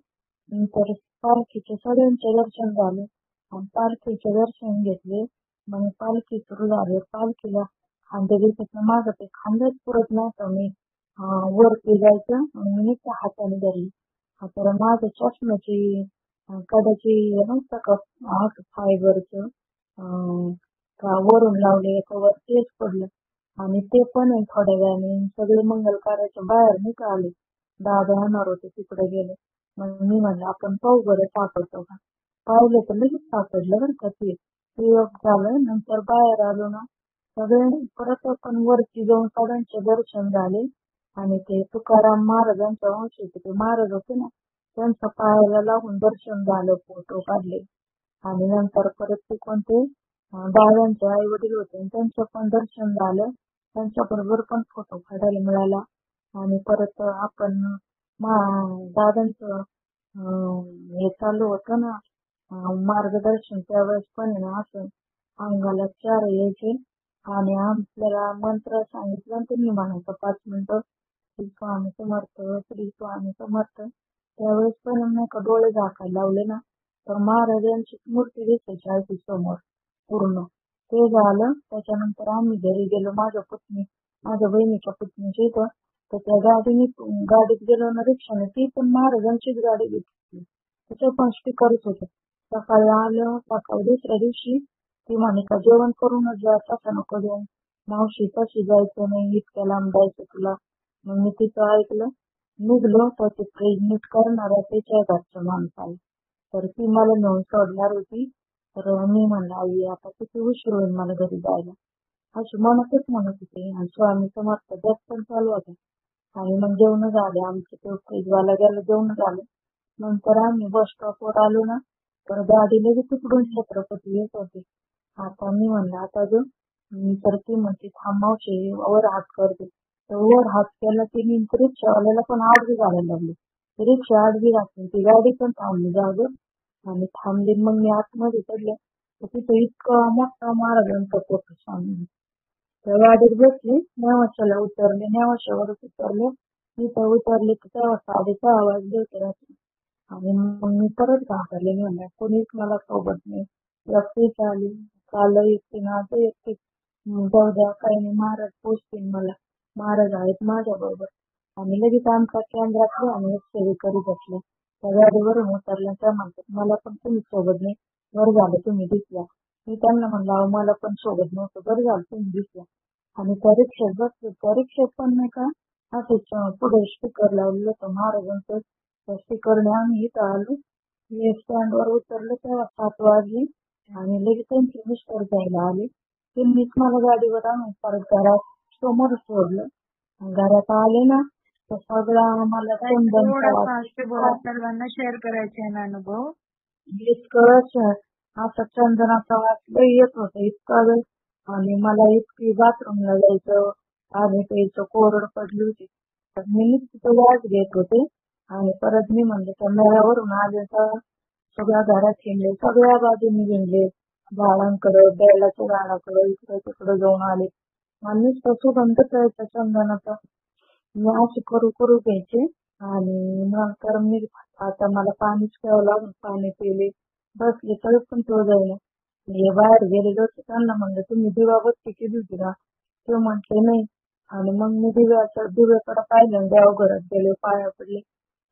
नंतर पालखीचे सगळ्यांचे दर्शन झाले आणि पालखीचे दर्शन घेतले. मग पालखी सुरू झाली. पालखीला खांदे दिवसाचं माझं ते खांदेच पुरत नव्हतं. मी वरती जायचं आणि मी त्या हाताने धरली. तर माझ्या चष्म्याची कदाची नव्हतं का फायबरचं वरून लावले कवर तेच पडलं आणि ते पण थोड्या वेळाने सगळे मंगल कार्याच्या बाहेर निघाले. दादा होणार होते तिकडे गेले. मग मी म्हणलं आपण पाहू बरं सापडतो का. पाहिलं तर लगेच सापडलं बरं का ते झालं. नंतर बाहेर आलो ना सगळे परत आपण वरती जाऊन सगळ्यांचे दर्शन झाले आणि ते तुकाराम महाराजांच्या वंशीचे ते महाराज होते ना त्यांचं पायाला लागून दर्शन झालं, फोटो काढले. आणि नंतर परत ते कोणते दादांचे आई वडील होते त्यांचं पण दर्शन झालं, त्यांच्या बरोबर पण फोटो काढायला मिळाला. आणि परत आपण दादांचं हे चालू होतं ना मार्गदर्शन, त्यावेळेस पण ना असं अंगाला चार यायचे आणि आपल्याला मंत्र सांगितलं त्यांनी म्हणायचं 5 मिनिटं श्री स्वामी समर्थ, श्री स्वामी समर्थ. त्यावेळेस पण नाही का डोळे झाकायला लावले ना तर महाराजांची मूर्ती दिसायची आधी समोर पूर्ण. ते झालं. त्याच्यानंतर आम्ही घरी गेलो. माझ्या बहिणीच्या पुतणीच्या इथं तर त्या गाडीत गेलो ना रिक्षाने, ती पण महाराजांचीच गाडी घेतली, त्याच्या पण स्टिकरच होते. सकाळी आलं, सकाळी दुसऱ्या दिवशी ती म्हणे का जेवण करूनच जा, तसं नको जाऊन मावशी तशी जायचं नाही, इतक्या लांब जायचं तुला. मग मी तिचं ऐकलं, निघलो तर ते फ्रीज नीट करणार त्याच्या घरचं माणूस आलं तर ती मला नेऊन सोडणार होती. तर मी म्हणलं आई आता किती उशीर होईल मला घरी जायला, अशी म्हणतच म्हणत होते. आणि स्वामी समर्थ जप पण चालू होता. आणि मग जेवण झाले आमचे, ते फ्रीजवाला गेलं जेवण झालं. नंतर आम्ही बस स्टॉपवर आलो ना तर गाडी लगेच तिकडून छत्रपती येत होते. आता मी म्हणलं आता जो तर ती म्हणते थांब मावशी वर हात करते. तर वर हात केला ती रिक्षावाल्याला पण आडवी घालायला लागली. रिक्षा आडवी घातली, ती गाडी पण थांबली जागेवर आणि थांबली. मग मी आतमध्ये चढले तर तिथे इतका मोठा महाराजांचा फोटो स्वामी. त्या गाडीत बसली, नेवाशाला उतरले, नेवाशावरच उतरले. तिथं उतरले तर तेव्हा 6:30 वाजले होते रात्री. आणि मग मी परत घाबरले. मी म्हणलं कोणीच मला सोबत नाही, एकटीच आली, चाललं एकटी ना आता एकटी, जाऊ द्या काही नाही, महाराज पोचतील मला, महाराज आहेत माझ्या बरोबर. आणि लगेच आमच्या केंद्रातले आणि एक सेवेकरी बसले. त्या गाडीवरून उतरल्या. त्या म्हणतात मला पण तुम्ही सोबत नाही, बरं झालं तुम्ही दिसल्या. मी त्यांना म्हणलं मला पण सोबत नव्हतं, बरं झालं तुम्ही दिसल्या. आणि त्या रिक्षेत बसले. त्या रिक्षेत पण नाही का असंच पुढे स्टिकर लावलेलं होतं महाराजांचं. त्या स्टिकरने आम्ही इथं आलो. स्टँडवर उतरलो तेव्हा 7 वाजले आणि लगेच त्यांचे मिस्टर जायला आले. त्यांनीच मला गाडीवर आणून परत घरात समोर सोडलं. घरात आले ना तर सगळा मला थोडं फास्ट बोला, सर्वांना शेअर करायचे आहे ना अनुभव. इतकं आता चंदनाचा वास लई येत होता इतका वेळ. आणि मला इतकी बाथरूमला जायचं पाणी प्यायचं कोरड पडली होती. तर मी तिथं वास घेत होते आणि परत मी म्हणले त्या मेळ्यावरून आले तर सगळ्या घरात हिंडले, सगळ्या बाजूने हिंडले, झाडांकडे बैलाच्या झाडाकडे इकडे तिकडे जाऊन आले. आणि नुसतं सुगंध यायचा चंदनाचा. मी अशी करू करू घ्यायचे आणि नंतर मी आता मला पाणीच प्यावं लागून पाणी पिले, बसले तरी पण तो जाईना. हे बाहेर गेलेले होते त्यांना म्हणलं तुम्ही दिवा बत्ती केली होती का, ते म्हटले नाही. आणि मग मी दिव्याकडे पाहिलं, देवघरात गेले, पाया पडले,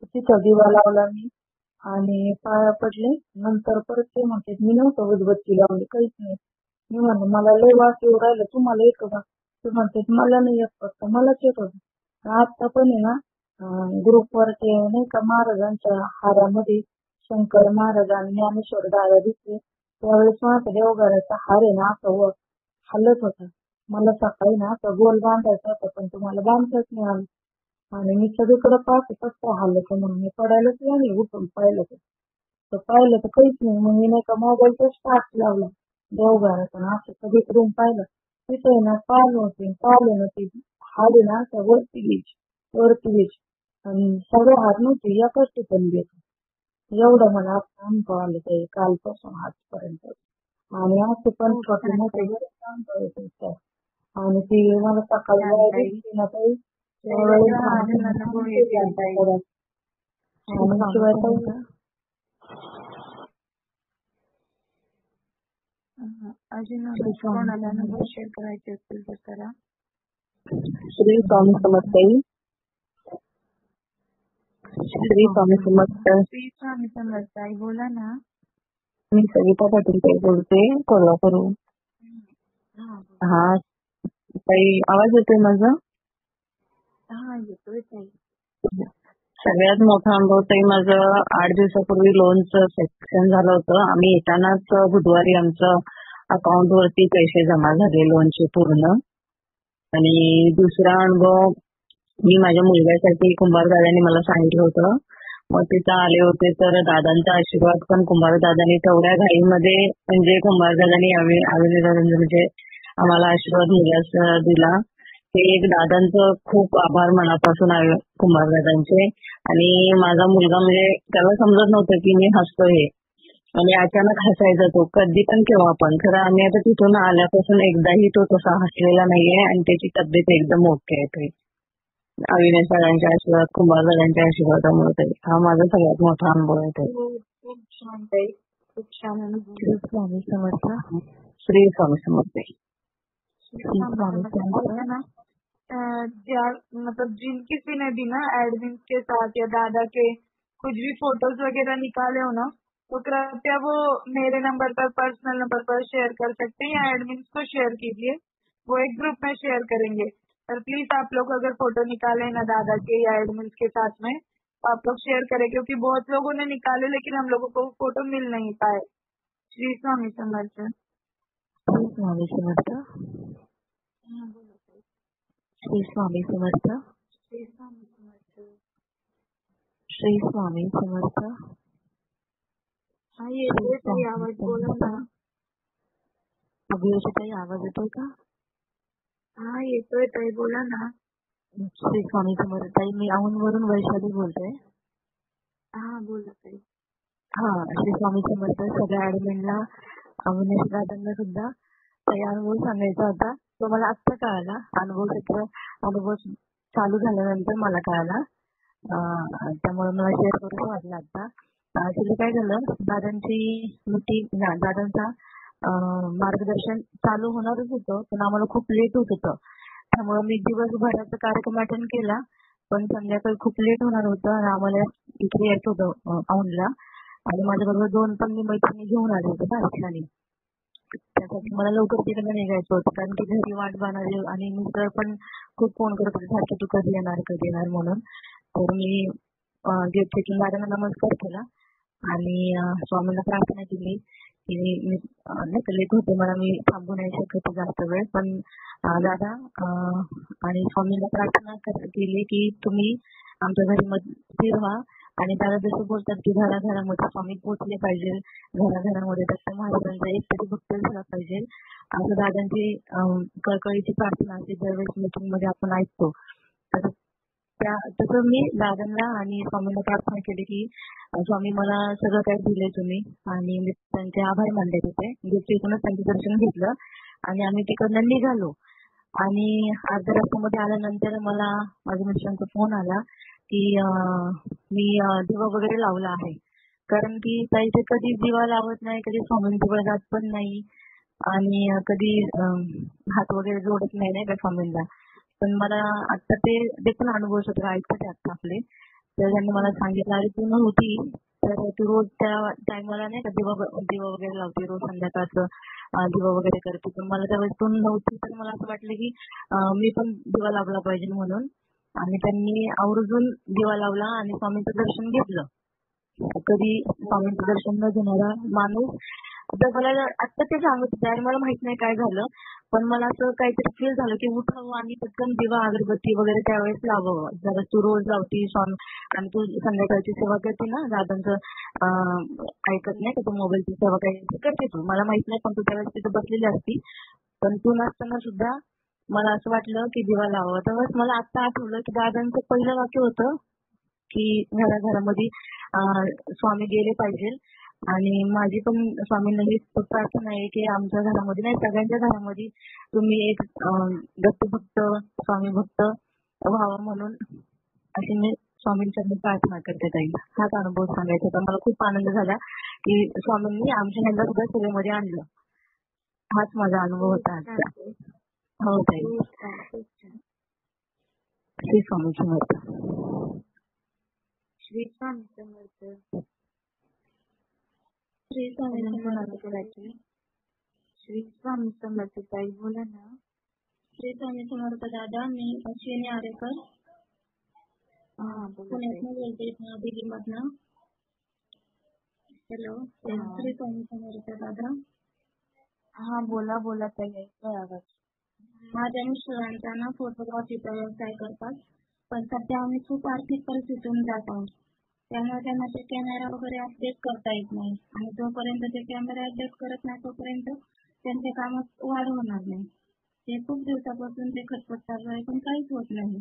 तिथं दिवा लावला मी आणि पाया पडले. नंतर परत ते म्हणते मी नव्हतं उदबत्ती लावली, काहीच नाही. मी म्हणलं मला लय वास येऊ राहिलं, तुम्हाला येतो का? ते म्हणते मला नाही येत, फक्त मलाच येत होतं. आता पण आहे ना ग्रुपवर ते नाही का महाराजांच्या हारामध्ये शंकर महाराज आणि ज्ञानेश्वर दादा दिसले, त्यावेळेस माझा देवघराचा हार आहे ना असं हलत होता. मला सकाळी ना असं गोल बांधायचा होता पण तुम्हाला बांधताच नाही आलं. आणि मी सगळीकडे पाहते कसं हलत म्हणून मी पडायलाच लागले. उठून पाहिलं तर काहीच नाही. मग मी नाही का मोबाईलचा स्टार्ट लावला देवघरात आणि असं सगळीकडून पाहिलं, तिथे ना पालं होती हार ना असं वरती गेली आणि सगळे हार नव्हते एकाच ठिकाणी गेले. एवढं मला अनुभव आले ते कालपासून आजपर्यंत. आणि असं पण छोटे मोठे बरेच अनुभव येतात. आणि ती मला सकाळी दिसली ना ताई त्यावेळेस अजून कोणाला अनुभव शेअर करायचे असतील तर करा. श्री स्वामी समर्थ. श्री स्वामी समर्थ. श्री स्वामी समर्थ आई बोला ना. मी सविता पाटील ताई बोलते, कोल्हापूरहून. हा ताई आवाज येतोय माझा? हा येतोय ताई. सगळ्यात मोठा अनुभव ताई माझं 8 दिवसापूर्वी लोनचं सेक्शन झालं होतं. आम्ही येतानाच बुधवारी आमचं अकाउंट वरती पैसे जमा झाले लोनचे पूर्ण. आणि दुसरा अनुभव मी माझ्या मुलग्यासाठी कुंभारदादांनी मला सांगितलं होतं. मग तिथं आले होते तर दादांचा आशीर्वाद पण कुंभारदादांनी तेवढ्या घाईमध्ये म्हणजे कुंभारदादांनी अविनादादांनी म्हणजे आम्हाला आशीर्वाद मुलाचा दिला. ते एक दादांचं खूप आभार मनापासून आहे कुंभारदादांचे. आणि माझा मुलगा म्हणजे त्याला समजत नव्हतं की मी हसतो हे, आणि अचानक हसायचा तो कधी पण केव्हा पण. खरं आम्ही आता तिथून आल्यापासून एकदाही तो तसा हसलेला नाहीये आणि त्याची तब्येत एकदम ओके आहे. अविनाश दादांच्या आशीर्वाद कुंभारदादांच्या आशीर्वादामुळे हा माझा सगळ्यात मोठा अनुभव आहे. खूप छान ताई, खूप छान अनुभव. श्री स्वामी समर्थ. श्री स्वामी समर्थ. मतलब जिन किसी ने भी ना एडमिन के साथ या दादा के कुछ भी फोटोज वगैरह निकाले हो ना, तो कृपया वो मेरे नंबर पर पर्सनल नंबर पर शेयर कर सकते हैं या एडमिन को शेयर कीजिए, वो एक ग्रुप में शेयर करेंगे. और प्लीज आप लोग अगर फोटो निकाले ना दादा के या एडमिन के साथ में तो आप लोग शेयर करें, क्योंकि बहुत लोगों ने निकाले लेकिन हम लोगों को फोटो मिल नहीं पाए. श्री स्वामी समर्थ. श्री स्वामी समर्थ. श्री स्वामी समर्थ. श्री स्वामी समर्थ. श्री स्वामी समर्थ. हा येतोय ताई आवाज, बोला ना. ताई आवाज येतोय का? हा येतोय ताई बोला ना. श्री स्वामी समर्थ ताई. मी औंधवरून वैशाली बोलते. हा बोला ताई. हा श्री स्वामी समर्थ. सगळ्या ऍडमिनला अविनाश दादांना सुद्धा काही अनुभव सांगायचा होता, तो मला आत्ता कळाला. अनुभव चालू झाल्यानंतर मला कळाला, त्यामुळे मला शेअर करून वाटलं. आता ऍक्च्युली काय झालं, दादांची मीटिंग दादांचा मार्गदर्शन चालू होणारच होतं पण आम्हाला खूप लेट होत होतं. त्यामुळे मी दिवसभराचा कार्यक्रम अटेंड केला पण संध्याकाळी खूप लेट होणार होतं आणि आम्हाला इकडे यायचं होतं औंधला. आणि माझ्याबरोबर 2 पण मी मैत्रिणी घेऊन आले होते बाहेरच्यानी. त्यासाठी मला लवकर तिकडे निघायचं होतं कारण की घरी वाट पाहणारे आणि मिस्टर पण खूप फोन करत होते सारखे तू कधी येणार म्हणून. तर मी गेट चेकिंग गाड्यांना नमस्कार केला आणि स्वामींना प्रार्थना केली की मी नाही का लेट होते मला, मी थांबू नाही शकत जास्त वेळ. पण दादा आणि स्वामीला प्रार्थना केली की तुम्ही आमच्या घरी स्थिर व्हा. आणि दादा जसं बोलतात की घराघरामध्ये स्वामी पोहोचले पाहिजे, घराघरामध्ये दत्त महाराजांचा एक तरी भक्त झाला पाहिजे, असं दादांची कळकळीची प्रार्थना असते ज्यावेळेस मीटिंग मध्ये आपण ऐकतो. तर तसं मी दादांना आणि स्वामींना प्रार्थना केली की स्वामी मला सगळं काही दिले तुम्ही, आणि मी त्यांचे आभार मानले तिथे. तिथूनच त्यांचं दर्शन घेतलं आणि आम्ही तिकडनं निघालो. आणि अर्ध्या रस्त्यामध्ये आल्यानंतर मला माझ्या मिस्टरांचा फोन आला की मी दिवा वगैरे लावला आहे. कारण की त्या इथे कधी दिवा लावत नाही, कधी स्वामींजवळ जात पण नाही आणि कधी हात वगैरे जोडत नाही का स्वामींना. पण मला आता ते पण अनुभव सगळं ऐकत आता आपले. तर त्यांनी मला सांगितलं अरे तू नव्हती तर तू रोज त्या टायमाला नाही का दिवा वगैरे लावते, रोज संध्याकाळचं दिवा वगैरे करते. पण मला त्यावेळेस तू नव्हती तर मला असं वाटलं की मी पण दिवा लावला पाहिजे म्हणून. आणि त्यांनी आवर्जून दिवा लावला आणि स्वामींचं दर्शन घेतलं. कधी स्वामींचं दर्शन न घेणारा माणूस तर मला आता ते सांगत होते आणि मला माहित नाही काय झालं, पण मला असं काहीतरी फील झालं की उठावं आणि पटकन दिवा अगरबत्ती वगैरे त्यावेळेस लावावं. जरा तू रोज लावती स्वामी आणि तू संध्याकाळची सेवा करते ना, दादांचं ऐकत नाही का तू मोबाईलची सेवा काही करते तू, मला माहित नाही, पण तू त्यावेळेस तिथे बसलेली असती. पण तू नसताना सुद्धा मला असं वाटलं की दिवा लावावं. तेव्हाच मला आता आठवलं की दादांचं पहिलं वाक्य होतं की घराघरामध्ये स्वामी गेले पाहिजे. आणि माझी पण स्वामींना ही प्रार्थना आहे की आमच्या घरामध्ये नाही सगळ्यांच्या घरामध्ये तुम्ही एक दत्तभक्त स्वामी भक्त व्हावं म्हणून अशी मी स्वामींच्या प्रार्थना करते ताई. हाच अनुभव सांगायचा होता. मला खूप आनंद झाला की स्वामींनी आमच्या ह्यांना सुद्धा सेवेमध्ये आणलं. हाच माझा अनुभव होता आजचा. हो ताई. श्री स्वामी समर्थ. श्री स्वामी समर्थ. श्री स्वामी समर्थ. श्री स्वामी समर्थ ताई बोला ना. श्री स्वामी समर्थ दादा. मी अश्विनी आरेकर पुण्यातनं बोलते, दिल्लीमधनं. हॅलो. श्री स्वामी समर्थ दादा. हा बोला बोला ताई, ऐकतोय आवाज. माझ्या मिस्टरांचा ना फोटोग्राफीचा व्यवसाय करतात, पण सध्या आम्ही खूप आर्थिक परिस्थितीतून जात आहोत. त्यामुळे त्यांना ते कॅमेरा वगैरे अपडेट करता येत नाही आणि जोपर्यंत ते कॅमेरा अपडेट करत नाही तोपर्यंत त्यांच्या कामात वाढ होणार नाही. ते खूप दिवसापासून ते खटपट चालू आहे पण काहीच होत नाही.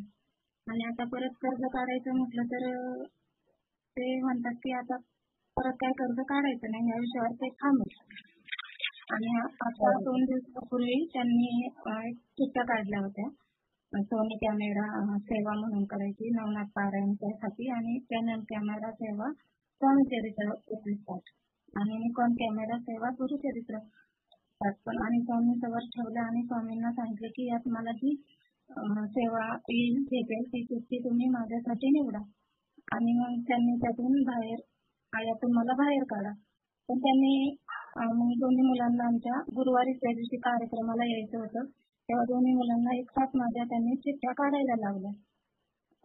आणि आता परत कर्ज काढायचं म्हटलं तर ते म्हणतात की आता परत काय कर्ज काढायचं नाही, या विषयावर ते थांबले. आणि आता 2 दिवसापूर्वी त्यांनी चिठ्ठ्या काढल्या होत्या सोनी कॅमेरा सेवा म्हणून करायची नवनाथ पारायणसाठी, आणि कॅनन कॅमेरा सेवा स्वामीचरित्र 21 आणि निकॉन कॅमेरा सेवा गुरुचरित्र 7. पण आणि स्वामी समोर ठेवलं आणि स्वामींना सांगितलं की यात मला जी सेवा येईल भेटेल ती चिठ्ठी तुम्ही माझ्यासाठी निवडा. आणि मग त्यांनी त्यातून यातून मला बाहेर काढा. पण त्यांनी मग दोन्ही मुलांना आमच्या गुरुवारी त्या दिवशी कार्यक्रमाला यायचं होतं, तेव्हा दोन्ही मुलांना एक साथ माझ्या त्यांनी चिठ्ठ्या काढायला लावल्या.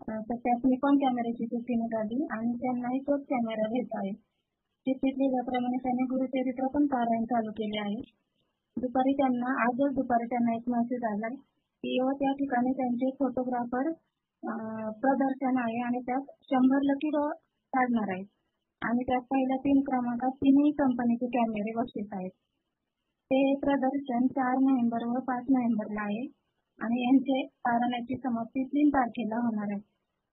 तर त्यात निकॉन कॅमेऱ्याची चिठ्ठी निघाली आणि त्यांनाही तोच कॅमेरा घ्यायचा आहे. चिठ्ठीत लिहिल्याप्रमाणे त्यांनी गुरुचरित्र पण पारायण चालू केले आहे. आजच दुपारी त्यांना एक मेसेज आला की त्या ठिकाणी त्यांचे फोटोग्राफर प्रदर्शन आहे आणि त्यात 100 लकी ड्रॉ काढणार आहेत. आणि त्यात पहिल्या 3 क्रमांकात 3ही कंपनीचे कॅमेरे बक्षीस आहेत. ते प्रदर्शन 4 नोव्हेंबर व 5 नोव्हेंबरला आहे आणि यांचे पारायणाची समाप्ती 3 तारखेला होणार आहे.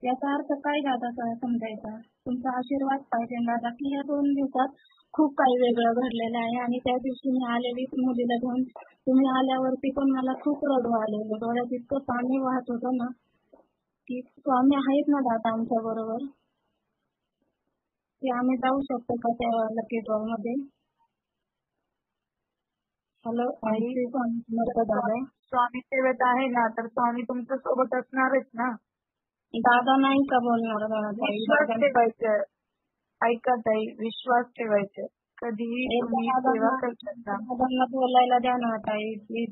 याचा अर्थ काय दादा समजायचा? तुमचा आशीर्वाद पाहिजे दादा की या 2 दिवसात खूप काही वेगळं घडलेलं आहे. आणि त्या दिवशी मी आलेली मुलीला घेऊन तुम्ही आल्यावरती पण मला खूप रडू आलेलं, डोळ्यात इतकं पाणी वाहत होतं ना की स्वामी आहेत ना दादा आमच्या बरोबर, की आम्ही जाऊ शकतो का त्या लकी ड्रॉ मध्ये? हॅलो. श्री स्वामी समर्थ दादा. स्वामी सेवेत आहे ना तर स्वामी तुमच्या सोबत असणारच ना दादा. नाही का बोलणार विश्वास ठेवायचा. ऐका ताई, विश्वास ठेवायचा. कधीही तुम्ही सेवा करता. दादांना बोलायला द्या ना ताई प्लीज,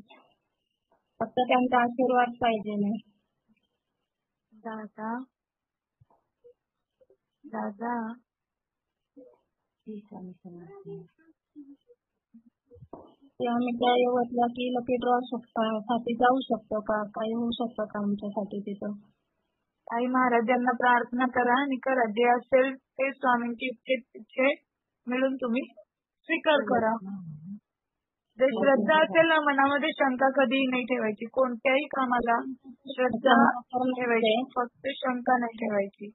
फक्त त्यांचा आशीर्वाद पाहिजे नाही. दादा दादा की आम्ही त्या यवतला की लकी ड्रॉ साठी जाऊ शकतो का, काही होऊ शकतं का आमच्यासाठी तिथं? आई महाराजांना प्रार्थना करा आणि करा, जे असेल ते स्वामींची इच्छे मिळून तुम्ही स्वीकार करा. जे श्रद्धा असेल ना मनामध्ये, शंका कधीही नाही ठेवायची. कोणत्याही कामाला श्रद्धा ठेवायची, फक्त शंका नाही ठेवायची.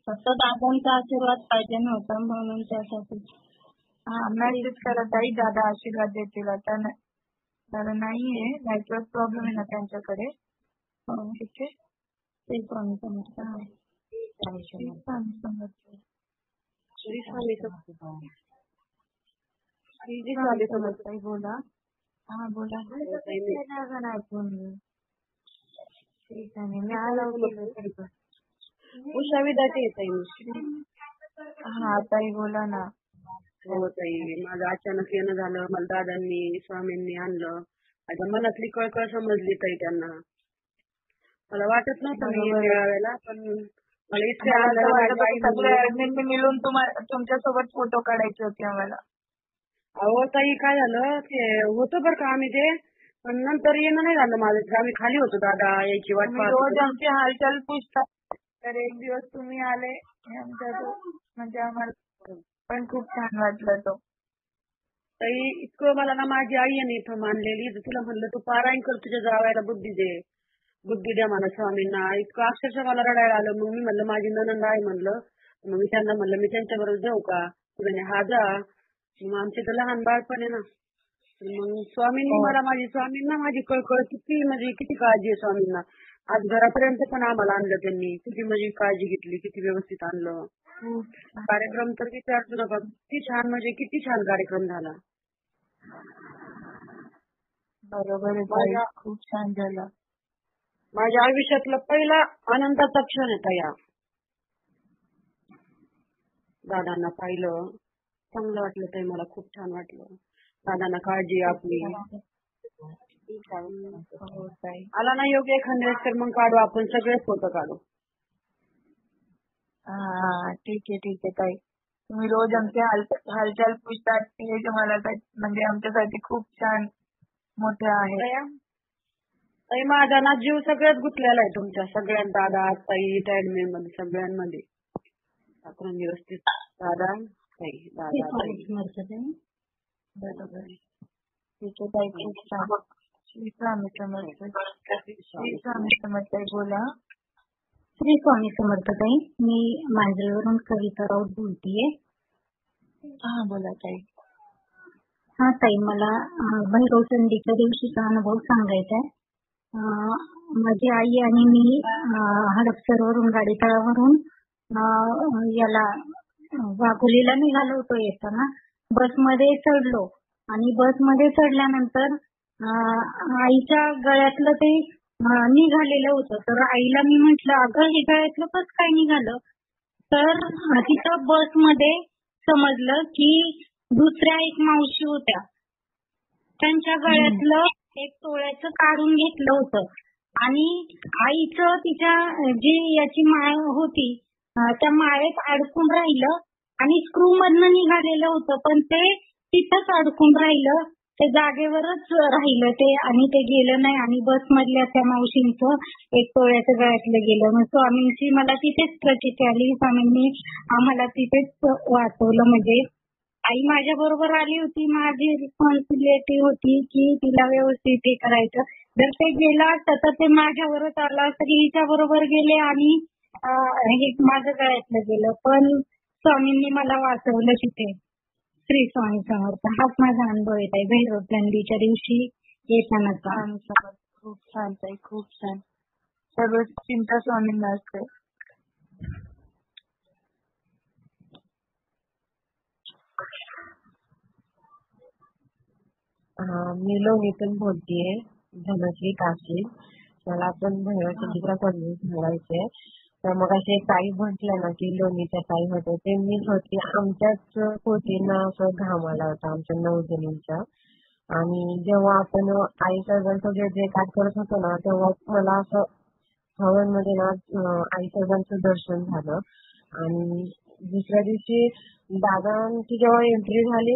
फक्त दादांचा आशीर्वाद पाहिजे नव्हता म्हणून त्यासाठी. हा, मेसेज करा ताई, दादा आशीर्वाद देतील. आता दादा नाहीये, नेटवर्क प्रॉब्लेम आहे ना त्यांच्याकडे. ठीक आहे. ते स्वामी समर्थ. श्री स्वामी समर्थ. श्री स्वामी समर्थ. श्री स्वामी समर्थ. बोला. हा बोला. उषा विदाते येत आहे. हा ताई बोला ना. हो ताई, माझं अचानक येणं झालं. मला दादांनी स्वामींनी आणलं. आता मनातली कळकळ समजली ताई त्यांना. मला वाटत नव्हतं मी मिळावेला, पण मला इतकं मिळून तुमच्या सोबत फोटो काढायचे होते आम्हाला. अहो ताई, काय झालं ते होतं बरं का आम्ही ते, पण नंतर येणं नाही झालं माझं. आम्ही खाली होतो, दादा यायची वाट पाहत रोज होतो. आमची हालचाल पूछतात, तर एक दिवस तुम्ही आले म्हणजे आम्हाला पण खूप छान वाटलं. तो ताई इतकं मला ना माझी आई आहे इथं मानलेली, तुला म्हणलं तू पारायण कर, तुझ्या जावयाला बुद्धी द्या मला स्वामींना. इतकं अक्षरशः मला रडायला आलं. मग मी म्हणलं माझी नणंद आहे म्हणलं, मग मी त्यांना म्हणलं मी त्यांच्याबरोबर जाऊ का? तुला हा जा. मग आमचे तर लहान बाळपण आहे ना. मग स्वामींना माझी कळकळ किती काळजी आहे स्वामींना. आज घरापर्यंत पण आम्हाला आणलं त्यांनी. किती माझी काळजी घेतली, किती व्यवस्थित आणलं. कार्यक्रम तर विचारतो नका, किती छान कार्यक्रम झाला. बरोबर आहे, खूप छान झाला. माझ्या आयुष्यातला पहिला आनंदाचा क्षण आहे या. दादांना पाहिलं, चांगलं वाटलं ताई, मला खूप छान वाटलं. दादांना काळजी आपली. आला ना योग्य एखाद्या वेळेस तर मग काढू, आपण सगळेच फोटो काढू. हा ठीक आहे ताई. तुम्ही रोज आमची हालचाल पूछतात, हे मला म्हणजे आमच्यासाठी खूप छान मोठे आहे. ताई माझा ना जीव सगळ्यात गुंतलेला आहे तुमच्या सगळ्यां दादा ताई टॅडमे मध्ये सगळ्यांमध्ये. आपण व्यवस्थित दादा ताई बरोबर. ठीक आहे ताई, खूप छान. श्री स्वामी समर्थ. श्री स्वामी समर्थ. बोला. श्री स्वामी समर्थ ताई, मी मांजरेवरून कविता राऊत बोलतीये. हा बोला ताई. हा ताई, मला भैरव चंडीच्या दिवशीचा अनुभव सांगायचा आहे. माझी आई आणि मी हडपसरवरून गाडीतळावरून याला वाघोलीला निघालो होतो. येताना बसमध्ये चढलो आणि बसमध्ये चढल्यानंतर आईच्या गळ्यातलं ते निघालेलं होतं. तर आईला मी म्हटलं, अगं हे गळ्यातलं कसं काय निघालं? तर तिथं बसमध्ये समजलं की दुसऱ्या एक मावशी होत्या, त्यांच्या गळ्यातलं 1 तोळ्याचं काढून घेतलं होतं आणि आईचं तिच्या जी याची माळ होती त्या माळेत अडकून राहिलं आणि स्क्रू मधनं निघालेलं होतं, पण ते तिथंच अडकून राहिलं. ते जागेवरच राहिलं ते आणि ते गेलं नाही. आणि बस मधल्या त्या मावशींचं 1 तोळ्याचं गळ्यातलं गेलं. मग स्वामींची मला तिथेच प्रचिती आली. स्वामींनी आम्हाला तिथेच वाचवलं. म्हणजे आई माझ्या बरोबर आली होती. माझी रिस्पॉन्सिबिलिटी होती की तिला व्यवस्थित हे करायचं. जर ते गेलं असतं तर ते माझ्यावरच आलं असतं की हिच्या बरोबर गेले आणि हे माझं गळ्यातलं गेलं. पण स्वामींनी मला वाचवलं तिथे. श्री स्वामी समर्थ. हाच माझा अनुभव येत आहे भैरव चंडीच्या दिवशी येतानाचा. खूप छान ताई, खूप छान. सर्व चिंता स्वामींना असते. मी लोणीतून बोलतेय, धनश्री काशी. मला पण भैरव चंडीचा कॉलेज सांगायचंय. तर मग असे ताई म्हटलं ना की लोणीच्या ताई होते, ते मीच होती. आमच्याच पोटींना असं घाम आला होता, आमच्या 9 जणींचा. आणि जेव्हा आपण आई साहेबांचं जे काय करत होतो ना, तेव्हा मला असं हवनमध्ये ना आई साहेबांचं दर्शन झालं. आणि दुसऱ्या दिवशी दादांची जेव्हा एंट्री झाली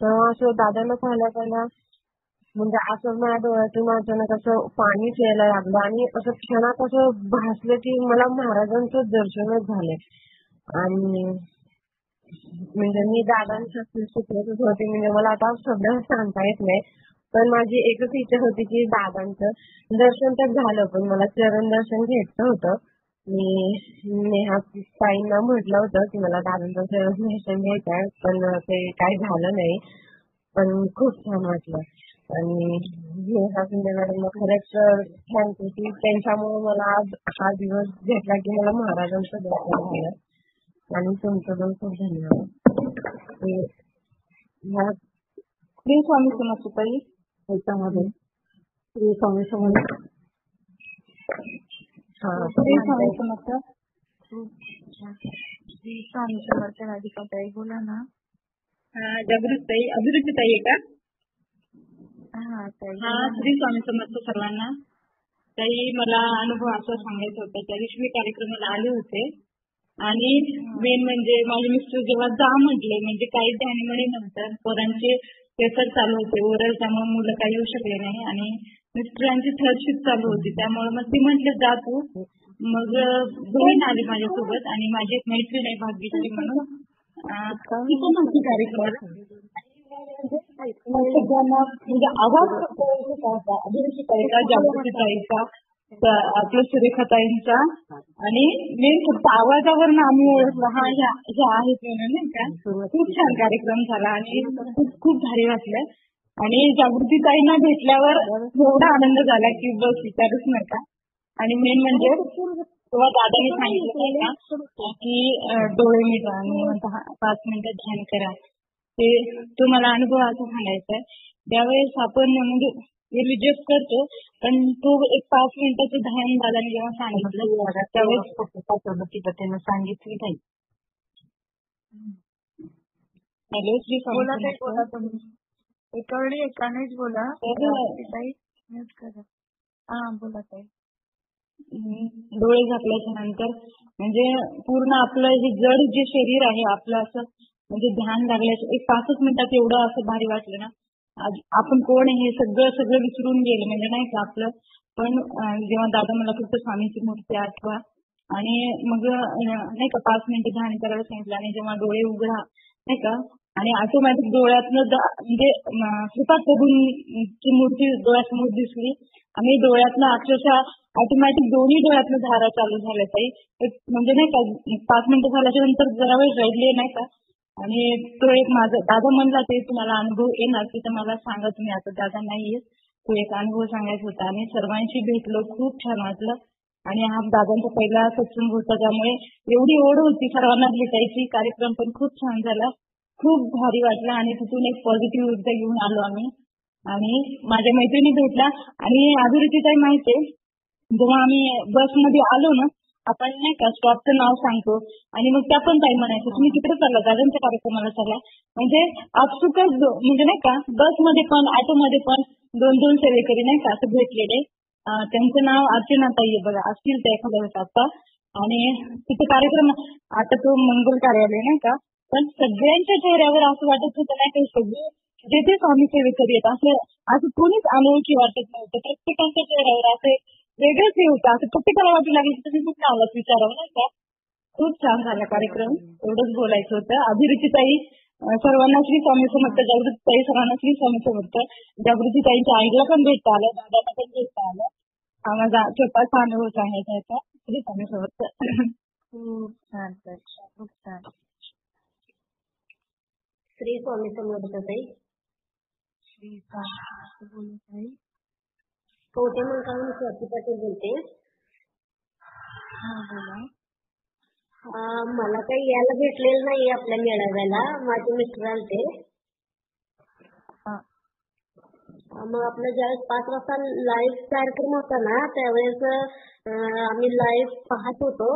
तेव्हा असं दादांना पाहिलं म्हणजे असं माझ्या डोळ्यातून अचानक असं पाणीच यायला लागलं आणि असं क्षणात असं भासलं की मला महाराजांचं दर्शनच झालंय. आणि म्हणजे मी दादांच्या शिकवतच होते, म्हणजे मला आता सध्या सांगता येत नाही, पण माझी एकच इच्छा होती की दादांचं दर्शन तर झालं, पण मला चरण दर्शन घ्यायचं होतं. मी नेहा ताईंना म्हटलं होतं की मला दादांचं चरण दर्शन घ्यायचं आहे, पण ते काही झालं नाही. पण खूप छान वाटलं. आणि नेहा शिंदे मॅडमला खरंच थँक्यू की त्यांच्यामुळे मला आज हा दिवस भेटला की मला महाराजांचं दर्शन झालं. आणि तुमचं पण खूप धन्यवाद. श्री स्वामी समर्थ ताई ह्याच्यामध्ये श्री स्वामी समर्थ. श्री स्वामी समर्थ. श्री स्वामी समर्थ राधिका ताई बोला ना. जागृत ताई, अभिरुची ताई आहे का? ताई श्री स्वामी समर्थ सर्वांना. ताई मला अनुभव असा सांगायचा होता. त्या दिवशी मी कार्यक्रमाला आले होते आणि मेन म्हणजे माझे मिस्टर जेव्हा जा म्हटले, म्हणजे काही ध्यानी नंतर पोरांचे पेपर चालू होते ओरल, त्यामुळे मुलं काही येऊ शकले नाही आणि मिस्टरांची थर्ड शिफ्ट चालू होती, त्यामुळे मग ते म्हटले जा तू. मग बहीण आली माझ्यासोबत आणि माझी एक मैत्रीण आहे भाग्यश्री म्हणून, कार्यक्रम म्हणजे आवाज होता अभिरुचीताईचा, जागृतीताईचा, आपल्या सुरेखाताईंचा आणि मेन फक्त आवाजावरनं आम्ही ओळखलं हा ह्या आहेत म्हणून, नाही का. खूप छान कार्यक्रम झाला आणि खूप भारी वाटलं. आणि जागृतीताईंना भेटल्यावर एवढा आनंद झाला की बस विचारूच नका. आणि मेन म्हणजे तेव्हा दादाने सांगितलं का की डोळे मिटा आणि 5 मिनिटं ध्यान करा, तो मला अनुभव असा सांगायचा आहे. त्यावेळेस आपण म्हणजे रिलीजियस करतो, पण तो एक 5 मिनिटाचं ध्यान दादाने जेव्हा सांगितलं त्यावेळेस सांगितली नाही. हॅलो श्री बोला ताई, बोला तुम्ही. एका वेळी एकानेच बोला ताई, म्यूट करा. बोला ताई. डोळे झाकल्याच्या नंतर म्हणजे पूर्ण आपलं हे जड जे शरीर आहे आपलं असं म्हणजे ध्यान लागल्याचं एक 5 मिनिटात एवढं असं भारी वाटलं ना. आपण कोण आहे हे सगळं विसरून गेलं म्हणजे नाही का आपलं. पण जेव्हा दादा मला फक्त स्वामीची मूर्ती आठवा आणि मग नाही का 5 मिनिटं ध्यान करायला सांगितलं आणि जेव्हा डोळे उघडा नाही का आणि ऑटोमॅटिक डोळ्यातनं म्हणजे श्रीपाद प्रभूंची मूर्ती डोळ्यासमोर दिसली आणि डोळ्यातनं अक्षरशः ऑटोमॅटिक दोन्ही डोळ्यातनं धारा चालू झाल्या ताई. म्हणजे नाही का 5 मिनिटं झाल्याच्या नंतर जरा वेळ रडले नाही का. आणि तो एक माझा दादा म्हणला ते तुम्हाला अनुभव येणार की तर मला सांगा तुम्ही. आता दादा नाहीये, तो एक अनुभव सांगायचा होता आणि सर्वांशी भेटलो, खूप छान वाटलं. आणि हा दादांचा पहिला सत्संग होता त्यामुळे एवढी ओढ होती सर्वांना भेटायची. कार्यक्रम पण खूप छान झाला, खूप भारी वाटलं आणि तिथून एक पॉझिटिव्ह ऊर्जा घेऊन आलो आम्ही. आणि माझ्या मैत्रिणी भेटला आणि अभिरुचीताई माहितीये जेव्हा आम्ही बसमध्ये आलो ना आपण नाही का स्टॉपचं नाव सांगतो आणि मग त्या पण ताई म्हणायचं तुम्ही तिकडे चालला दादांच्या कार्यक्रमाला चालला. म्हणजे आपसुकच म्हणजे नाही का बसमध्ये पण ऑटोमध्ये पण 2 सेवेकरी नाही का असं भेटलेले. त्यांचं नाव अर्चना ताई आहे बघा, असतील त्या एखाद्या वेळेस आता. आणि तिथे कार्यक्रम आता तो मंगल कार्यालय नाही का, पण सगळ्यांच्या चेहऱ्यावर असं वाटत होतं नाही का सगळे जे ते स्वामी सेवेकरी आहेत असं कोणीच अनोळखी वाटत नव्हतं. प्रत्येकाच्या चेहऱ्यावर असं वेगळंच हे होतं, असं प्रत्येकाला वाटू लागलं तुम्ही कुठे आलात विचारावं नाही का. खूप छान झाला कार्यक्रम, एवढंच बोलायचं होतं. अभिरुचीताई सर्वांना श्री स्वामी समर्थ, जागृतीताई सर्वांना श्री स्वामी समर्थ. जागृतीताईंच्या आईला पण भेटता आलं, दादाला पण भेटता आलं. हा माझा छोटासा अनुभव सांगायचा होता. श्री स्वामी समर्थ. खूप छान खूप छान. श्री स्वामी समर्थ ताई. श्री स्वामी बोलत ताई. कोठे म्हणून स्वाती पाटील बोलते. बोला. मला काही यायला भेटलेलं नाही आपल्या मेळाव्याला, माझे मिस्टर आलते. मग आपलं ज्यावेळेस 5 वाजता लाईव्ह कार्यक्रम होता ना त्यावेळेस आम्ही लाईव्ह पाहत होतो.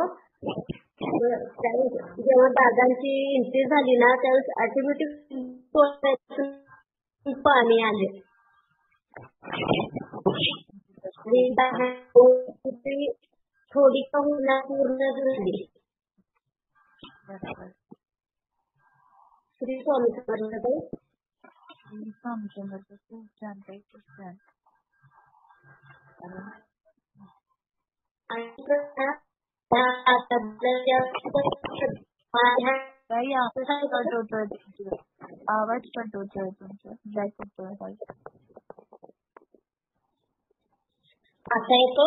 त्यावेळेस जेव्हा दादांची एंट्री झाली ना त्यावेळेस ऑटोमॅटिक पाणी आले. थोडी का होईना पूर्ण झाली. श्री स्वामी समर्थ. स्वामी समर्थ. खूप छान ताई, खूप छान. ताई आवाज कट होतोय तुमचा. आवाज कट होतोय तुमचा. ब्लॅक होतोय ताई. आता येतो.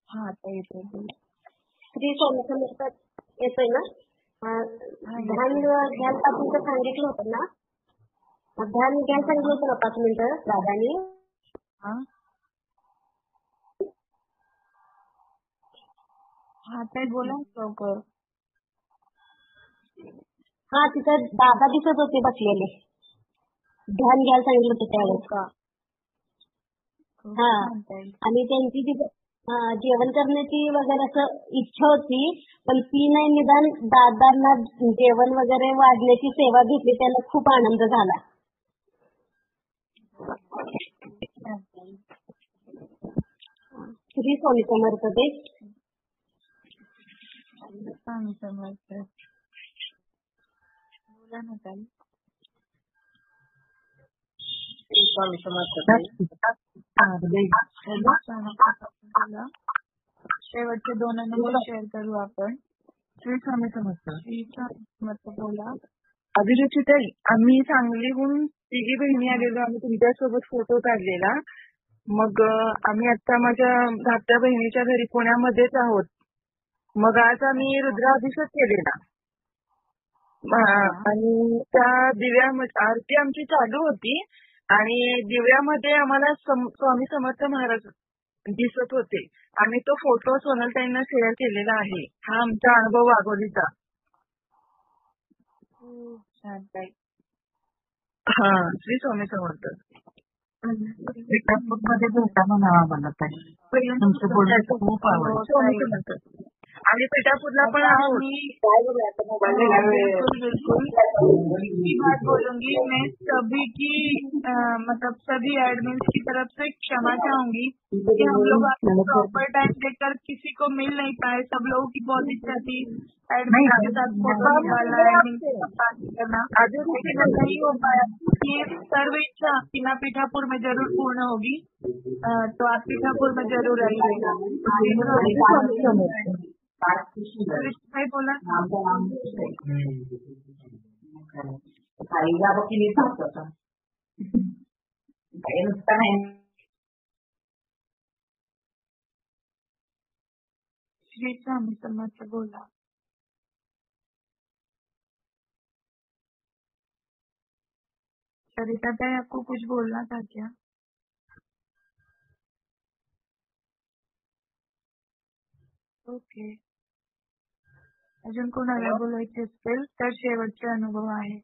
हा आता येतोय बोला. श्री स्वामी समर्थ येतोय ना. ध्यान घ्यायला आपण सांगितलं होतं ना. ध्यान घ्यायला सांगितलं होतं ना 5 मिनिटं दादानी. हा ताई बोला लवकर. हा तिथं दादा दिसत होते बसलेले. ध्यान घ्यायला सांगितलं होतं त्यावेळेस. हा आणि त्यांची तिथं जेवण करण्याची वगैरे असं इच्छा होती, पण ती नाही. निदान दादांना जेवण वगैरे वाढण्याची सेवा घेतली, त्याला खूप आनंद झाला. श्री स्वामी समर्थ. ते स्वामी समर्थ. बोला ना ताई. श्री स्वामी समर्थ. शेवटचे 2 अनुभव शेअर करू आपण. श्री स्वामी समर्थ. श्री स्वामी समर्थ. बोला. अभिरुची ताई, आम्ही सांगलीहून 3 बहिणी आलेलो. आम्ही तुमच्यासोबत फोटो काढलेला. मग आम्ही आता माझ्या धाकट्या बहिणीच्या घरी पुण्यामध्येच आहोत. मग आज आम्ही रुद्राभिषेक केलेला आणि त्या दिव्यामध्ये आरती आमची चालू होती आणि दिव्यामध्ये आम्हाला स्वामी समर्थ महाराज दिसत होते. आम्ही तो फोटो सोनलताईंना शेअर केलेला आहे. हा आमचा अनुभव वाघोलीचा. छान ताई. हा श्री स्वामी समर्थ. मध्ये भेटा म्हणावा मला ताई. तुमचं बोलणं खूप आवडतं. आणि पिठापूरला पण आहोत. बिल्कुल की बात बोलूंगी मैं सभी की मतलब सभी एडमिन्स की तरफ से क्षमा चाहूंगी कि हम लोग प्रॉपर टाइम देकर किसी को मिल नहीं पाए. सब लोगों की बहुत इच्छा थी एडमिन के साथ फोटो निकालना, एडमिन बात करना, लेकिन नहीं हो पाया. ये सर्व इच्छा आपकी पीठापुर में जरूर पूर्ण होगी. तो आप पीठापुर में जरूर आइएगा. काय बोला. श्री स्वामी समर्थ. बोला. सरिता ताई, आपको कुछ बोलना था क्या? ओके. अजून कोणाला बोलायचे असतील तर शेवटचे अनुभव आहे.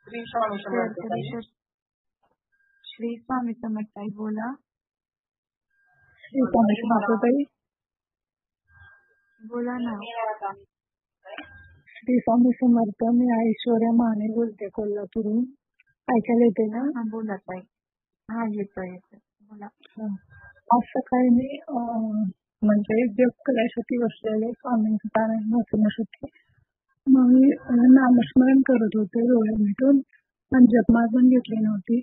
श्री स्वामी समर्थ ताई. बोला. श्री स्वामी समर्थ ताई. बोला ना. श्री स्वामी समर्थ. मी ऐश्वर्या माने बोलते कोल्हापूरहून. ऐकायला येते ना. हा बोला ताई. हा येतोय. बोला. आज सकाळी मी म्हणजे जप करायसाठी बसलेले स्वामींचं पारायण वाचण्यासाठी. मग मी नामस्मरण करत होते डोळे मिटून, पण जपमाळ पण घेतली नव्हती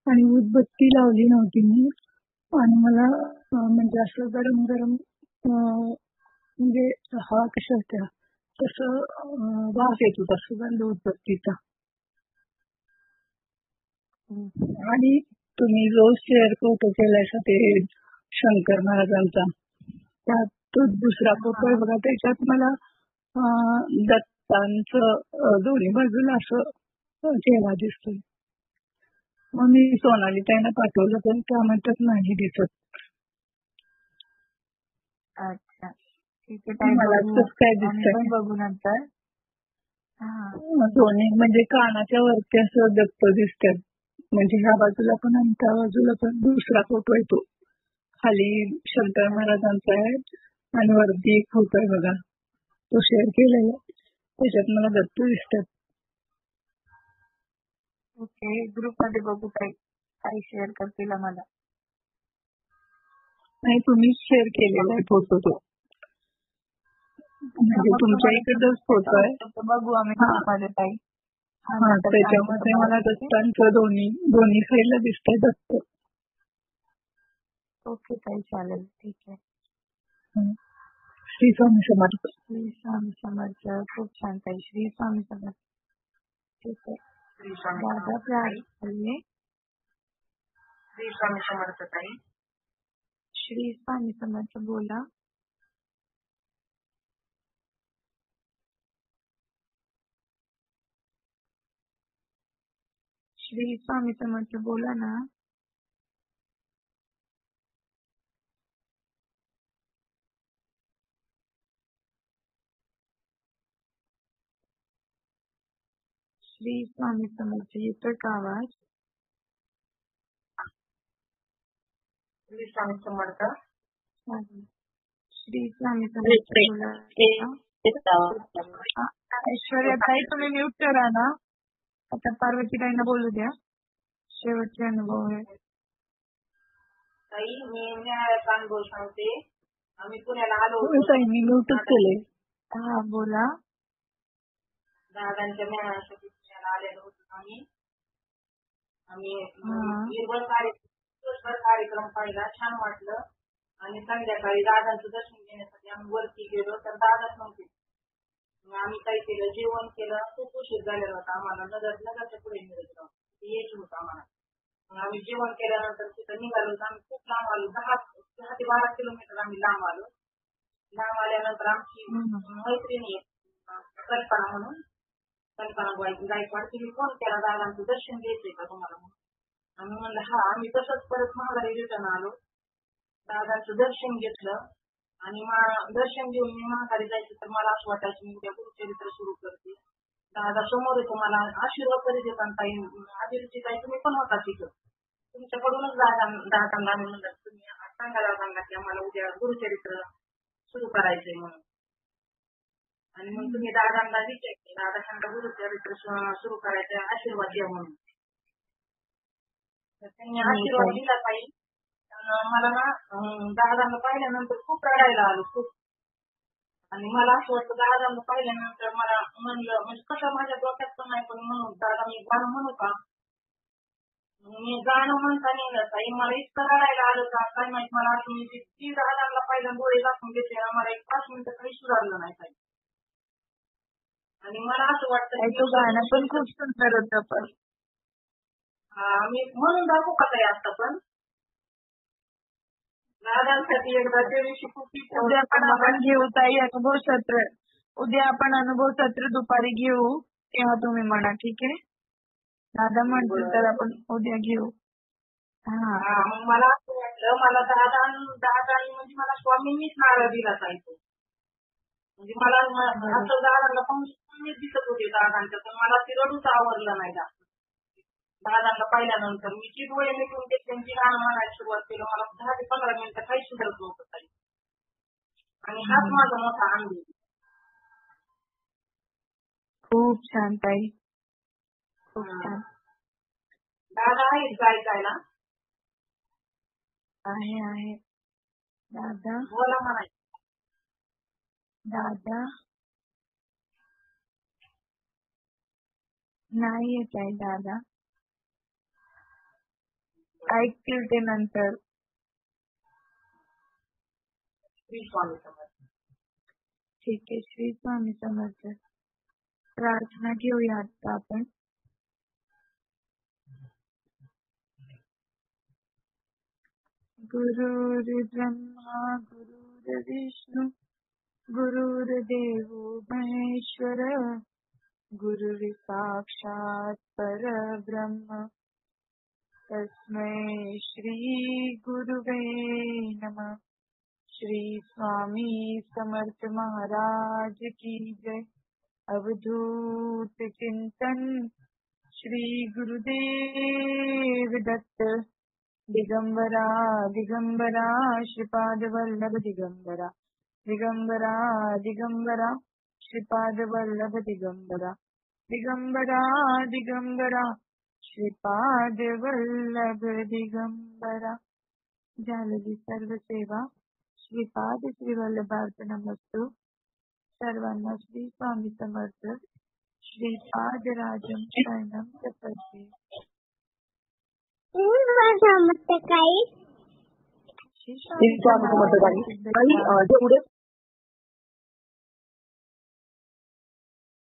आणि उदबत्ती लावली नव्हती मी. आणि मला म्हणजे असं गरम गरम म्हणजे हवा कशा होत्या तसं वास येत होता सुगंध उदबत्तीचा. आणि तुम्ही जो शेअर फोटो केलाय ते शंकर महाराजांचा, त्यात तो दुसरा फोटो आहे बघा, त्याच्यात मला दत्तांचं दोन्ही बाजूला असं चेहरा दिसतोय. मग मी सोनाली ताईंना पाठवलं पण त्या म्हणतात नाही दिसत. अच्छा ठीक आहे. मला काय दिसतंय बघू नंतर. दोन्ही म्हणजे कानाच्या वरती असं दत्त दिसतात. म्हणजे ह्या बाजूला पण आणि त्या बाजूला पण. दुसरा फोटो आहे तो खाली शंकर महाराजांचा आहे आणि वरती एक फोटो आहे बघा, तो शेअर केलेला. त्याच्यात मला दत्त दिसतात. ओके. ग्रुप मध्ये बघू काही शेअर करतील आम्हाला. नाही तुम्ही शेअर केलेला आहे फोटो तो. म्हणजे तुमच्या इकडचाच फोटो आहे. बघू आम्ही ग्रुप मध्ये ताई. हा त्याच्यामध्ये मला दत्तांचं दोन्ही साईडला दिसतंय दत्त. ओके ताई चालेल ठीक आहे. श्री स्वामी समर्थ. श्री स्वामी समर्थ. खूप छान ताई. श्री स्वामी समर्थ. ठीक आहे दादा प्रार्थना. श्री स्वामी समर्थ ताई. श्री स्वामी समर्थ बोला. श्री स्वामी समर्थ बोला ना. श्री स्वामी समर्थ येतोय का आवाज? श्री स्वामी समर्थ. श्री स्वामी समर्थ बोला. ऐश्वर्या ताई तुम्ही म्यूट करा ना. आता पार्वती ताईंना बोलू द्या. शेवटचे अनुभव आहे. ताई मी न्यायालयाचा अनुभव सांगते. आम्ही पुण्याला आलो ताई मी म्यूटच केले. हा बोला. दादांच्या न्यायासाठी पुण्याला आलेलो होतो आम्ही दिवसभर कार्यक्रम पाहिला. छान वाटलं. आणि संध्याकाळी दादांचं दर्शन घेण्यासाठी आम्ही वरती गेलो तर दादाच नव्हते. आम्ही काय केलं जेवण केलं. खूप उशीर झालेला होता आम्हाला. नगरच्या पुढे मिळत यायचं होतं आम्हाला. मग आम्ही जेवण केल्यानंतर तिथं निघालो. आम्ही खूप लांब आलो. 10 ते 12 किलोमीटर आम्ही लांब आलो. लांब आल्यानंतर आमची मैत्रिणी कल्पना म्हणून कल्पना गायकवाड तिने फोन केला दादांचं दर्शन घ्यायचंय का तुम्हाला म्हणून. आम्ही म्हणलं हा. आम्ही तसंच परत महागारी रिटर्न आलो. दादांचं दर्शन घेतलं आणि दर्शन घेऊन मी महागारी जायचं तर मला असं वाटायचं मी उद्या गुरुचरित्र सुरू करते. दादा समोर येतो मला आशीर्वाद कधी देतात ताई. आदिलची ताई तुम्ही पण होता तिथं. तुमच्याकडूनच दादांना आम्ही म्हणलं तुम्ही सांगा दादांना की आम्हाला उद्या गुरुचरित्र सुरू करायचंय म्हणून. आणि मग तुम्ही दादांना विचारले दादा सांगा गुरुचरित्र सुरू करायचं आशीर्वाद द्या म्हणून. तर त्यांनी आशीर्वाद दिला ताई. मला ना दादांना पाहिल्यानंतर खूप रडायला आलो खूप. आणि मला असं वाटतं दादांना पाहिल्यानंतर मला म्हणलं म्हणजे कसं माझ्या डोक्यात पण नाही पण म्हणून दादा मी गाणं म्हणू का. मी गाणं म्हणता नाही ताई मला इतकं रडायला आलं का काय माहित. मला असं म्हणजे ती दादांना पहिल्यांदा डोळे दाखवून घेतले ना मला 1-5 मिनिटं काही सुधारलं नाही ताई. आणि मला असं वाटतं तो गाणं पण खूप सुंदर होतं. पण मी म्हणून दाखवू का ताई आता पण दादांसाठी एकदा त्या दिवशी खूप उद्या पण आपण घेऊ ताई अनुभव सत्र. उद्या आपण अनुभव सत्र दुपारी घेऊ तेव्हा तुम्ही म्हणा ठीक आहे. दादा म्हणतील तर आपण उद्या घेऊ. मग मला असं वाटलं मला दादांनी म्हणजे मला स्वामींनीच नारळ दिला जायचो. म्हणजे मला असं दादांना पाहून दिसत होते दादांच्या तर मला ती रडूच आवडलं नाही जास्त. दादांना पाहिल्यानंतर मी ती डोळे मिटून ते त्यांची गाणं म्हणायला सुरुवात केलं. मला 10 ते 15 मिनिटं काही सुधारत नव्हतं ताई. आणि हाच माझा मोठा अनुभव. खूप छान ताई. खूप छान. दादा आहेत गायकायला आहे दादा बोला म्हणायचं. दादा नाही येत आहे दादा. ऐकतील ते नंतर. श्री स्वामी समर्थ. ठीक आहे. श्री स्वामी समर्थ. प्रार्थना घेऊया आता आपण. गुरुर्ब्रह्मा गुरुर्विष्णू गुरुर्देवो महेश्वर गुरुर्साक्षात् परब्रह्म तस्मै श्री गुरुवे नमः. श्री स्वामी समर्थ महाराज की जय. अवधूत चिंतन श्री गुरुदेव दत्त. दिगंबरा दिगंबरा श्रीपाद वल्लभ दिगंबरा दिगंबरा दिगंबरा श्रीपाद वल्लभ दिगंबरा दिगंबरा दिगंबरा श्रीपाद वल्लभ दिगंबरा. झालेली सर्व सेवा श्रीपाद श्री वल्लभार्पणमस्तु. सर्वांना श्री स्वामी समर्थ. श्रीपादराजं शरणं प्रपद्ये. जेवढे